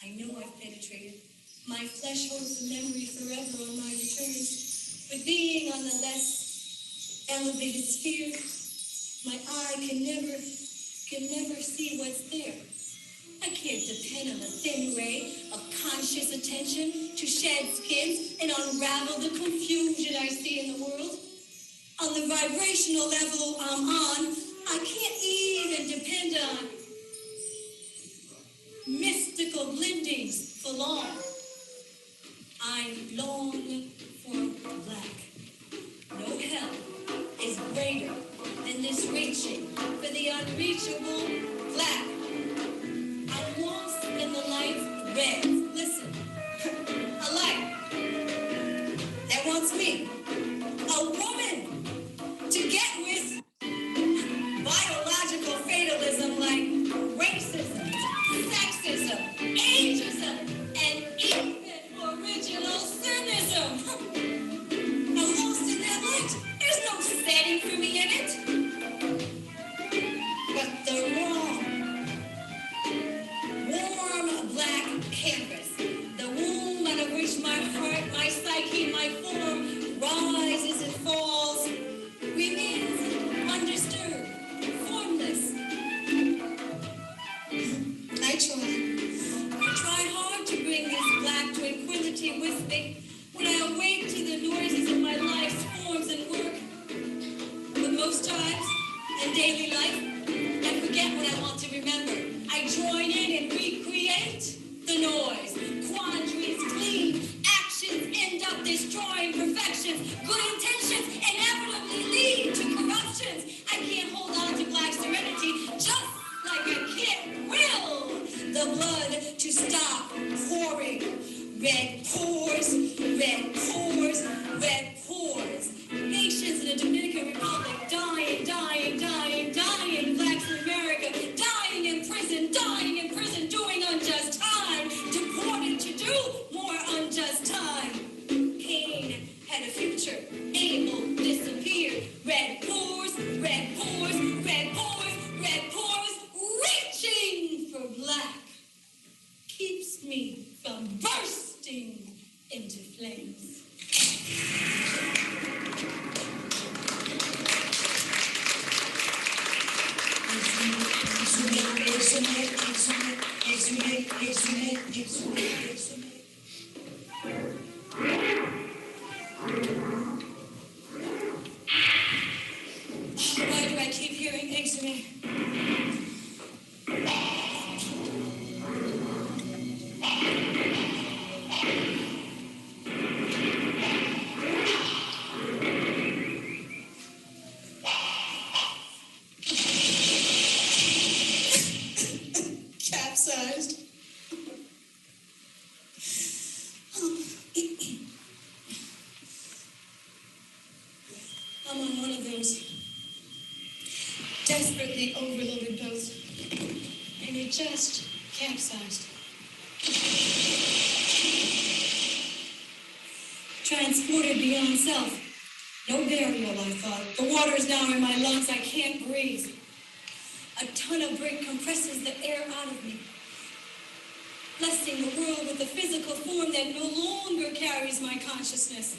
I know I've penetrated. My flesh holds the memory forever on my returns. But being on the less elevated sphere, my eye can never see what's there. I can't depend on a thin ray of conscious attention to shed skins and unravel the confusion I see in the world. On the vibrational level I'm on, I can't even depend on mystical blendings for long. I long for black. No hell is greater than this reaching for the unreachable black. I'm lost in the light's red. Listen, a light that wants me, a woman, to get with biological fatalism like red pores, red pores, red pores. Haitians in the Dominican Republic dying, dying, dying, dying. Blacks in America dying in prison, doing unjust time, deported to do more unjust time. Cain had a future, Abel disappeared. Red pores, red pores, red pores, red pores, reaching for black keeps me from bursting into flames. Why do I keep hearing Èzili? Capsized. I'm on one of those desperately overloaded boats, and it just capsized. Transported beyond self. No burial, I thought. The water is now in my lungs. I can't breathe. A ton of brick compresses the air out of me, blessing the world with a physical form that no longer carries my consciousness.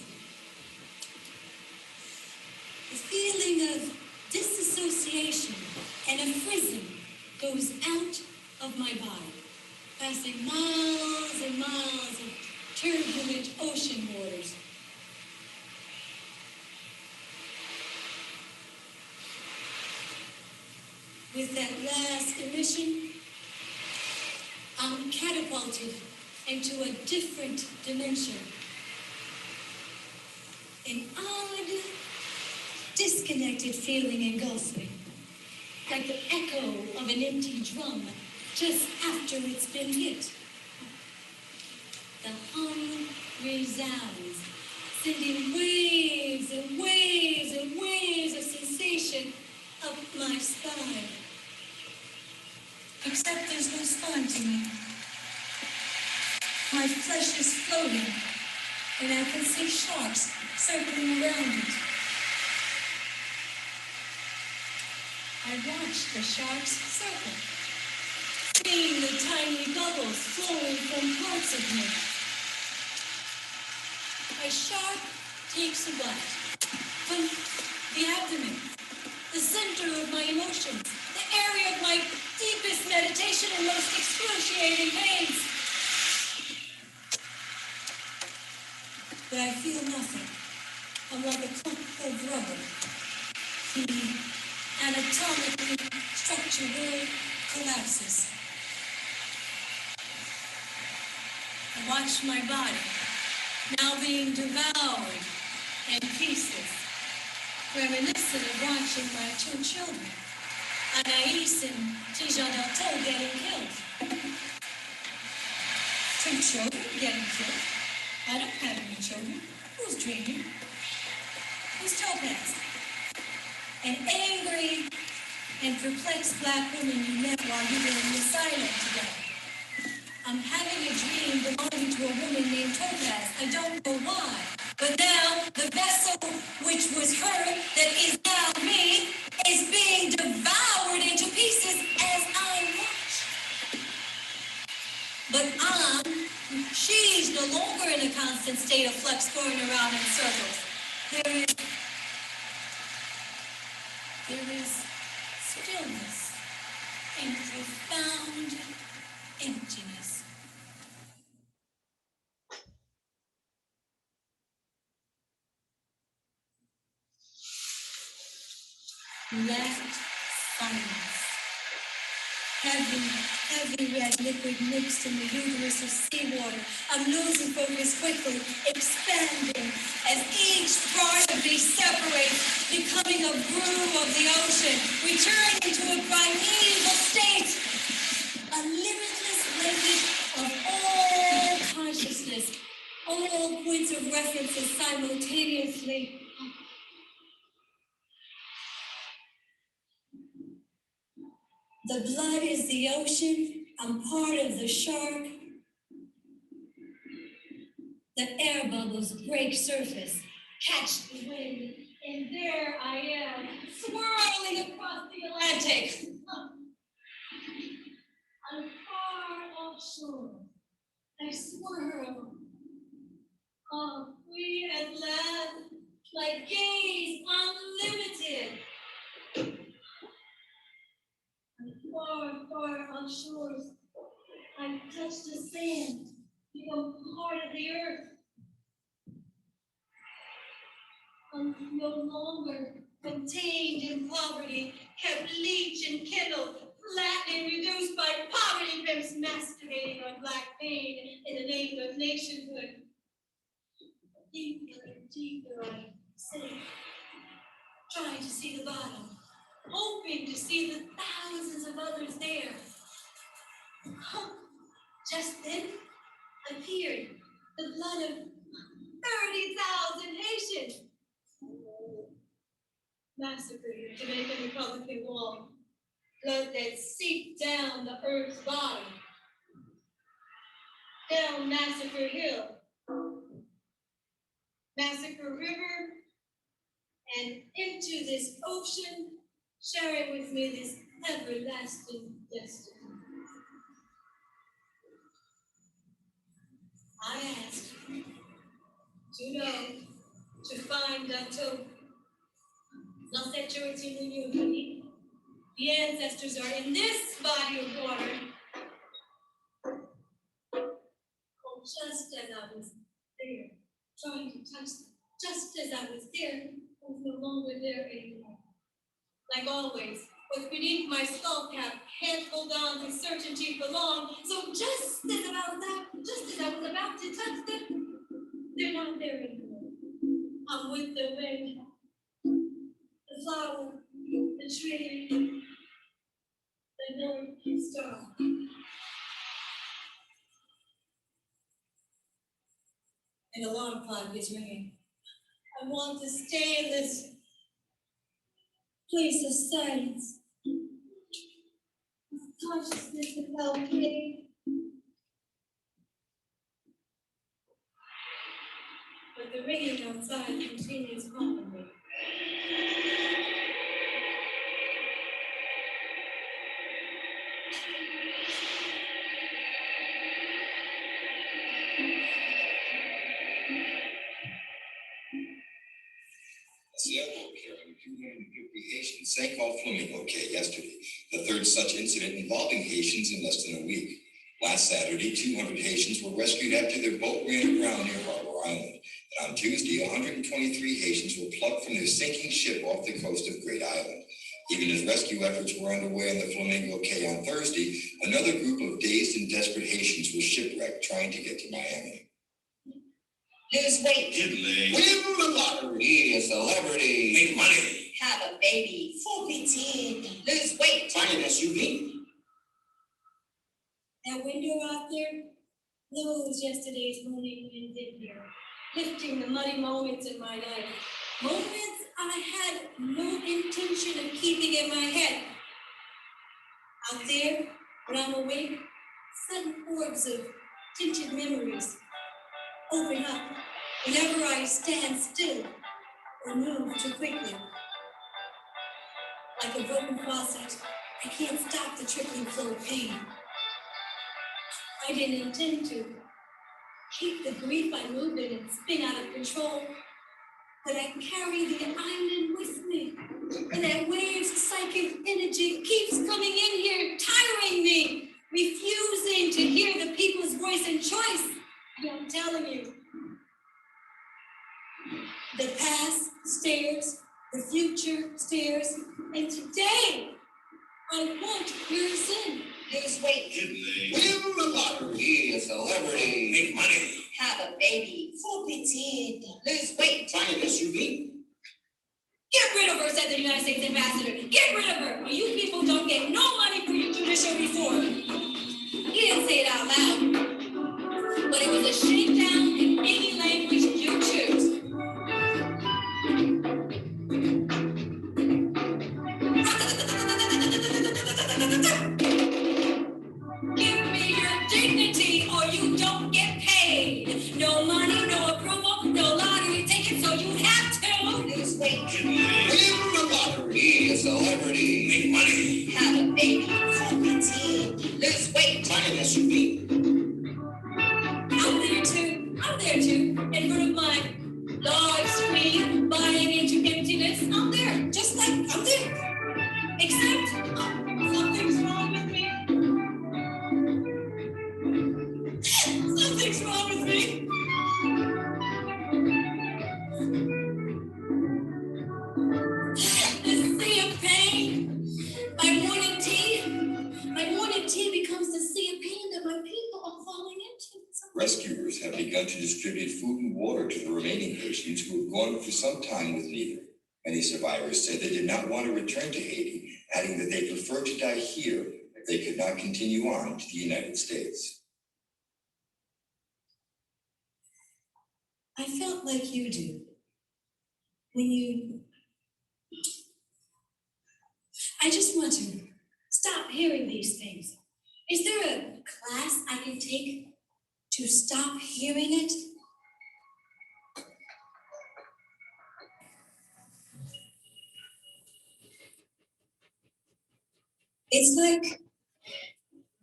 The feeling of disassociation and a frisson goes out of my body, passing miles and miles of turbulent ocean waters. With that last emission, I'm catapulted into a different dimension. An odd, disconnected feeling engulfs me, like the echo of an empty drum just after it's been hit. The hum resounds, sending waves and waves and waves of sensation up my spine. Except there's no spine to me. My flesh is floating, and I can see sharks circling around it. I watch the sharks circle, seeing the tiny bubbles flowing from parts of me. A shark takes a bite from the abdomen, the center of my emotions, the area of my deepest meditation and most excruciating pains. But I feel nothing. I'm like a clump of rubber. The anatomically structured world collapses. I watch my body, now being devoured in pieces, reminiscent of watching my two children, Anaïs and Tijan Delto, getting killed. Two children getting killed? I don't have any children. Who's dreaming? Who's Topaz? An angry and perplexed black woman you met while you were in the asylum together. I'm having a dream belonging to a woman named Topaz. I don't know why. But now, the vessel which was her, that is now me, is being devoured into pieces as I watch. But she's no longer in a constant state of flux going around in circles. There is stillness and profound emptiness. Left silence. Heavy red liquid mixed in the uterus of seawater. I'm losing focus quickly, expanding as each part of me separates, becoming a brew of the ocean, returning into a primeval state, a limitless blanket of all consciousness, all points of references simultaneously. The blood is the ocean. I'm part of the shark. The air bubbles break surface, catch the wind, and there I am, swirling across the Atlantic. I'm far offshore. I swirl. Oh, free at last, my gaze unlimited. I'm far offshore. I touch the sand, become part of the earth. I'm no longer contained in poverty, kept leech and kindled, flattened, reduced by poverty pimps masturbating on black pain in the name of nationhood. Deeper and deeper I sink, trying to see the bottom, hoping to see the thousands of others there. Just then appeared the blood of 30,000 Haitians. Massacred the Jamaican Republican wall, blood that seeped down the earth's bottom, down Massacre Hill, Massacre River, and into this ocean, sharing with me this everlasting destiny. I ask to know, to find until not that you're in unity. The ancestors are in this body of water. Oh, just as I was there, trying to touch them, just as I was there, I was no longer there anymore. Like always, what's beneath my skull cap can't hold on to certainty for long. So just as I was about to touch them, they're not there anymore. I'm with the wind, the flower, the tree, the North Star. An alarm clock is ringing. I want to stay in this place of silence, of consciousness without pain. But the ringing outside continues calling me. Seattle carrying 250 Haitians sank off Flamingo Cay yesterday, the third such incident involving Haitians in less than a week. Last Saturday, 200 Haitians were rescued after their boat ran aground near Herbal Island. And on Tuesday, 123 Haitians were plucked from their sinking ship off the coast of Great Island. Even as rescue efforts were underway on the Flamingo Cay on Thursday, another group of dazed and desperate Haitians was shipwrecked trying to get to Miami. Lose weight. ZiliD. Win the lottery. Be a celebrity. Make money. Have a baby. 4 Lose weight. Find an SUV. That window out there, those yesterday's morning winds in here, lifting the muddy moments in my life. Moments I had no intention of keeping in my head. Out there, when I'm awake, sudden orbs of tinted memories open up whenever I stand still or move too quickly. Like a broken faucet, I can't stop the trickling flow of pain. I didn't intend to keep the grief I moved in and spin out of control, but I carry the island with me, and that wave's psychic energy keeps coming in here, tiring me, refusing to hear the people's voice and choice. And I'm telling you, the past stares, the future stares, and today I want yours in. Lose weight. ZiliD. Win the lottery. Be a celebrity. Make money. Have a baby. 4 Lose weight. Find an SUV. Get rid of her, said the United States ambassador. Get rid of her, or you people don't get no money for your judicial reform. He didn't say it out loud, but it was a shakedown in any language you choose. Give me your dignity or you don't get paid. No money, no approval, no lottery ticket, so you have to lose weight. Win the lottery, be a celebrity, make money, Have a baby, form a team, lose weight. finance your feet. I'm there too, in front of my large screen, buying into emptiness. I'm there, just like I'm there. Except something's wrong with me. Something's wrong with me. This sea of pain, my morning tea becomes the sea of pain that my people are falling into. Rescuers have begun to distribute food and water to the remaining Haitians who have gone for some time with neither. Many survivors said they did not want to return to Haiti, adding that they prefer to die here if they could not continue on to the United States. I felt like you do. I just want to stop hearing these things. Is there a class I can take to stop hearing it? It's like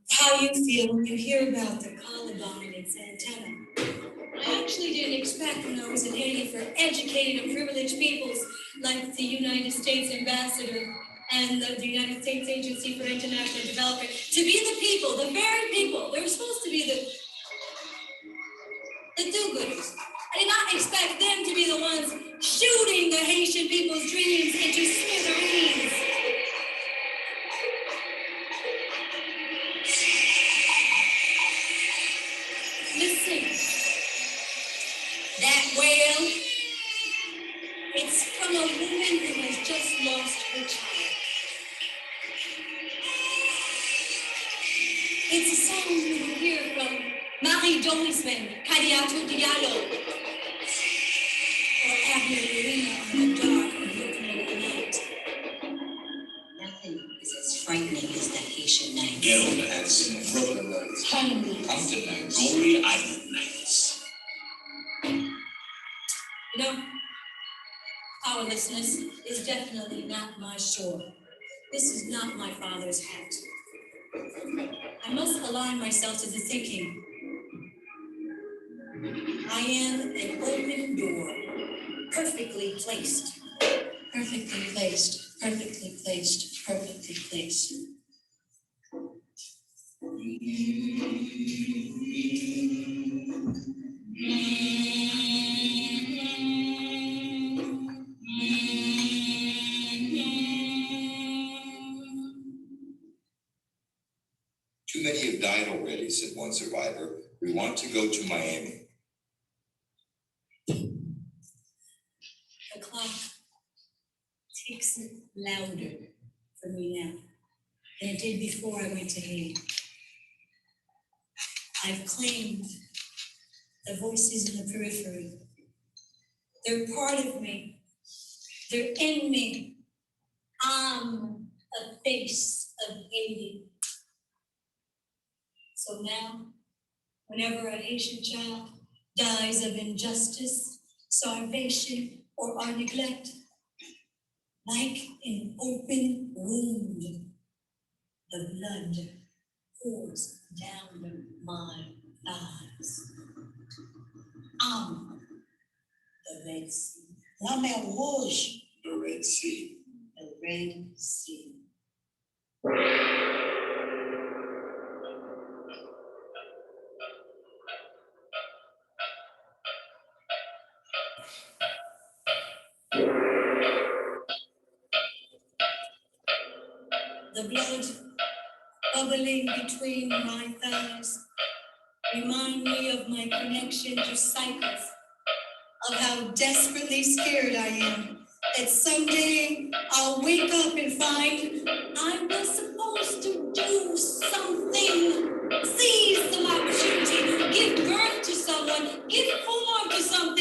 how you feel when you hear about the Columbine in Santana. I actually didn't expect when I was in Haiti for educated and privileged peoples like the United States Ambassador and the United States Agency for International Development to be the people, the very people. They were supposed to be the do-gooders. I did not expect them to be the ones shooting the Haitian people's dreams into smithereens. Listen, that wail, it's from a woman who has just lost her child. It's a song you will hear from Marie Dolisman, Kadiatou Diallo, or Abner Marina on the dark and looking at the night. Nothing is as frightening as the Haitian night. Ghetto nights, brother nights, Honeymoon. Compton nights, Gory Island nights. You know, powerlessness is definitely not my shore. This is not my father's hat. I must align myself to the thinking. I am an open door, perfectly placed. Perfectly placed, perfectly placed, perfectly placed. Too many have died already, said one survivor. We want to go to Miami. The clock ticks louder for me now than it did before I went to Haiti. I've claimed the voices in the periphery. They're part of me. They're in me. I'm a face of Haiti. So now, whenever a Haitian child dies of injustice, starvation, or our neglect, like an open wound, the blood pours down my thighs. I'm the Red Sea. La mer rouge. The Red Sea. The Red Sea. The blood bubbling between my thighs remind me of my connection to cycles, of how desperately scared I am that someday I'll wake up and find I was supposed to do something, seize some opportunity, give birth to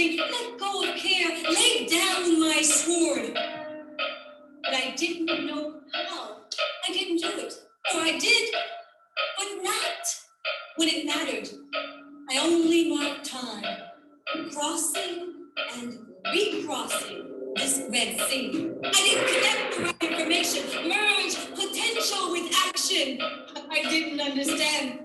something, let go of care, lay down my sword. But I didn't know how. I didn't do it. Or I did, but not when it mattered. I only marked time, crossing and recrossing this Red Sea. I didn't connect the right information, merge potential with action. I didn't understand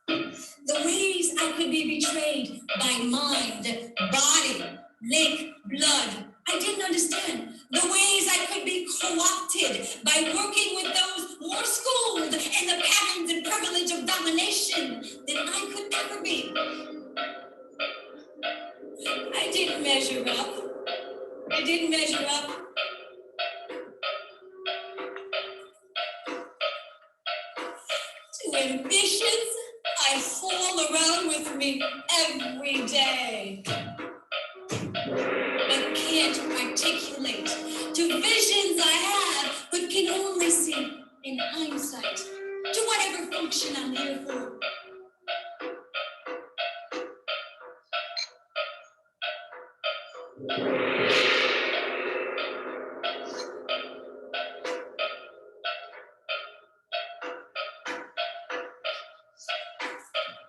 the ways I could be betrayed by mind, body, lake, blood. I didn't understand the ways I could be co-opted by working with those more schooled in the patterns and privilege of domination than I could ever be. I didn't measure up. I didn't measure up. To ambitions I haul around with me every day, but can't articulate. To visions I have, but can only see in hindsight. To whatever function I'm here for.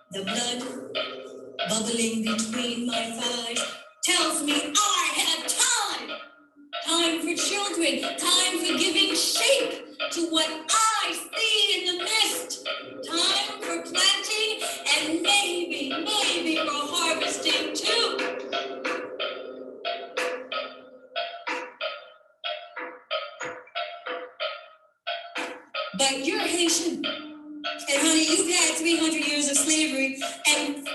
The blood bubbling between my thighs tells me I have time. Time for children, time for giving shape to what I see in the mist. Time for planting and maybe for harvesting too. But you're Haitian. And honey, you've had 300 years of slavery and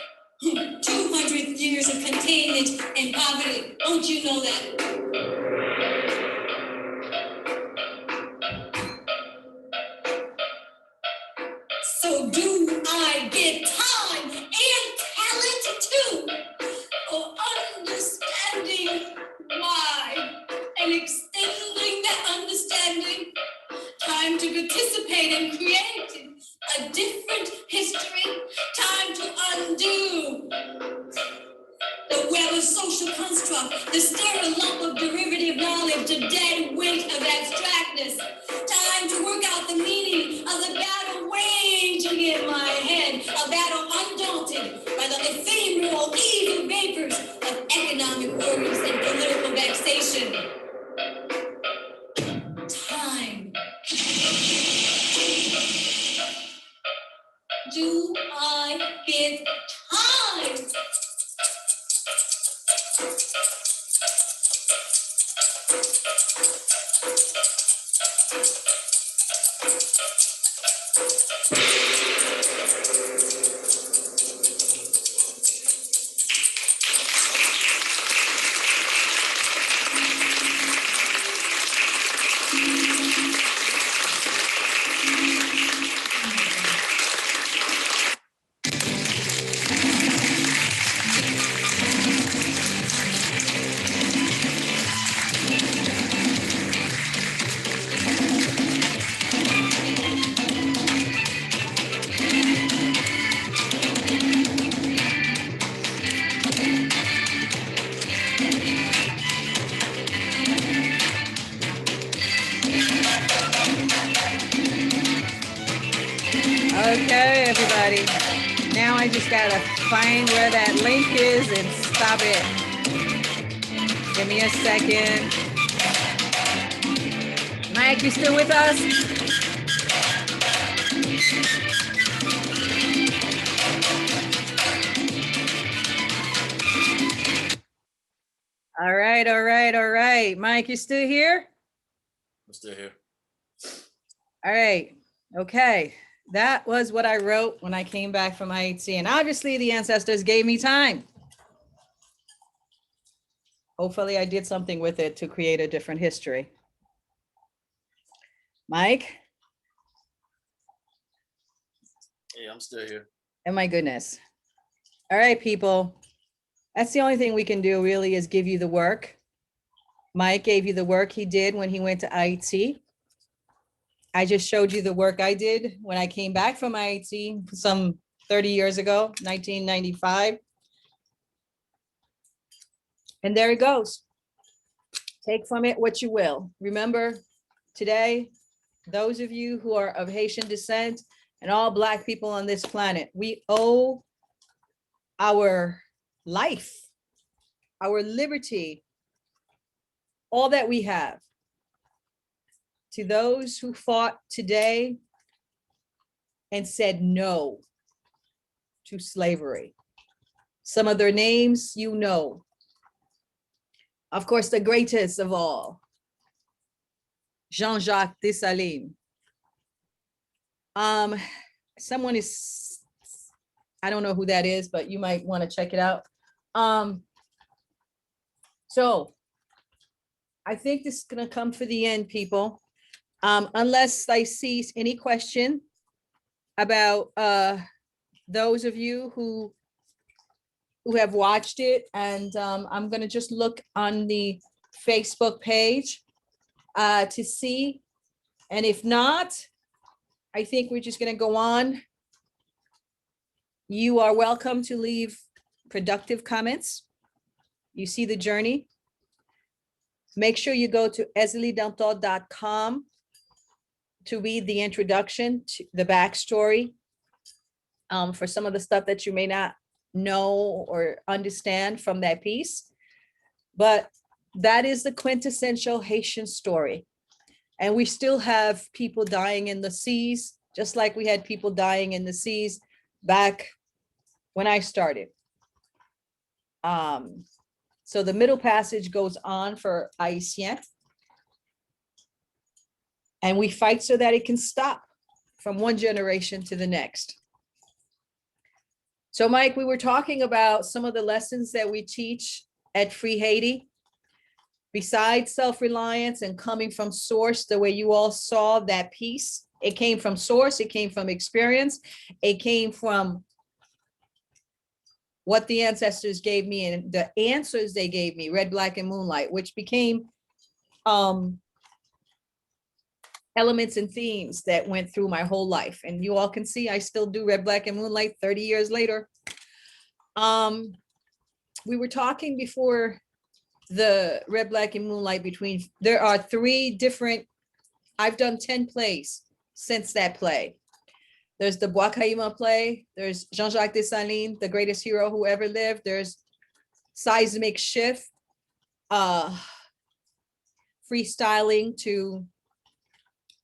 200 years of containment and poverty. Don't you know that? So do I get time and talent too for understanding why and extending that understanding? Time to participate and create a different history. Time to undo the web of social construct, the sterile lump of derivative knowledge, the dead weight of abstractness. Time to work out the meaning of the battle waging in my head, a battle undaunted by the ephemeral evil vapors of economic worries and political vexation. Time. Do I get time? Okay, everybody. Now I just gotta find where that link is and stop it. Give me a second. Mike, you still with us? All right, all right, all right. Mike, you still here? I'm still here. All right, okay. That was what I wrote when I came back from Haiti. And obviously the ancestors gave me time. Hopefully I did something with it to create a different history. Mike? Hey, I'm still here. Oh my goodness. All right, people. That's the only thing we can do really is give you the work. Mike gave you the work he did when he went to Haiti. I just showed you the work I did when I came back from Haiti some 30 years ago, 1995. And there it goes. Take from it what you will. Remember, today, those of you who are of Haitian descent and all Black people on this planet, we owe our life, our liberty, all that we have to those who fought today and said no to slavery. Some of their names, you know. Of course, the greatest of all, Jean-Jacques Dessalines. Someone is, I don't know who that is, but you might want to check it out. So I think this is going to come for the end, people. Unless I see any question about those of you who have watched it, and I'm going to just look on the Facebook page to see. And if not, I think we're just going to go on. You are welcome to leave productive comments. You see the journey. Make sure you go to EziliDental.com to read the introduction, to the backstory, for some of the stuff that you may not know or understand from that piece. But that is the quintessential Haitian story. And we still have people dying in the seas, just like we had people dying in the seas back when I started. So the Middle Passage goes on for Haitian. And we fight so that it can stop from one generation to the next. So Mike, we were talking about some of the lessons that we teach at Free Haiti. Besides self-reliance and coming from source, the way you all saw that piece, it came from source, it came from experience, it came from what the ancestors gave me and the answers they gave me, Red, Black, and Moonlight, which became elements and themes that went through my whole life. And you all can see I still do Red, Black, and Moonlight 30 years later. We were talking before the Red, Black, and Moonlight between, there are 3 different, I've done 10 plays since that play. There's the Bois-Caïman play, there's Jean-Jacques Dessalines, the greatest hero who ever lived, there's Seismic Shift, freestyling to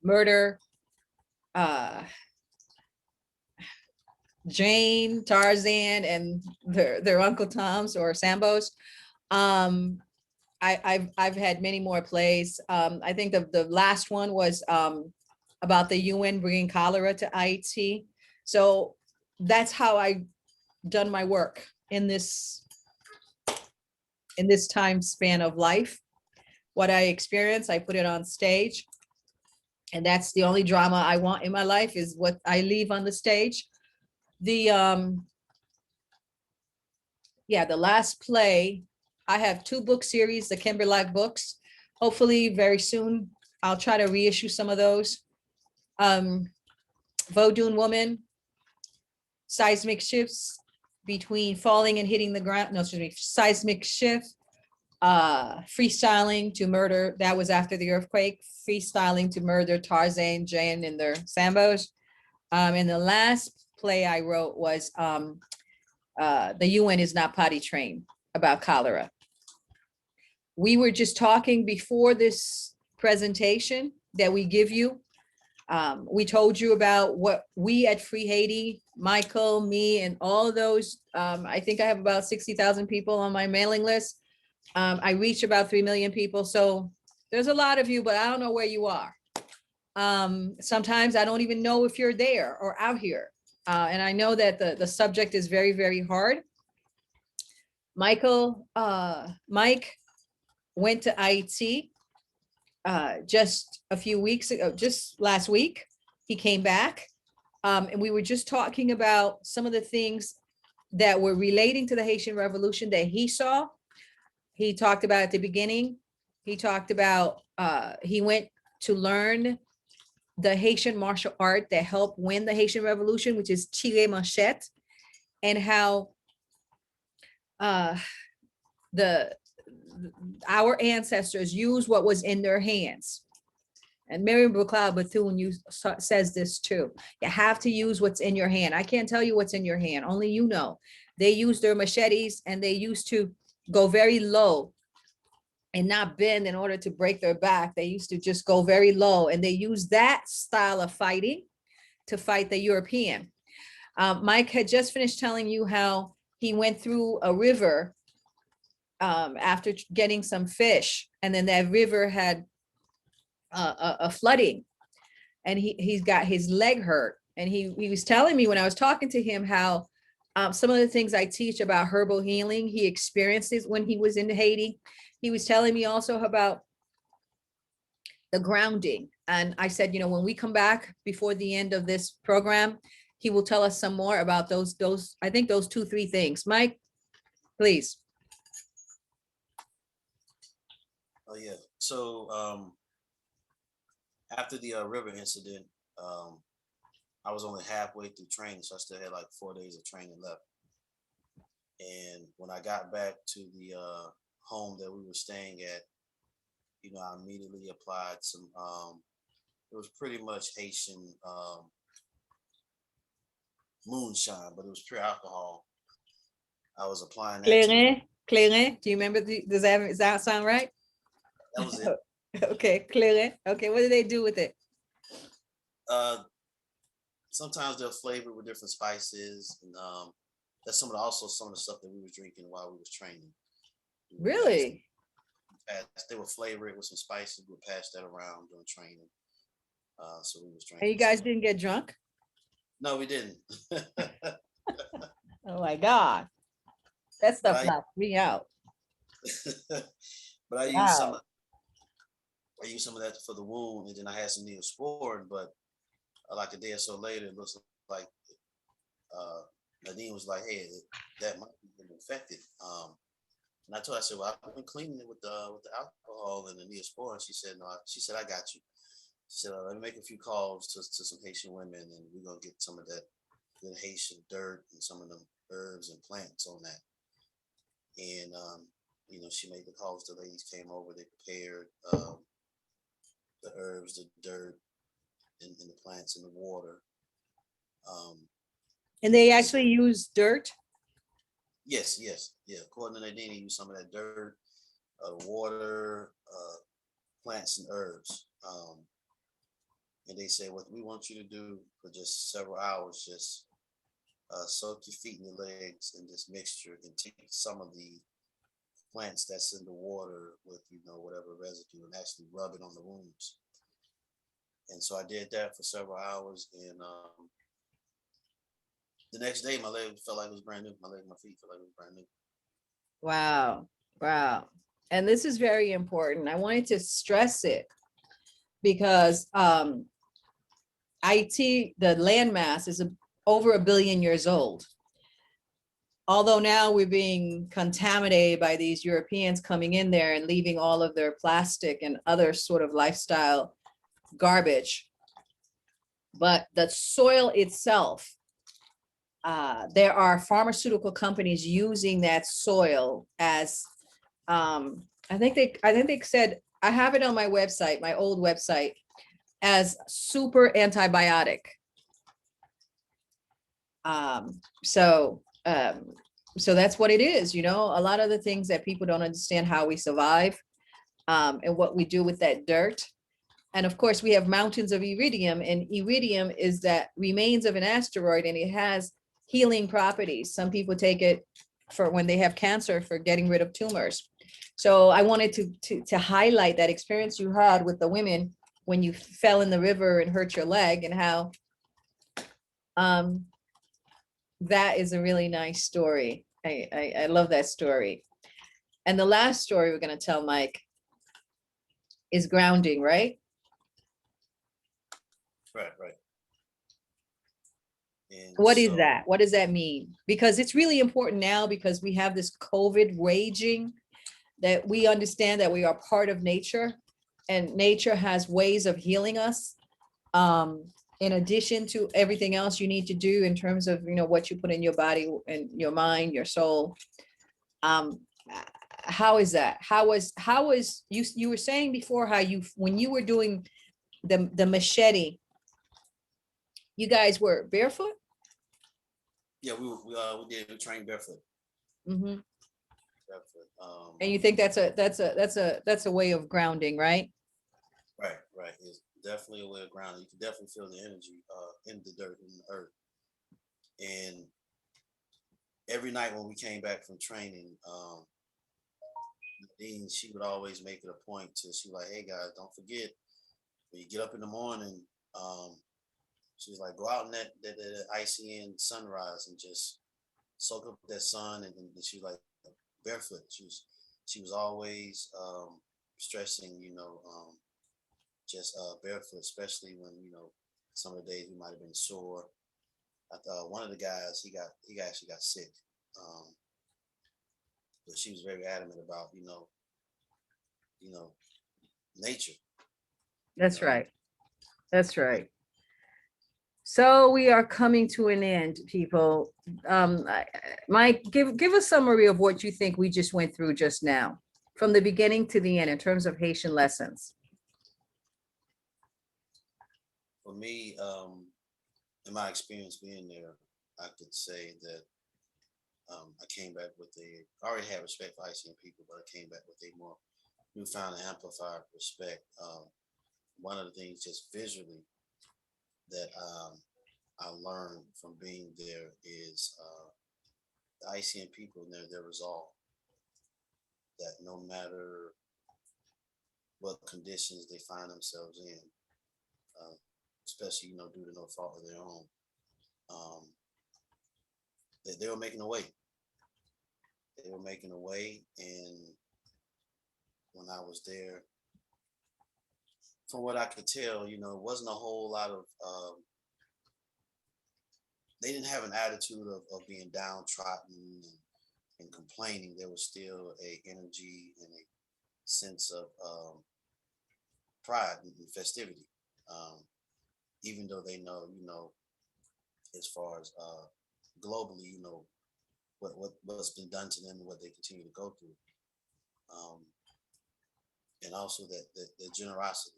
murder Jane, Tarzan, and their Uncle Toms or Sambos. I've had many more plays. I think the last one was about the UN bringing cholera to Haiti. So that's how I done my work in this time span of life. What I experienced, I put it on stage. And that's the only drama I want in my life, is what I leave on the stage. The last play, I have 2 book series, the Kimberlach books. Hopefully very soon, I'll try to reissue some of those. Vodun Woman, Seismic Shifts Between Falling and Hitting the Ground. No, excuse me, Seismic Shift, freestyling to murder. That was after the earthquake. Freestyling to murder Tarzan, Jane, and their Sambos. And the last play I wrote was The UN is Not Potty Trained, about cholera. We were just talking before this presentation that we give you. We told you about what we at Free Haiti, Michael, me, and all of those. I think I have about 60,000 people on my mailing list. I reach about 3 million people. So there's a lot of you, but I don't know where you are. Sometimes I don't even know if you're there or out here. And I know that the subject is very, very hard. Mike went to Haiti just a few weeks ago, just last week. He came back, and we were just talking about some of the things that were relating to the Haitian Revolution that he saw. He talked about at the beginning. He talked about he went to learn the Haitian martial art that helped win the Haitian Revolution, which is Tire Manchette, and how the our ancestors used what was in their hands. And Miriam Bethune says this too. You have to use what's in your hand. I can't tell you what's in your hand. Only you know. They used their machetes and they used to go very low and not bend in order to break their back. They used to just go very low, and they used that style of fighting to fight the European. Mike had just finished telling you how he went through a river after getting some fish, and then that river had a flooding, and he's got his leg hurt. And he was telling me when I was talking to him how some of the things I teach about herbal healing, he experienced it when he was in Haiti. He was telling me also about the grounding. And I said, you know, when we come back before the end of this program, he will tell us some more about those, I think those 2-3 things. Mike, please. Oh yeah. So after the river incident, I was only halfway through training, so I still had like 4 days of training left. And when I got back to the home that we were staying at, you know, I immediately applied some. It was pretty much Haitian moonshine, but it was pure alcohol. I was applying that. Clairin, do you remember? Does that sound right? That was it. Okay, Clairin. Okay, what did they do with it? Sometimes they'll flavor it with different spices, and that's some of the stuff that we was drinking while we was training. Really? They would flavor it with some spices. We would pass that around during training. So we was drinking. And you guys didn't get drunk? No, we didn't. Oh my God. That stuff knocked me out. But I used some of that for the wound, and then I had some Neosporin, but like a day or so later, it looks like Nadine was like, hey, that might be infected. And I told her, I said, well, I've been cleaning it with the alcohol and the Neosporin. She said, no, she said, I got you. She said, let me make a few calls to some Haitian women, and we're going to get some of that good Haitian dirt and some of them herbs and plants on that. And, you know, she made the calls. The ladies came over, they prepared the herbs, the dirt, and the plants and the water. And they actually use dirt? Yes. Yeah. According to Nadine, he used some of that dirt, water, plants and herbs. And they say, what we want you to do for just several hours, just soak your feet and your legs in this mixture and take some of the plants that's in the water with, you know, whatever residue, and actually rub it on the wounds. And so I did that for several hours, and the next day my leg felt like it was brand new. My feet felt like it was brand new. Wow. And this is very important. I wanted to stress it because Haiti, the landmass, is over 1 billion years old. Although now we're being contaminated by these Europeans coming in there and leaving all of their plastic and other sort of lifestyle garbage. But the soil itself, there are pharmaceutical companies using that soil as, I think they said, I have it on my website, my old website, as super antibiotic. So that's what it is. You know, a lot of the things that people don't understand how we survive, and what we do with that dirt. And of course we have mountains of iridium, and iridium is that remains of an asteroid, and it has healing properties. Some people take it for when they have cancer, for getting rid of tumors. So I wanted to highlight that experience you had with the women when you fell in the river and hurt your leg, and how that is a really nice story. I love that story. And the last story we're going to tell, Mike, is grounding, right? Right. And what is that? What does that mean? Because it's really important now, because we have this COVID raging, that we understand that we are part of nature, and nature has ways of healing us. In addition to everything else you need to do in terms of, you know, what you put in your body and your mind, your soul. how is that? How was you were saying before how when you were doing the machete, you guys were barefoot? Yeah, we did train barefoot. Mm-hmm. Barefoot. And you think that's a way of grounding, right? Right. It's definitely a way of grounding. You can definitely feel the energy in the dirt, in the earth. And every night when we came back from training, Nadine, she would always make it a point to, she was like, hey guys, don't forget, when you get up in the morning, she was like, go out in that icy end sunrise and just soak up that sun. And she was like, barefoot. She was always stressing, just barefoot, especially when, some of the days we might have been sore. I thought one of the guys, he actually got sick. But she was very adamant about, nature. That's right. That's right. So we are coming to an end, people. Mike, give a summary of what you think we just went through just now, from the beginning to the end, in terms of Haitian lessons. For me, in my experience being there, I could say that I came back with I already had respect for Haitian people, but I came back with a more newfound and amplified respect. One of the things just visually that I learned from being there is the Haitian people and their resolve. That no matter what conditions they find themselves in, especially due to no fault of their own, that they were making a way. They were making a way, and when I was there, from what I could tell, it wasn't a whole lot of. They didn't have an attitude of being downtrodden and complaining. There was still a energy and a sense of pride and festivity, even though they know, as far as globally, what's been done to them and what they continue to go through, and also that generosity,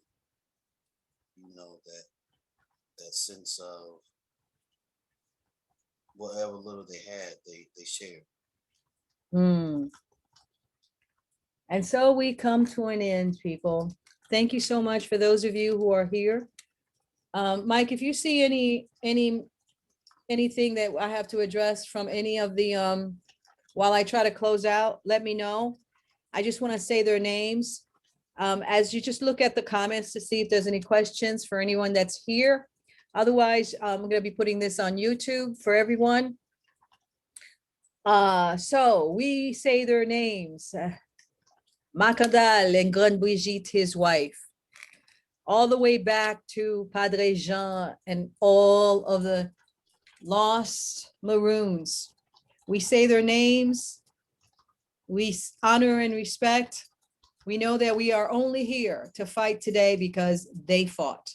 that sense of whatever little they had, they shared. And so we come to an end, people. Thank you so much for those of you who are here. Mike, if you see anything that I have to address from any of the while I try to close out, let me know. I just want to say their names. As you just look at the comments to see if there's any questions for anyone that's here. Otherwise, I'm going to be putting this on YouTube for everyone. So we say their names. Macandal and Grande Brigitte, his wife. All the way back to Padre Jean and all of the lost Maroons. We say their names. We honor and respect. We know that we are only here to fight today because they fought,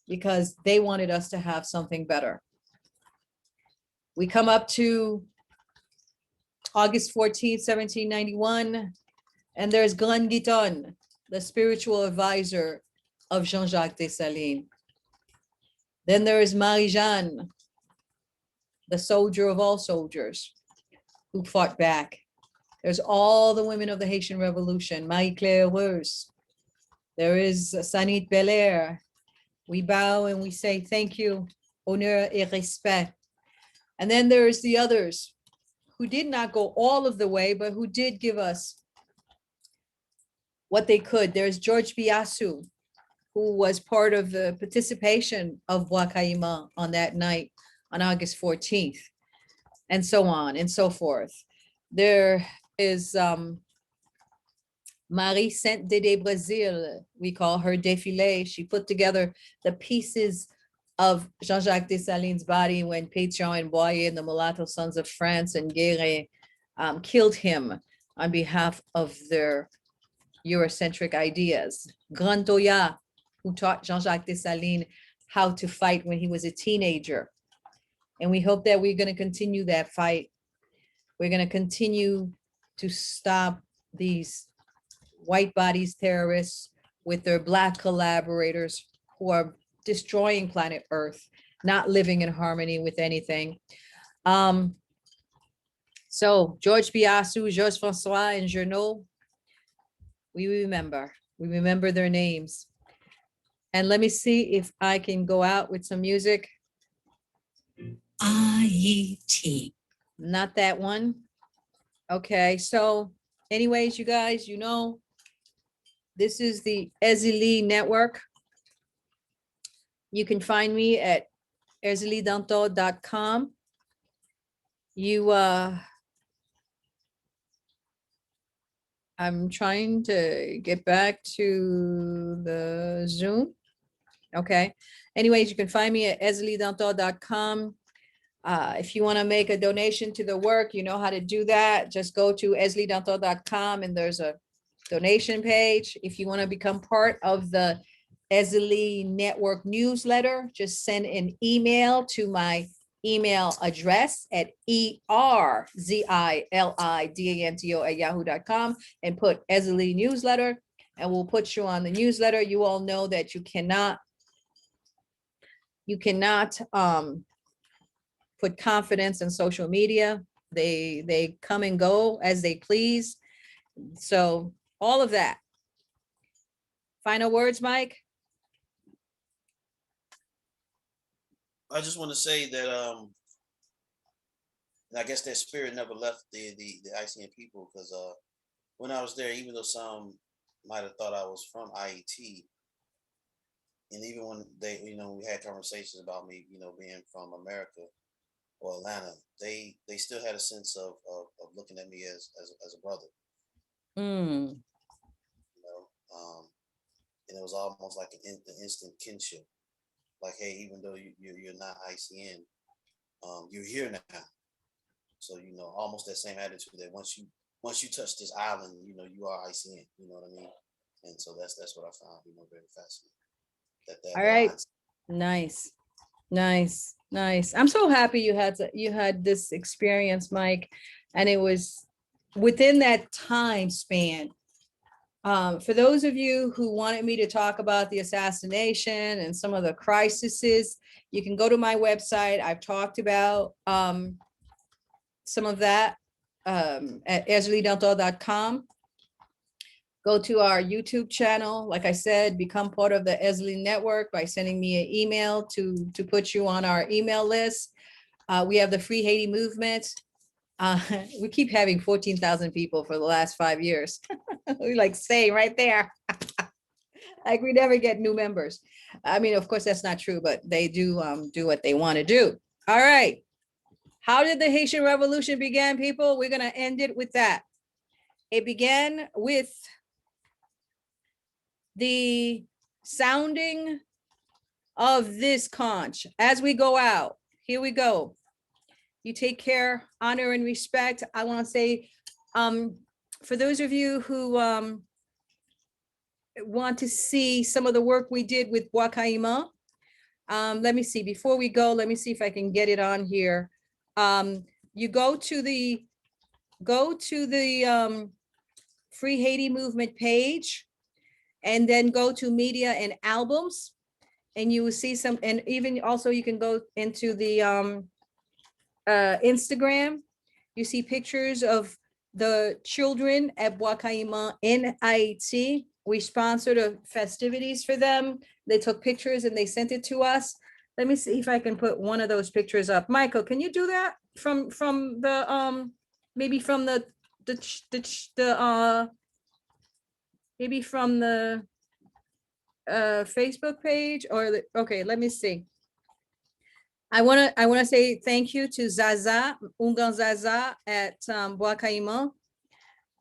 because they wanted us to have something better. We come up to August 14th, 1791, and there's Glenn Guiton, the spiritual advisor of Jean-Jacques Dessalines. Then there is Marie-Jeanne, the soldier of all soldiers who fought back. There's all the women of the Haitian Revolution, Marie-Claire Heureuse. There is Sanit Belair. We bow and we say thank you, honneur et respect. And then there's the others who did not go all of the way, but who did give us what they could. There's George Biassou, who was part of the participation of Bois Caïman on that night on August 14th, and so on and so forth. There is Marie Sainte-Dédé Brazil, we call her Défilé. She put together the pieces of Jean-Jacques Dessalines' body when Pétion and Boyer and the mulatto sons of France and Guérin killed him on behalf of their Eurocentric ideas. Grand Toya, who taught Jean-Jacques Dessalines how to fight when he was a teenager. And we hope that we're going to continue that fight. We're going to continue to stop these white bodies terrorists with their black collaborators who are destroying planet Earth, not living in harmony with anything. So George Biassou, Georges Francois, and Journaux, we remember their names. And let me see if I can go out with some music. Haiti. Not that one. Okay, so anyways, you guys, this is the Èzili network. You can find me at ezilidanto.com. I'm trying to get back to the Zoom. Okay. Anyways, you can find me at ezilidanto.com. If you want to make a donation to the work, you know how to do that. Just go to ezilidanto.com and there's a donation page. If you want to become part of the Èzili network newsletter, just send an email to my email address at erzilidanto@yahoo.com and put Èzili newsletter, and we'll put you on the newsletter. You all know that you cannot put confidence in social media. They come and go as they please. So all of that. Final words, Mike? I just want to say that I guess that spirit never left the Haitian people, because when I was there, even though some might have thought I was from Haiti, and even when they, we had conversations about me, being from America or Atlanta, they still had a sense of looking at me as a brother. Mm. And it was almost like an instant kinship. Like, hey, even though you're not Haitian, you're here now. So, almost that same attitude that once you touch this island, you are Haitian. You know what I mean? And so that's what I found, very fascinating. All right. Nice. I'm so happy you had this experience, Mike, and it was within that time span. For those of you who wanted me to talk about the assassination and some of the crises, you can go to my website. I've talked about some of that at ezilidanto.com. Go to our YouTube channel. Like I said, become part of the Èzili network by sending me an email to put you on our email list. We have the Free Haiti movement. We keep having 14,000 people for the last 5 years. We like saying right there, like we never get new members. I mean, of course, that's not true, but they do what they want to do. All right. How did the Haitian Revolution begin, people? We're going to end it with that. It began with the sounding of this conch. As we go out, here we go. You take care, honor, and respect. I want to say, for those of you who want to see some of the work we did with Wakaima, let me see, before we go, let me see if I can get it on here. You go to the Free Haiti movement page, and then go to media and albums, and you will see some, and even also you can go into the Instagram. You see pictures of the children at Wakaima in Haiti. We sponsored the festivities for them. They took pictures and they sent it to us. Let me see if I can put one of those pictures up. Michael, can you do that from the maybe from the maybe from the Facebook page, or okay, let me see. I want to say thank you to Zaza, Ungan Zaza at Wakaima.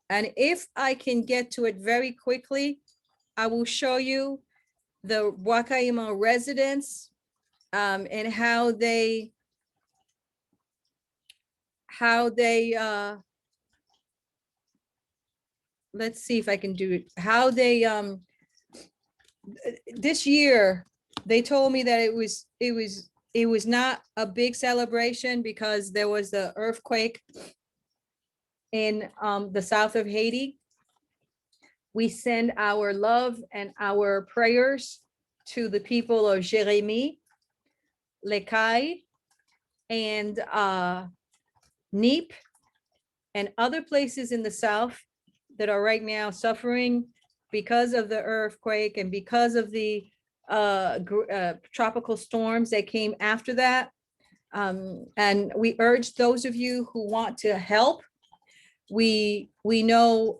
And if I can get to it very quickly, I will show you the Wakaima residents and how they let's see if I can do it. How they this year they told me that it was not a big celebration because there was the earthquake in the south of Haiti. We send our love and our prayers to the people of Jérémie, Lekai, and Neep, and other places in the South that are right now suffering because of the earthquake and because of the tropical storms that came after that. And we urge those of you who want to help. We know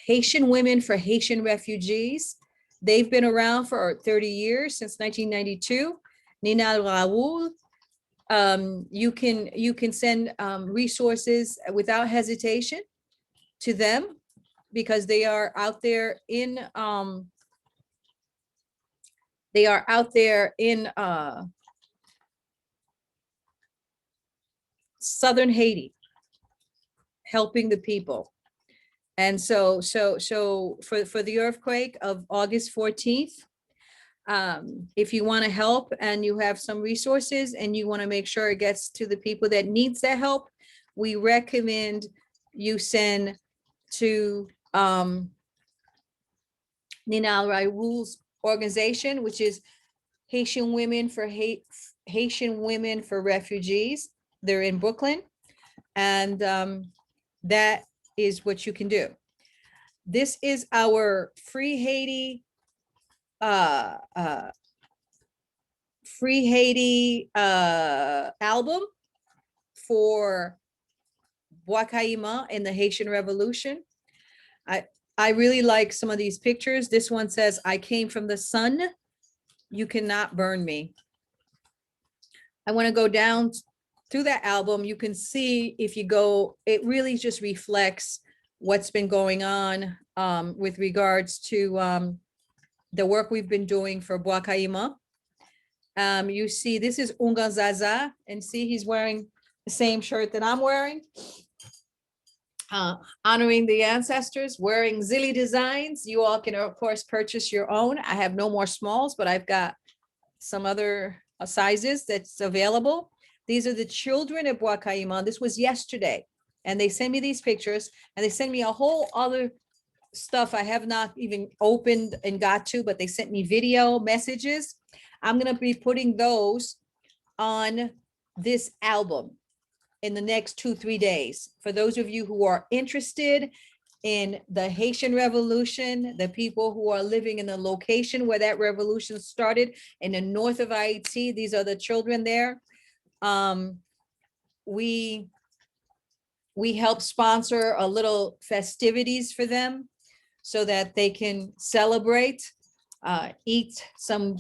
Haitian Women for Haitian Refugees. They've been around for 30 years, since 1992. Nina Raoul. You can send resources without hesitation to them, because they are out there in southern Haiti, helping the people. And so for the earthquake of August 14th, if you want to help and you have some resources and you want to make sure it gets to the people that needs that help, we recommend you send to Nina Raoul's organization, which is Haitian Women for Refugees. They're in Brooklyn, and that is what you can do. This is our Free Haiti album for Bois-Caïman and the Haitian Revolution. I really like some of these pictures. This one says, "I came from the sun. You cannot burn me." I want to go down through that album. You can see, if you go, it really just reflects what's been going on with regards to the work we've been doing for Bois-Caïman. You see, this is Unga Zaza, and see, he's wearing the same shirt that I'm wearing. Honoring the ancestors, wearing ZiliD designs. You all can, of course, purchase your own. I have no more smalls, but I've got some other sizes that's available. These are the children of Bois-Caïman. This was yesterday, and they sent me these pictures, and they sent me a whole other stuff I have not even opened and got to, but they sent me video messages. I'm going to be putting those on this album in the next 2-3 days. For those of you who are interested in the Haitian Revolution, the people who are living in the location where that revolution started in the north of Haiti, these are the children there. We help sponsor a little festivities for them so that they can celebrate, eat some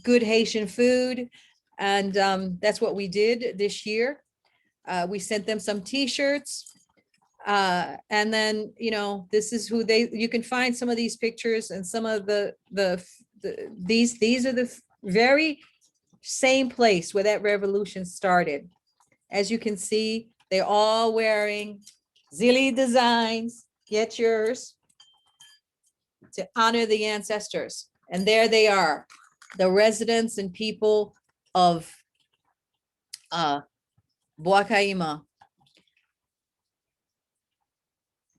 good Haitian food. And that's what we did this year. We sent them some t-shirts. And then, this is who you can find some of these pictures, and some of these are the very same place where that revolution started. As you can see, they're all wearing ZiliD designs. Get yours to honor the ancestors. And there they are, the residents and people of Bois-Caïman.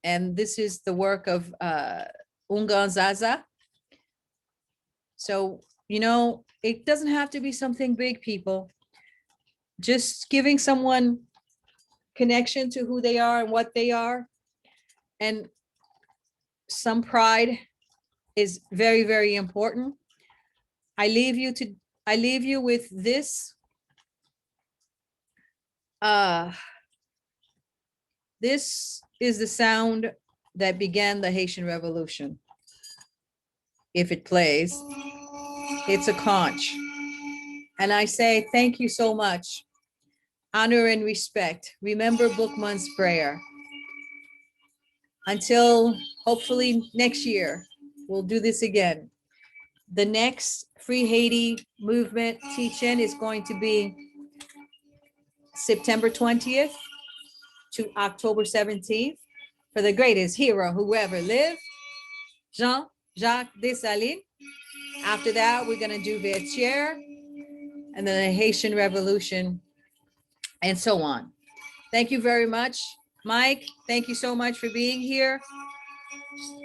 And this is the work of Unga Zaza. So, it doesn't have to be something big, people. Just giving someone connection to who they are and what they are, and some pride is very, very important. I leave you with this. This is the sound that began the Haitian Revolution. If it plays, it's a conch. And I say, thank you so much. Honor and respect. Remember Bookman's prayer. Until hopefully next year, we'll do this again. The next Free Haiti movement teach-in is going to be September 20th to October 17th for the greatest hero who ever lived, Jean-Jacques Dessalines. After that, we're going to do Vertier, and then the Haitian Revolution, and so on. Thank you very much. Mike, thank you so much for being here.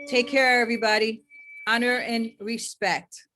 Take care, everybody. Honor and respect.